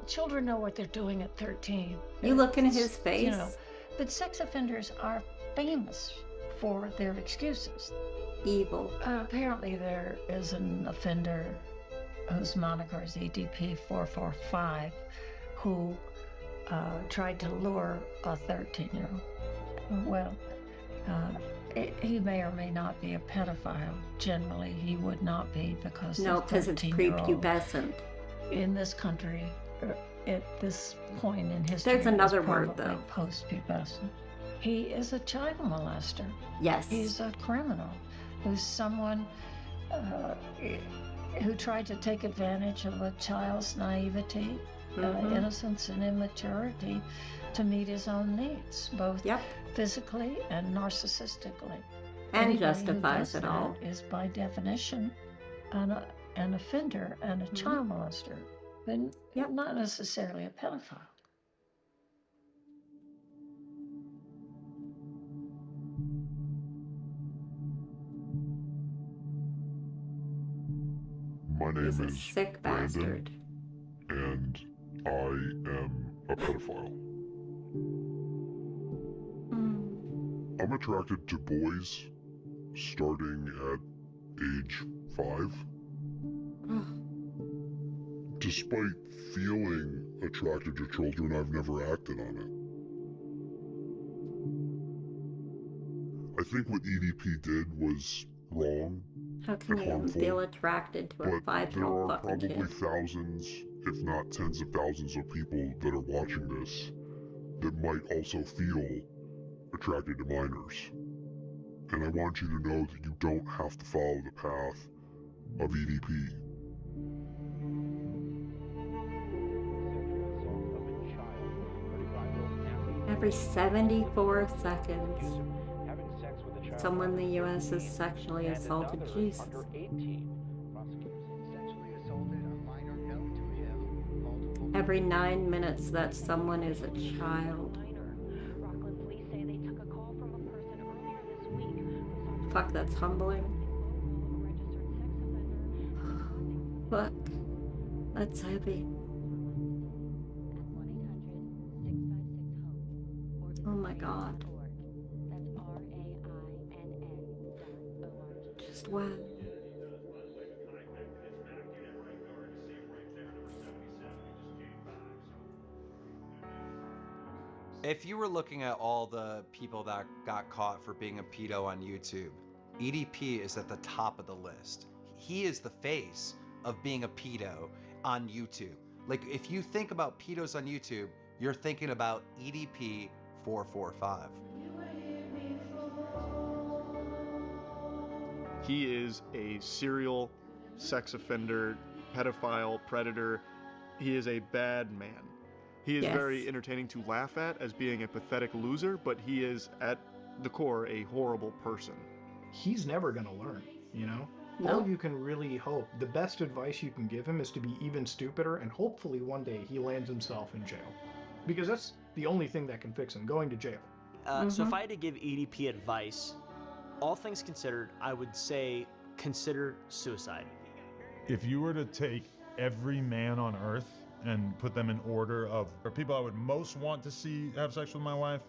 children know what they're doing at 13. You look in his face. You know, but sex offenders are famous for their excuses. Evil. Apparently there is an offender whose moniker is EDP445 who tried to lure a 13-year-old. Well, he may or may not be a pedophile. Generally, he would not be because because it's prepubescent. In this country, at this point in history, there's another is word though. Post-pubescent. He is a child molester. Yes. He's a criminal who's someone who tried to take advantage of a child's naivety, innocence, and immaturity to meet his own needs, both physically and narcissistically. And Anybody justifies who does it all. that is by definition an offender and a child molester, but not necessarily a pedophile. My name He's a is sick Brandon, bastard. and I am a pedophile. I'm attracted to boys starting at age 5. Despite feeling attracted to children, I've never acted on it. I think what EDP did was wrong. How can you harmful, feel attracted to a but 5-year-old there are fucking probably kid? thousands, if not tens of thousands of people that are watching this that might also feel attracted to minors. And I want you to know that you don't have to follow the path of EDP. Every 74 seconds, someone in the U.S. is sexually assaulted. Jesus. Every 9 minutes that someone is a child. Fuck, that's humbling. Fuck, that's heavy. Oh my God. Just wow. If you were looking at all the people that got caught for being a pedo on YouTube, EDP is at the top of the list. He is the face of being a pedo on YouTube. Like, if you think about pedos on YouTube, you're thinking about EDP445. He is a serial sex offender, pedophile, predator. He is a bad man. He is very entertaining to laugh at as being a pathetic loser, but he is, at the core, a horrible person. He's never going to learn, you know? No. All you can really hope, the best advice you can give him is to be even stupider, and hopefully one day he lands himself in jail. Because that's the only thing that can fix him, going to jail. So if I had to give EDP advice, All things considered, I would say consider suicide. If you were to take every man on earth and put them in order of people I would most want to see have sex with my wife,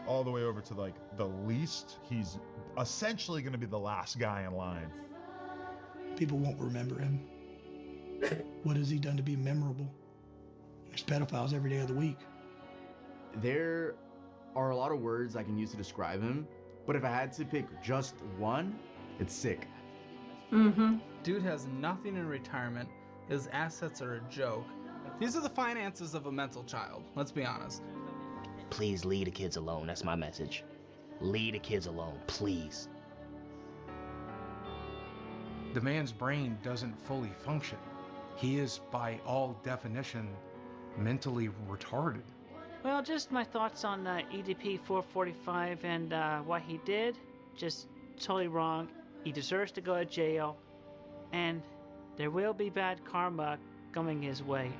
all the way over to like the least, he's essentially going to be the last guy in line. People won't remember him. What has he done to be memorable? There's pedophiles every day of the week. There are a lot of words I can use to describe him, but if I had to pick just one, it's sick. Mm-hmm. Dude has nothing in retirement. His assets are a joke. These are the finances of a mental child, let's be honest. Please leave the kids alone, that's my message. Leave the kids alone, please. The man's brain doesn't fully function. He is, by all definition, mentally retarded. Well, just my thoughts on EDP445 and what he did. Just totally wrong. He deserves to go to jail. And there will be bad karma coming his way.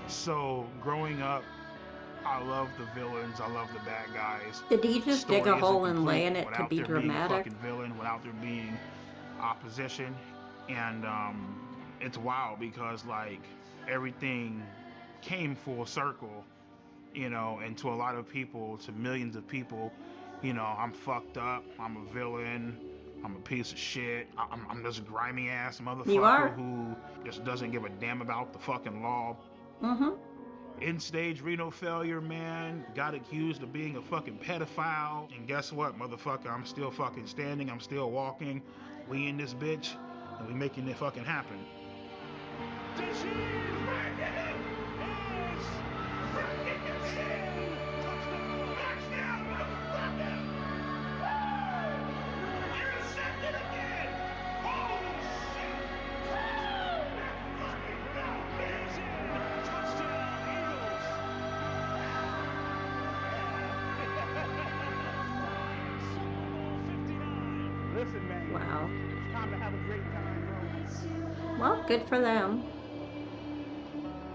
So, growing up, I love the villains, I love the bad guys. Did he just dig a hole and lay in it to without be there dramatic? being a fucking villain, without there being opposition. And it's wild because like everything came full circle, you know, and to a lot of people, to millions of people, you know, I'm fucked up, I'm a villain, I'm a piece of shit, I'm this grimy ass motherfucker who just doesn't give a damn about the fucking law. Mm-hmm. End-stage renal failure, man. Got accused of being a fucking pedophile. And guess what, motherfucker? I'm still fucking standing. I'm still walking. We in this bitch. And we making it fucking happen. Listen, man. Wow. It's time to have a great time, bro. Well, good for them.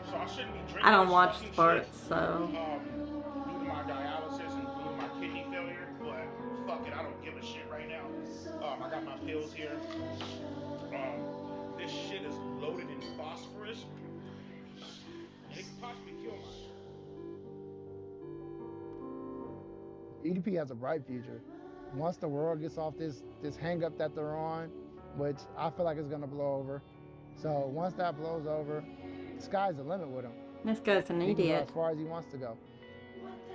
So I shouldn't be drinking I don't this watch fucking sports, shit, so. due to my dialysis and due to my kidney failure, but fuck it, I don't give a shit right now. I got my pills here. This shit is loaded in phosphorus. It could possibly kill my EDP has a bright future. Once the world gets off this hang up that they're on, which I feel like is gonna blow over. So once that blows over, the sky's the limit with him. This guy's an He can go idiot. as far as he wants to go.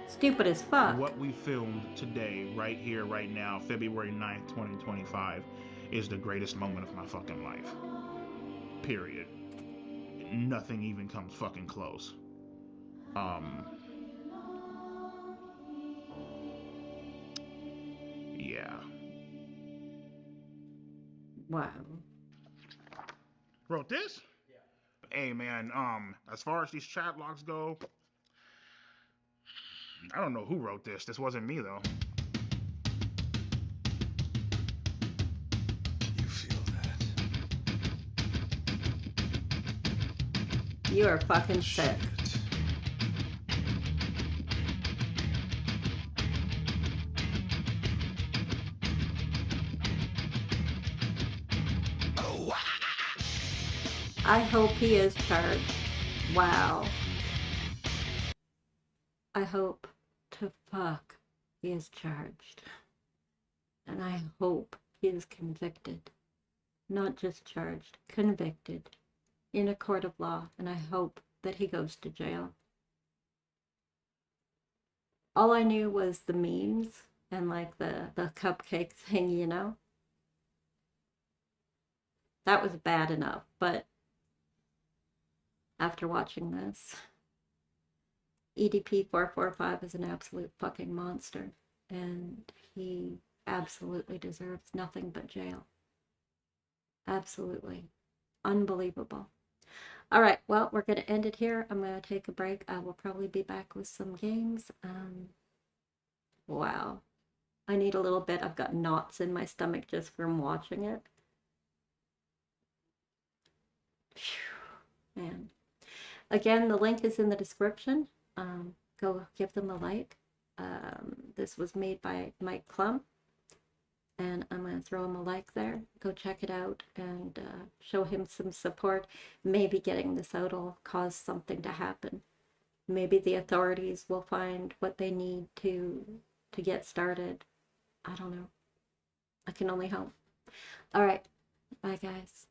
Stupid as fuck. What we filmed today, right here, right now, February 9th, 2025, is the greatest moment of my fucking life. Period. Nothing even comes fucking close. Yeah. Wow. Wrote this? Yeah. Hey man, as far as these chat logs go, I don't know who wrote this. This wasn't me though. You feel that? You are fucking sick. I hope he is charged. Wow. I hope to fuck he is charged. And I hope he is convicted. Not just charged, convicted. In a court of law. And I hope that he goes to jail. All I knew was the memes and like the cupcake thing, you know? That was bad enough, but after watching this, EDP445 is an absolute fucking monster, and he absolutely deserves nothing but jail. Absolutely. Unbelievable. All right, well, we're going to end it here. I'm going to take a break. I will probably be back with some games. Wow. I need a little bit. I've got knots in my stomach just from watching it. Phew, man. Again, the link is in the description. go give them a like. This was made by Mike Klum, and I'm going to throw him a like there. Go check it out and show him some support. Maybe getting this out will cause something to happen. Maybe the authorities will find what they need to get started. I don't know. I can only hope. All right. Bye, guys.